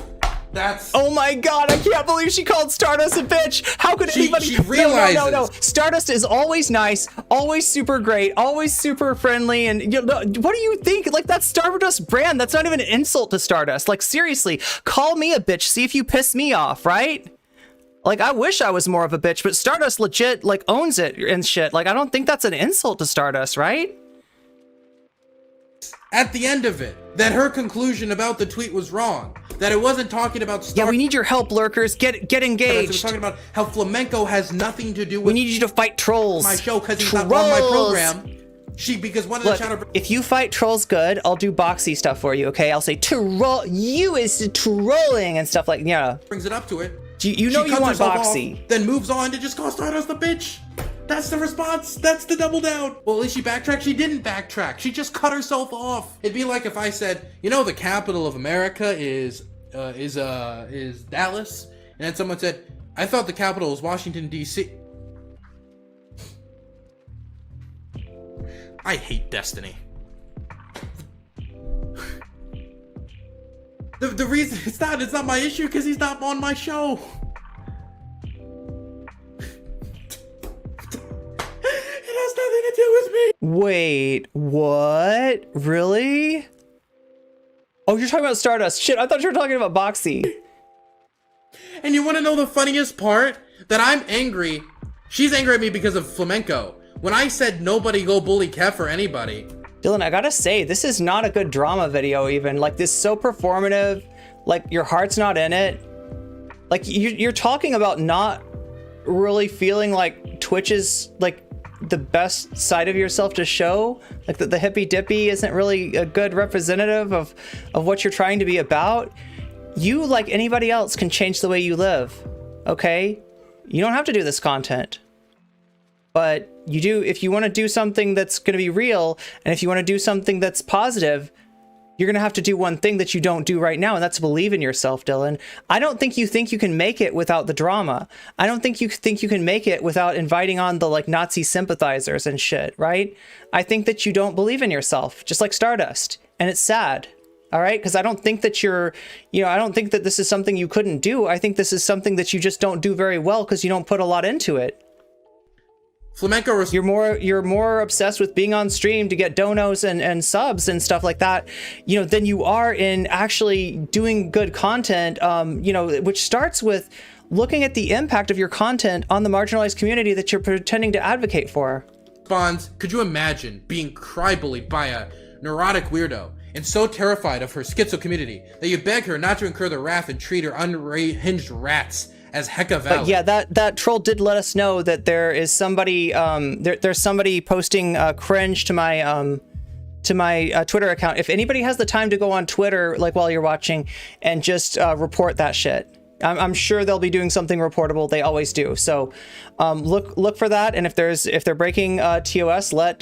That's. Oh my god, I can't believe she called Stardust a bitch. How could anybody? She realizes. No. Stardust is always nice, always super great, always super friendly. And you know, what do you think? Like, that's Stardust brand. That's not even an insult to Stardust. Like, seriously, call me a bitch. See if you piss me off, right? Like, I wish I was more of a bitch, but Stardust legit, like, owns it and shit. Like, I don't think that's an insult to Stardust, right? At the end of it, that her conclusion about the tweet was wrong. That it wasn't talking about Stardust. Yeah, we need your help, lurkers. Get It was engaged. talking about how flamenco has nothing to do We with need you to fight trolls. my show because he's not on my Trolls. program. Because one of the Look, shadow. if you fight trolls good, I'll do boxy stuff for you, okay? I'll say, you is trolling and stuff like, yeah. Brings it up to it. You know She you cuts want herself boxy. off, then moves on to just call Stardust a bitch. That's the response. That's the double down. Well, at least she backtracked. She didn't backtrack. She just cut herself off. It'd be like if I said, you know, the capital of America is Dallas, and then someone said, I thought the capital was Washington D.C. I hate Destiny. The reason it's not my issue because he's not on my show. It has nothing to do with me. Wait, what? Really? Oh, you're talking about Stardust. Shit, I thought you were talking about boxy. And you want to know the funniest part? That I'm angry. She's angry at me because of flamenco. When I said nobody go bully Kev or anybody. Dylan, I gotta say, this is not a good drama video even. Like, this is so performative. Like, your heart's not in it. Like, you're talking about not really feeling like Twitch is, like, the best side of yourself to show. Like, the hippy dippy isn't really a good representative of what you're trying to be about. You, like anybody else, can change the way you live, okay? You don't have to do this content. But you do, if you want to do something that's going to be real, and if you want to do something that's positive, you're going to have to do one thing that you don't do right now, and that's believe in yourself, Dylan. I don't think you can make it without the drama. I don't think you can make it without inviting on the, like, Nazi sympathizers and shit, right? I think that you don't believe in yourself, just like Stardust. And it's sad, all right? Because I don't think that I don't think that this is something you couldn't do. I think this is something that you just don't do very well because you don't put a lot into it. Flamenco You're more obsessed with being on stream to get donos and subs and stuff like that, you know, than you are in actually doing good content, you know, which starts with looking at the impact of your content on the marginalized community that you're pretending to advocate for. responds, could you imagine being cry-bullied by a neurotic weirdo and so terrified of her schizo community that you beg her not to incur the wrath and treat her unhinged rats as hecka valid? But yeah, that troll did let us know that there is somebody, there's somebody posting cringe to my Twitter account. If anybody has the time to go on Twitter, like while you're watching, and just report that shit. I'm sure they'll be doing something reportable. They always do. So look for that. And if they're breaking TOS, let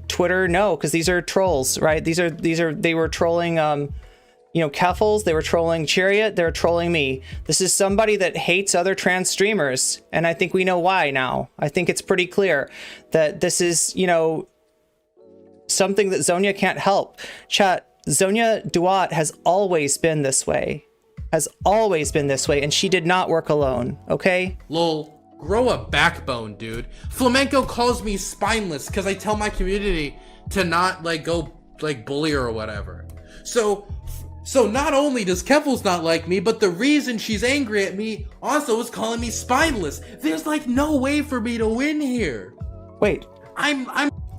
Twitter know, because these are trolls, right? They were trolling Keffals, they were trolling Chariot, they were trolling me. This is somebody that hates other trans streamers, and I think we know why now. I think it's pretty clear that this is, something that Zonia can't help. Chat, Zonia Duat has always been this way. And she did not work alone, okay? Lol, grow a backbone, dude. Flamenco calls me spineless because I tell my community to not, go, bully her or whatever. So not only does Keffals not like me, but the reason she's angry at me also is calling me spineless. There's, no way for me to win here. Wait.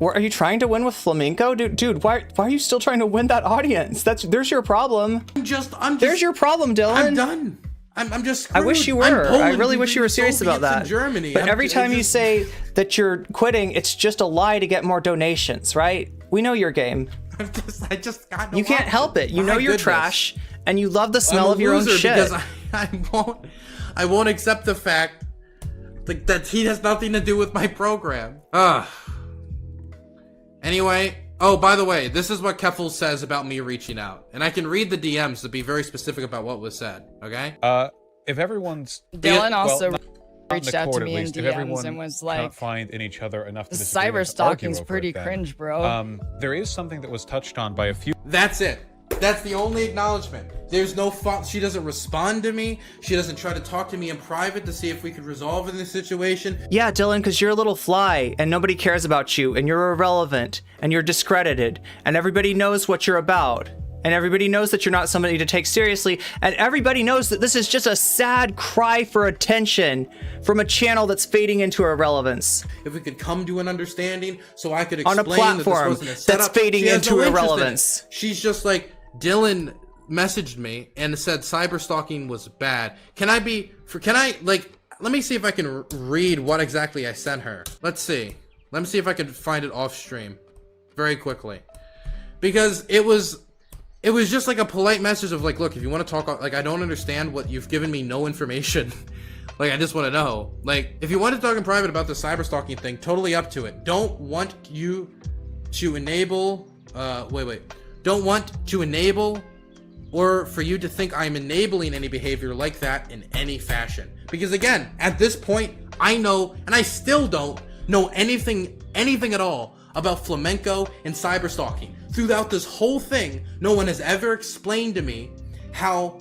Are you trying to win with Flamenco? Dude, why are you still trying to win that audience? There's your problem. There's your problem, Dylan. I'm done. I'm just I screwed. wish you I'm were. I Poland really wish you were beating serious about Soviets that. in Germany. But every time you say that you're quitting, it's just a lie to get more donations, right? We know your game. I just got no You can't option. help it. You know My you're goodness. trash, and you love the smell I'm a of your own loser shit. because I won't accept the fact that he has nothing to do with my program. Anyway, oh, by the way, this is what Keffals says about me reaching out. And I can read the DMs to be very specific about what was said, okay? If everyone's Dylan also not in reached the out to court, at me in least, if DMs everyone and was cannot like, find in each other enough to the disagree and cyber to stalking's argue over pretty it, then, cringe, bro. there is something that was touched on by a few. That's it. That's the only acknowledgement. There's no she doesn't respond to me. She doesn't try to talk to me in private to see if we could resolve in this situation. Yeah, Dylan, because you're a little fly, and nobody cares about you, and you're irrelevant, and you're discredited, and everybody knows what you're about. And everybody knows that you're not somebody to take seriously, and everybody knows that this is just a sad cry for attention from a channel that's fading into irrelevance. If we could come to an understanding, so I could explain On a platform that this wasn't a setup. that's fading She has into no interest in it. irrelevance. She's just like, Dylan messaged me and said cyber stalking was bad. Let me see if I can read what exactly I sent her. Let's see. Let me see if I can find it off stream very quickly, because it was just like a polite message of like, look, if you want to talk, like, I don't understand what you've given me no information. Like, I just want to know. Like, if you want to talk in private about the cyber stalking thing, totally up to it. Don't want you to enable, Don't want to enable or for you to think I'm enabling any behavior like that in any fashion. Because again, at this point, I know, and I still don't know anything at all about flamenco and cyber stalking. Throughout this whole thing, no one has ever explained to me how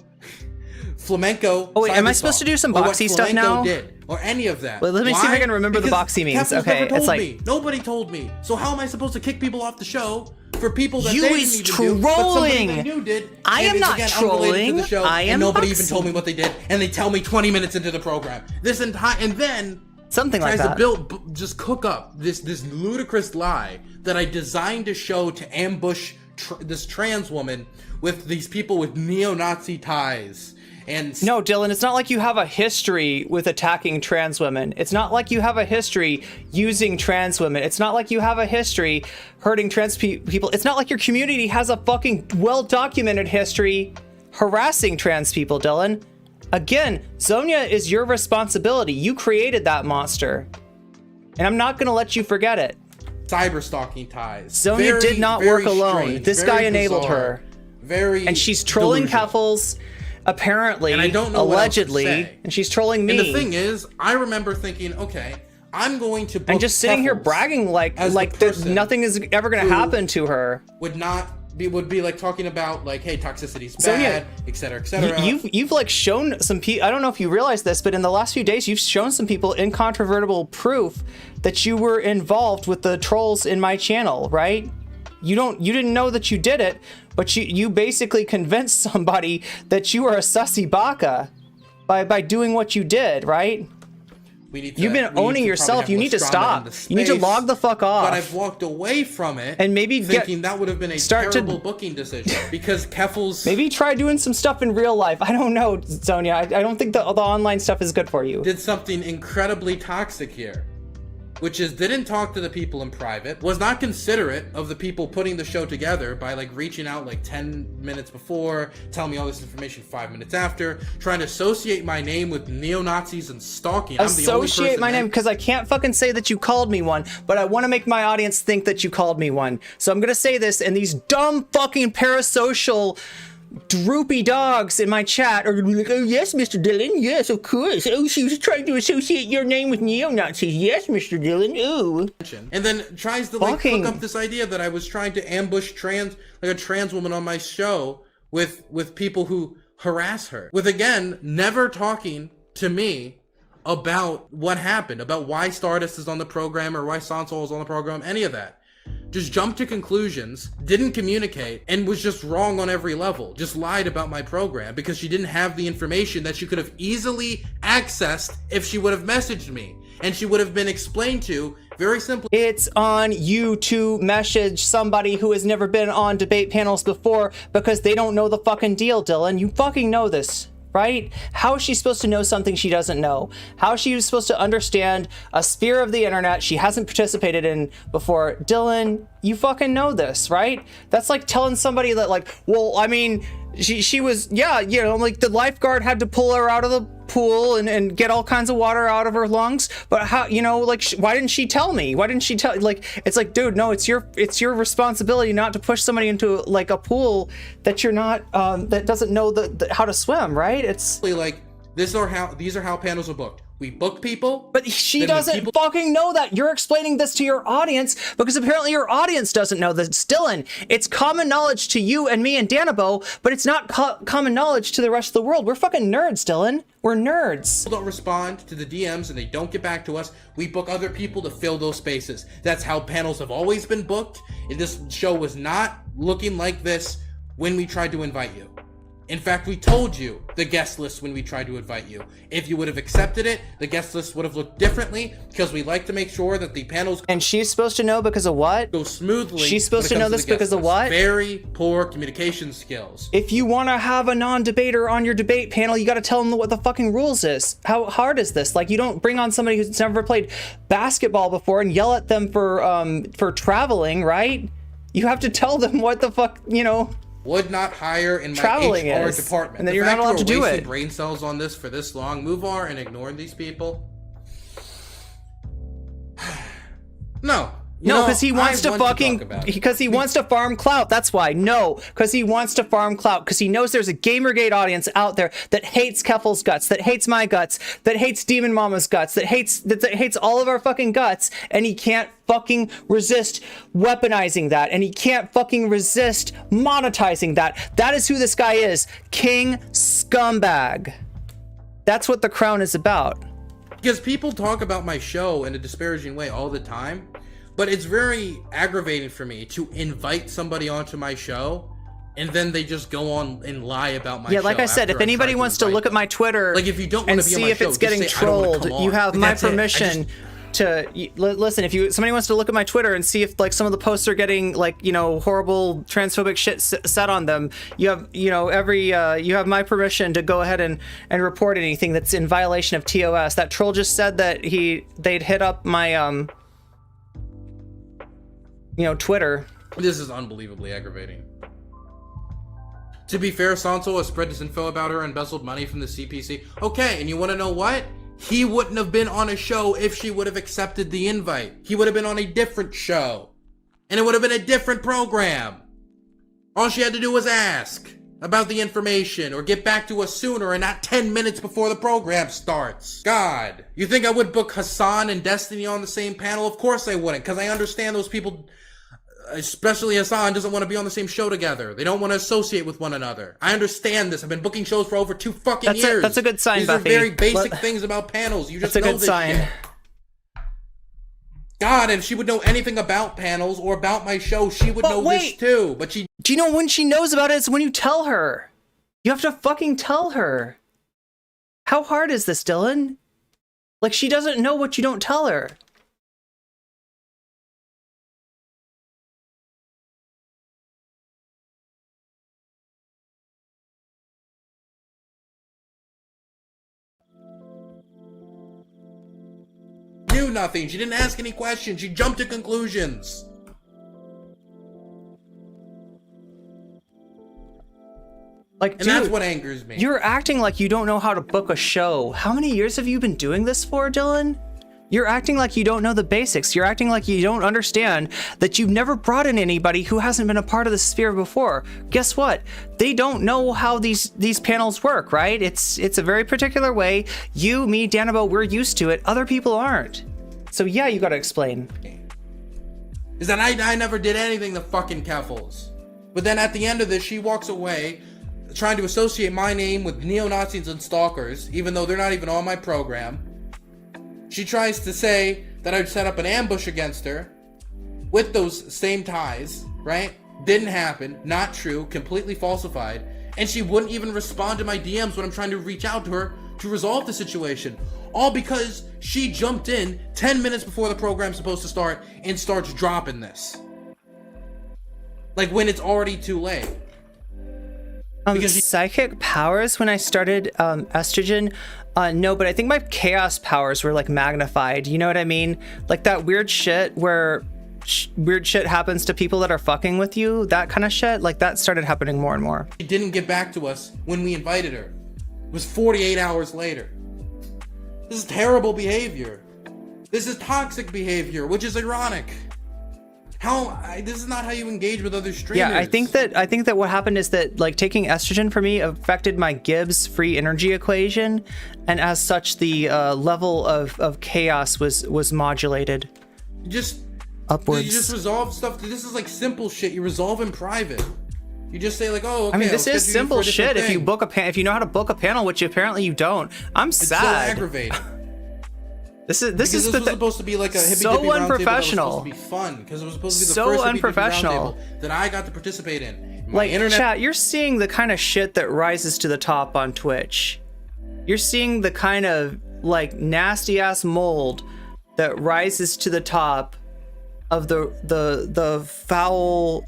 flamenco. Oh wait, am I supposed to do some boxy stuff now? Did, or any of that? Well, let me see if I can remember Because the boxy memes. Keffals Okay, never told it's like me. Nobody told me. So how am I supposed to kick people off the show for people that you they didn't is even do, but somebody trolling. they knew did? I and am it's, not again, trolling. unrelated to the show, I am and nobody even boxy. told me what they did, and they tell me 20 minutes into the program. This entire and then something like tries that. to just cook up this ludicrous lie that I designed to show to ambush this trans woman with these people with neo-Nazi ties. And no, Dylan, it's not like you have a history with attacking trans women. It's not like you have a history using trans women. It's not like you have a history hurting trans people. It's not like your community has a fucking well-documented history harassing trans people, Dylan. Again, Zonia is your responsibility. You created that monster. And I'm not going to let you forget it. Cyber stalking ties. Zonia did not work alone. Strange, this guy enabled bizarre, her. And she's trolling Keffals, apparently, and I don't know allegedly, what else to say. and she's trolling me. And the thing is, I remember thinking, okay, I'm going to book and just sitting here Keffals bragging like that nothing is ever going to happen to her. Would be like talking about like, hey, toxicity's bad, etc., etc. You've like shown some people. I don't know if you realize this, but in the last few days, you've shown some people incontrovertible proof that you were involved with the trolls in my channel, right? You didn't know that you did it, but you basically convinced somebody that you were a sussy baka by doing what you did, right? You've been owning yourself. You need to stop. You need to log the fuck off. But I've walked away from it and maybe thinking that would have been a terrible booking decision because Keffals. Maybe try doing some stuff in real life. I don't know, Zonia. I don't think the online stuff is good for you. Did something incredibly toxic here, which is didn't talk to the people in private, was not considerate of the people putting the show together by like reaching out like 10 minutes before, telling me all this information 5 minutes after, trying to associate my name with neo-Nazis and stalking. Associate my name because I can't fucking say that you called me one, but I want to make my audience think that you called me one. So I'm gonna say this, and these dumb fucking parasocial droopy dogs in my chat are gonna be like, oh yes, Mr. Dillon, yes, of course. Oh, she was trying to associate your name with neo-Nazis. Yes, Mr. Dillon. Ooh. And then tries to like cook up this idea that I was trying to ambush a trans woman on my show with people who harass her. With again, never talking to me about what happened, about why Stardust is on the program or why Sansol is on the program, any of that. Just jumped to conclusions, didn't communicate, and was just wrong on every level. Just lied about my program because she didn't have the information that she could have easily accessed if she would have messaged me. And she would have been explained to very simply. It's on you to message somebody who has never been on debate panels before because they don't know the fucking deal, Dylan. You fucking know this. right? How is she supposed to know something she doesn't know? How is she supposed to understand a sphere of the internet she hasn't participated in before? Dylan, you fucking know this, right? That's like telling somebody that, like, well, I mean, she was, yeah, you know, like the lifeguard had to pull her out of the pool and get all kinds of water out of her lungs, but how, you know, like, why didn't she tell me? Why didn't she tell? Like, it's like, dude, no, it's your responsibility not to push somebody into like a pool that you're not that doesn't know how to swim, right? It's like, these are how panels are booked. We book people, but she doesn't fucking know that. You're explaining this to your audience because apparently your audience doesn't know this. Dylan, it's common knowledge to you and me and Danabo, but it's not common knowledge to the rest of the world. We're fucking nerds, Dylan. We're nerds. People don't respond to the DMs and they don't get back to us. We book other people to fill those spaces. That's how panels have always been booked. And this show was not looking like this when we tried to invite you. In fact, we told you the guest list when we tried to invite you. If you would have accepted it, the guest list would have looked differently because we like to make sure that the panels... And she's supposed to know because of what? Go smoothly. She's supposed to know this because of what? Very poor communication skills. If you want to have a non-debater on your debate panel, you got to tell them what the fucking rules is. How hard is this? Like, you don't bring on somebody who's never played basketball before and yell at them for traveling, right? You have to tell them what the fuck, you know... Would not hire in my traveling HR department. And then you're not allowed to do it. Brain cells on this for this long. Move on and ignore these people. No. No, because he wants to fucking, because he wants to farm clout. That's why. No, because he wants to farm clout. Because he knows there's a Gamergate audience out there that hates Keffals' guts, that hates my guts, that hates Demon Mama's guts, that hates all of our fucking guts, and he can't fucking resist weaponizing that, and he can't fucking resist monetizing that. That is who this guy is. King Scumbag. That's what the crown is about. Because people talk about my show in a disparaging way all the time. But it's very aggravating for me to invite somebody onto my show and then they just go on and lie about my show. Yeah, like I said, if anybody wants to look at my Twitter, like, if you don't and see if it's getting trolled, you have my permission to listen. If somebody wants to look at my Twitter and see if like some of the posts are getting like, you know, horrible transphobic shit said on them, you have, you know, you have my permission to go ahead and report anything that's in violation of TOS. That troll just said that they'd hit up my you know, Twitter. This is unbelievably aggravating. To be fair, Sanso has spread this info about her embezzled money from the CPC. Okay, and you want to know what? He wouldn't have been on a show if she would have accepted the invite. He would have been on a different show. And it would have been a different program. All she had to do was ask about the information or get back to us sooner and not 10 minutes before the program starts. God, you think I would book Hassan and Destiny on the same panel? Of course I wouldn't, because I understand those people, especially Hassan, doesn't want to be on the same show together. They don't want to associate with one another. I understand this. I've been booking shows for over 2 fucking years. That's a good sign, These Buffy. are very basic things about panels. You just know this shit. God, if she would know anything about panels or about my show, she would know this too. But she... Do you know when she knows about it? It's when you tell her. You have to fucking tell her. How hard is this, Dylan? Like, she doesn't know what you don't tell her. Knew nothing. She didn't ask any questions. She jumped to conclusions. Like, and dude, that's what angers me. You're acting like you don't know how to book a show. How many years have you been doing this for, Dylan? You're acting like you don't know the basics. You're acting like you don't understand that you've never brought in anybody who hasn't been a part of the sphere before. Guess what? They don't know how these panels work, right? It's a very particular way. You, me, Danabo, we're used to it. Other people aren't. So yeah, you gotta explain. Is that I never did anything to fucking Keffals. But then at the end of this, she walks away trying to associate my name with neo-Nazis and stalkers, even though they're not even on my program. She tries to say that I'd set up an ambush against her with those same ties, right? Didn't happen, not true, completely falsified. And she wouldn't even respond to my DMs when I'm trying to reach out to her to resolve the situation. All because she jumped in 10 minutes before the program's supposed to start and starts dropping this. Like, when it's already too late. Psychic powers when I started estrogen, no, but I think my chaos powers were like magnified. You know what I mean? Like that weird shit where weird shit happens to people that are fucking with you, that kind of shit, like that started happening more and more. She didn't get back to us when we invited her. It was 48 hours later. This is terrible behavior. This is toxic behavior, which is ironic. This is not how you engage with other streamers. Yeah, I think that what happened is that like taking estrogen for me affected my Gibbs free energy equation, and as such the level of chaos was modulated. Upwards. You just resolve stuff. This is like simple shit you resolve in private. You just say like, oh, okay. I mean, this is simple shit. If you know how to book a panel, which apparently you don't. I'm sad. It's so aggravating. This was supposed to be like a hippy-dippy unprofessional. That was supposed to be fun because it was supposed to be the so first unprofessional that I got to participate in. Like, chat, you're seeing the kind of shit that rises to the top on Twitch. You're seeing the kind of like nasty ass mold that rises to the top of the foul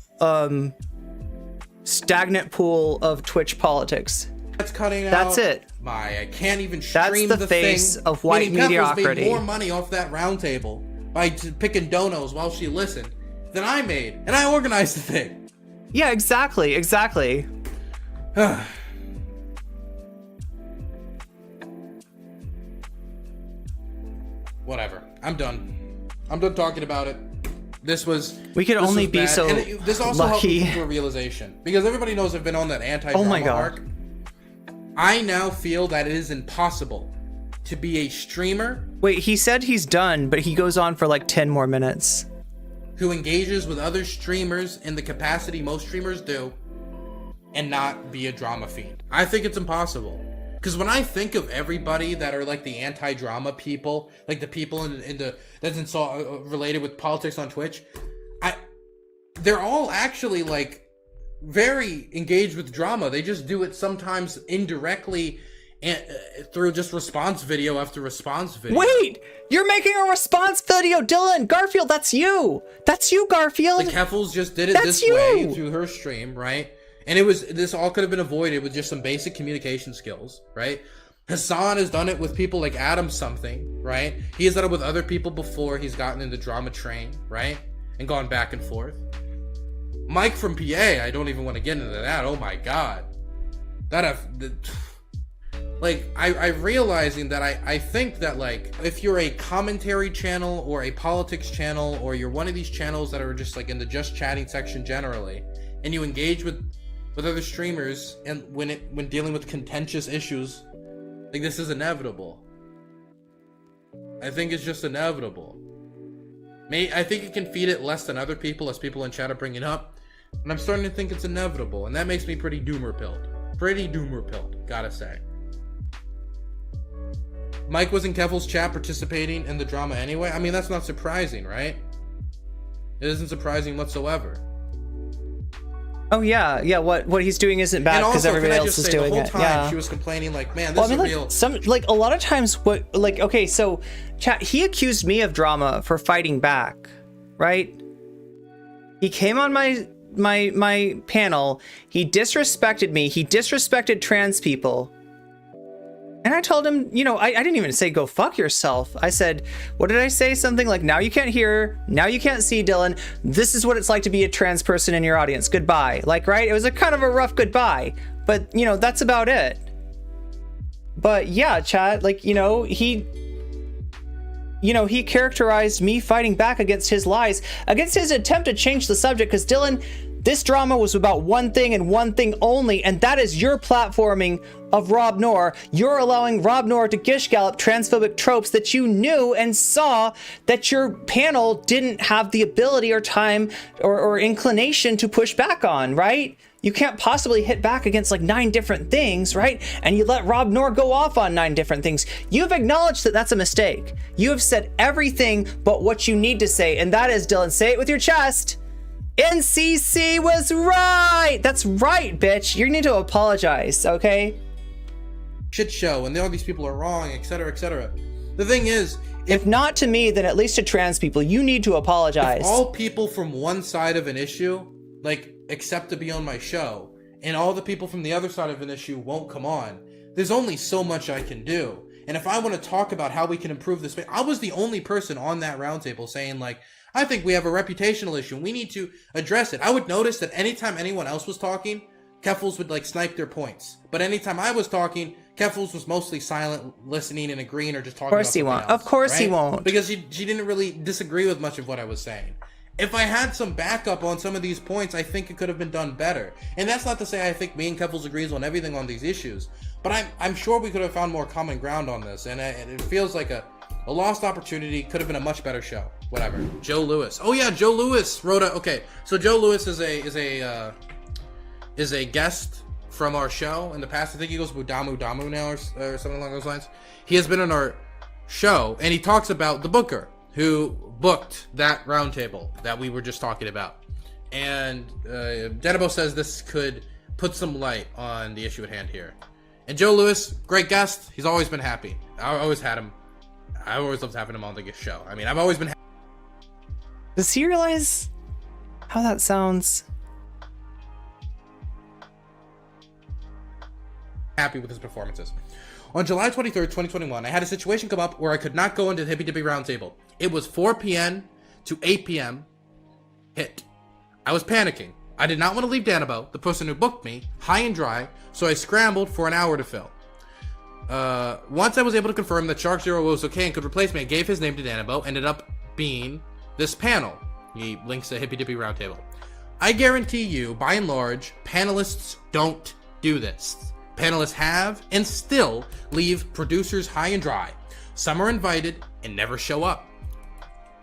stagnant pool of Twitch politics. That's cutting out. That's it. I can't even stream That's the face of white mediocrity. Made more money off that round table by picking donos while she listened than I made, and I organized the thing. Yeah, exactly. Whatever. I'm done talking about it. We could only be so lucky. This also helped me come to a realization, because everybody knows I've been on that anti-drama arc. I now feel that it is impossible to be a streamer. Wait, he said he's done, but he goes on for like 10 more minutes. Who engages with other streamers in the capacity most streamers do, and not be a drama fiend. I think it's impossible. Because when I think of everybody that are like the anti-drama people, like the people in the that's related with politics on Twitch, they're all actually like very engaged with drama. They just do it sometimes indirectly and through just response video after response video. Wait, you're making a response video, Dylan. Garfield, that's you. That's you, Garfield. The Keffals just did it this way through her stream, right? And this all could have been avoided with just some basic communication skills, right? Hassan has done it with people like Adam something, right? He has done it with other people before he's gotten in the drama train, right? And gone back and forth. Mike from PA, I don't even want to get into that. Oh my God. I'm realizing that I think that like, if you're a commentary channel or a politics channel, or you're one of these channels that are just like in the just chatting section generally, and you engage with other streamers, and when dealing with contentious issues, like this is inevitable. I think it's just inevitable. I think you can feed it less than other people, as people in chat are bringing up, and I'm starting to think it's inevitable, and that makes me pretty doomer-pilled. Gotta say. Mike was in Keffals' chat participating in the drama anyway. I mean, that's not surprising, right? It isn't surprising whatsoever. Oh yeah. What he's doing isn't bad because everybody else is doing it. Yeah. She was complaining like, man, this is real. A lot of times, okay, so chat. He accused me of drama for fighting back, right? He came on my panel. He disrespected me. He disrespected trans people. And I told him, I didn't even say go fuck yourself. I said, what did I say? Something like, now you can't hear, now you can't see, Dylan. This is what it's like to be a trans person in your audience. Goodbye. Like, right? It was a kind of a rough goodbye, but that's about it. But yeah, chat, like, he characterized me fighting back against his lies, against his attempt to change the subject, because Dylan, this drama was about one thing and one thing only, and that is your platforming of Rob Noor. You're allowing Rob Noor to gish gallop transphobic tropes that you knew and saw that your panel didn't have the ability or time or inclination to push back on, right? You can't possibly hit back against like 9 different things, right? And you let Rob Noor go off on 9 different things. You've acknowledged that that's a mistake. You have said everything but what you need to say, and that is, Dylan, say it with your chest. NCC was right. That's right, bitch. You need to apologize, okay? Shit show, and all these people are wrong, etc., etc. The thing is, if not to me, then at least to trans people, you need to apologize. If all people from one side of an issue, like, accept to be on my show, and all the people from the other side of an issue won't come on, there's only so much I can do. And if I want to talk about how we can improve this, I was the only person on that roundtable saying, like, I think we have a reputational issue and we need to address it. I would notice that anytime anyone else was talking, Keffals would like snipe their points. But anytime I was talking, Keffals was mostly silent, listening and agreeing, or just talking. Of course he won't. Of course he won't. Because she didn't really disagree with much of what I was saying. If I had some backup on some of these points, I think it could have been done better. And that's not to say I think me and Keffals agrees on everything on these issues, but I'm sure we could have found more common ground on this. And it feels like a lost opportunity. Could have been a much better show. Whatever. Joe Lewis. Oh yeah, Joe Lewis wrote a. Okay, so Joe Lewis is a guest from our show in the past. I think he goes Budamu Damu now or something along those lines. He has been on our show, and he talks about the booker who booked that roundtable that we were just talking about. And Denebo says this could put some light on the issue at hand here. And Joe Lewis, great guest. He's always been happy. I always had him. I always loved having him on the show. I mean, I've always been. Does he realize how that sounds? Happy with his performances. On July 23rd, 2021, I had a situation come up where I could not go into the Hippy Dippy Roundtable. It was 4 p.m. to 8 p.m. hit. I was panicking. I did not want to leave Danabo, the person who booked me, high and dry, so I scrambled for an hour to fill. Once I was able to confirm that Shark Zero was okay and could replace me, I gave his name to Danabo, ended up being this panel. He links to Hippy Dippy Roundtable. I guarantee you, by and large, panelists don't do this. Panelists have and still leave producers high and dry. Some are invited and never show up.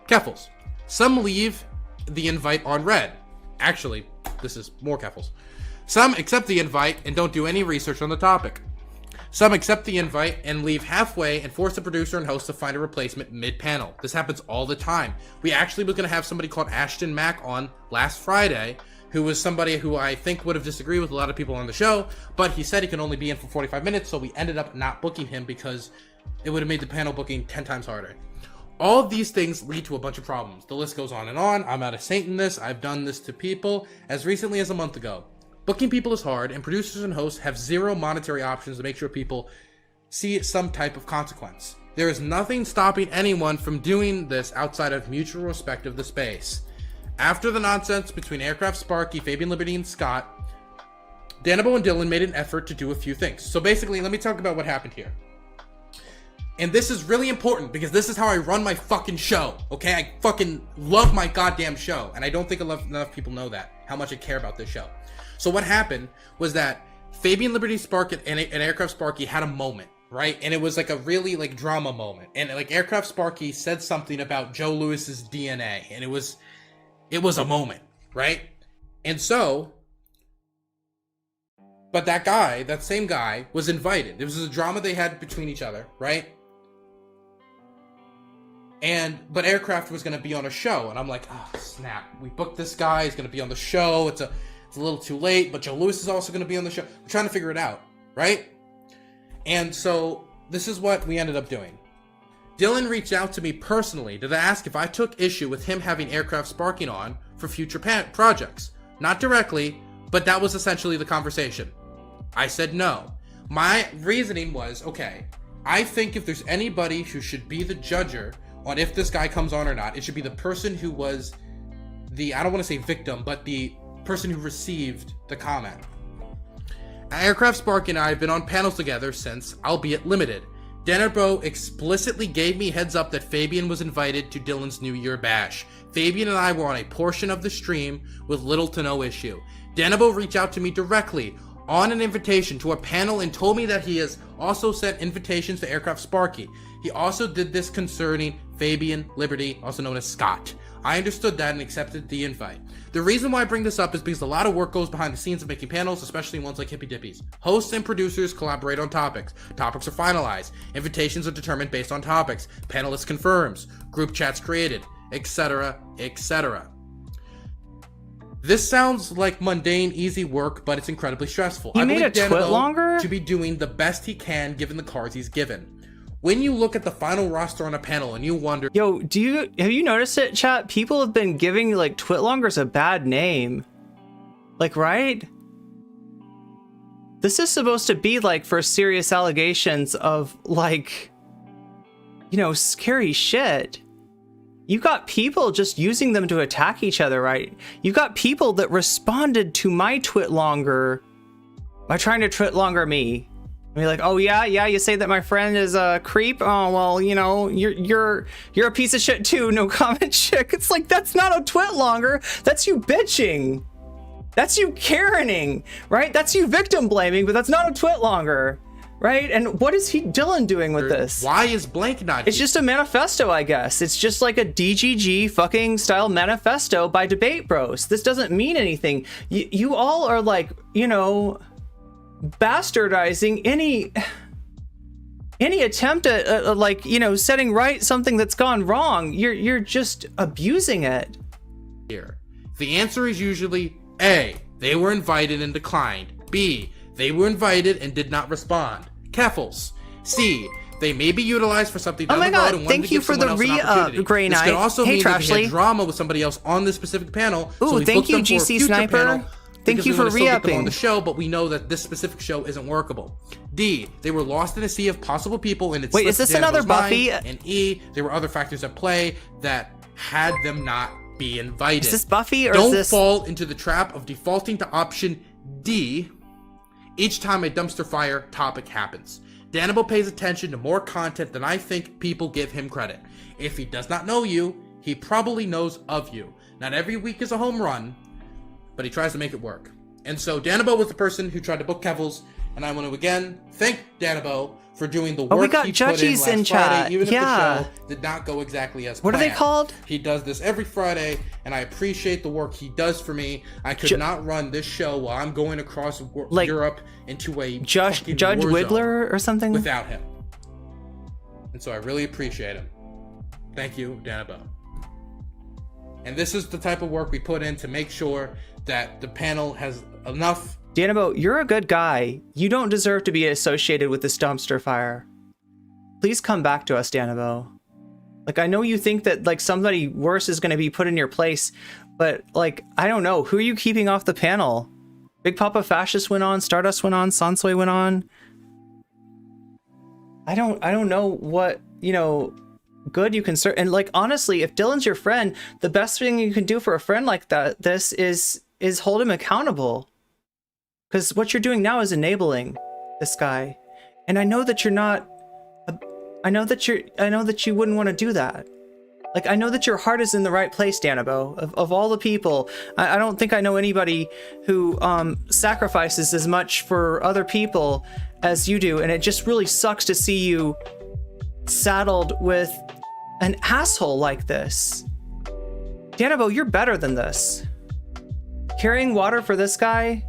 Keffals. Some leave the invite on red. Actually, this is more Keffals. Some accept the invite and don't do any research on the topic. Some accept the invite and leave halfway and force the producer and host to find a replacement mid-panel. This happens all the time. We actually were going to have somebody called Ashton Mack on last Friday, who was somebody who I think would have disagreed with a lot of people on the show, but he said he can only be in for 45 minutes, so we ended up not booking him because it would have made the panel booking 10 times harder. All of these things lead to a bunch of problems. The list goes on and on. I'm not a saint in this. I've done this to people as recently as a month ago. Booking people is hard, and producers and hosts have zero monetary options to make sure people see some type of consequence. There is nothing stopping anyone from doing this outside of mutual respect of the space. After the nonsense between Aircraft Sparky, Fabian Liberty, and Scott, Danabo and Dylan made an effort to do a few things. So basically, let me talk about what happened here. And this is really important because this is how I run my fucking show, okay? I fucking love my goddamn show, and I don't think enough people know that, how much I care about this show. So what happened was that Fabian Liberty Spark and Aircraft Sparky had a moment, right? And it was like a really like drama moment. And like Aircraft Sparky said something about Joe Lewis's DNA, and it was a moment, right? And so, but that same guy was invited. This was a drama they had between each other, right? But Aircraft was going to be on a show, and I'm like, oh snap, we booked this guy, he's going to be on the show, it's a little too late, but Joe Lewis is also going to be on the show. We're trying to figure it out, right? And so this is what we ended up doing. Dylan reached out to me personally to ask if I took issue with him having Aircraft Sparking on for future projects. Not directly, but that was essentially the conversation. I said no. My reasoning was, okay, I think if there's anybody who should be the judger on if this guy comes on or not, it should be the person who was the, I don't want to say victim, but the person who received the comment. Aircraft Spark and I have been on panels together since, albeit limited. Denebo explicitly gave me heads up that Fabian was invited to Dylan's New Year bash. Fabian and I were on a portion of the stream with little to no issue. Denebo reached out to me directly on an invitation to a panel and told me that he has also sent invitations to Aircraft Sparky. He also did this concerning Fabian Liberty, also known as Scott. I understood that and accepted the invite. The reason why I bring this up is because a lot of work goes behind the scenes of making panels, especially ones like Hippy Dippies. Hosts and producers collaborate on topics. Topics are finalized. Invitations are determined based on topics. Panelists confirms. Group chats created, etc., etc. This sounds like mundane, easy work, but it's incredibly stressful. You made a twit longer? To be doing the best he can given the cards he's given. When you look at the final roster on a panel and you wonder, yo, have you noticed it, chat? People have been giving like Twitlongers a bad name. Like, right? This is supposed to be like for serious allegations of like, you know, scary shit. You got people just using them to attack each other, right? You got people that responded to my twit longer by trying to twit longer me. I mean, like, oh yeah, you say that my friend is a creep. Oh well, you know, you're a piece of shit too. No comment chick. It's like, that's not a twit longer. That's you bitching. That's you Karening, right? That's you victim blaming, but that's not a twit longer. Right? And what is Dylan doing with this? Why is blank not It's just a manifesto, I guess. It's just like a DGG fucking style manifesto by Debate Bros. This doesn't mean anything. You all are like, you know, bastardizing any attempt at like, you know, setting right something that's gone wrong. You're just abusing it. Here. The answer is usually A, they were invited and declined. B, they were invited and did not respond. Keffals. C, they may be utilized for something down oh my the road god, and thank you for the Grey Knight. This could also hey, mean that they Trashly. had drama with somebody else on this specific panel. Ooh, so we thank booked you, them for a GC future Sniper. panel Thank you for because we wanna still get them on re-upping. the show, but we know that this specific show isn't workable. D, they were lost in a sea of possible people and it's Wait, is this another Buffy? And E, there were other factors at play that had them not be invited. Is this Buffy or Don't is this... fall into the trap of defaulting to option D each time a dumpster fire topic happens. Danabo pays attention to more content than I think people give him credit. If he does not know you, he probably knows of you. Not every week is a home run, but he tries to make it work. And so Danabo was the person who tried to book Keffals, and I want to again thank Danabo for doing the work we got he put in judges last in Friday, chat. even if Yeah. the show did not go exactly as What are planned. they called? He does this every Friday, and I appreciate the work he does for me. I could not run this show while I'm going across Like, Europe into a Judge fucking war zone Widdler or something? without him. And so I really appreciate him. Thank you, Danabo. And this is the type of work we put in to make sure that the panel has enough. Danabo, you're a good guy. You don't deserve to be associated with this dumpster fire. Please come back to us, Danabo. Like, I know you think that, like, somebody worse is going to be put in your place, but, like, I don't know. Who are you keeping off the panel? Big Papa Fascist went on, Stardust went on, Sansoy went on. I don't know what, you know, good you can serve. And, like, honestly, if Dylan's your friend, the best thing you can do for a friend like this is hold him accountable. Because what you're doing now is enabling this guy. And I know that you're not... I know that you wouldn't want to do that. Like, I know that your heart is in the right place, Danabo. Of all the people, I don't think I know anybody who sacrifices as much for other people as you do. And it just really sucks to see you saddled with an asshole like this. Danabo, you're better than this. Carrying water for this guy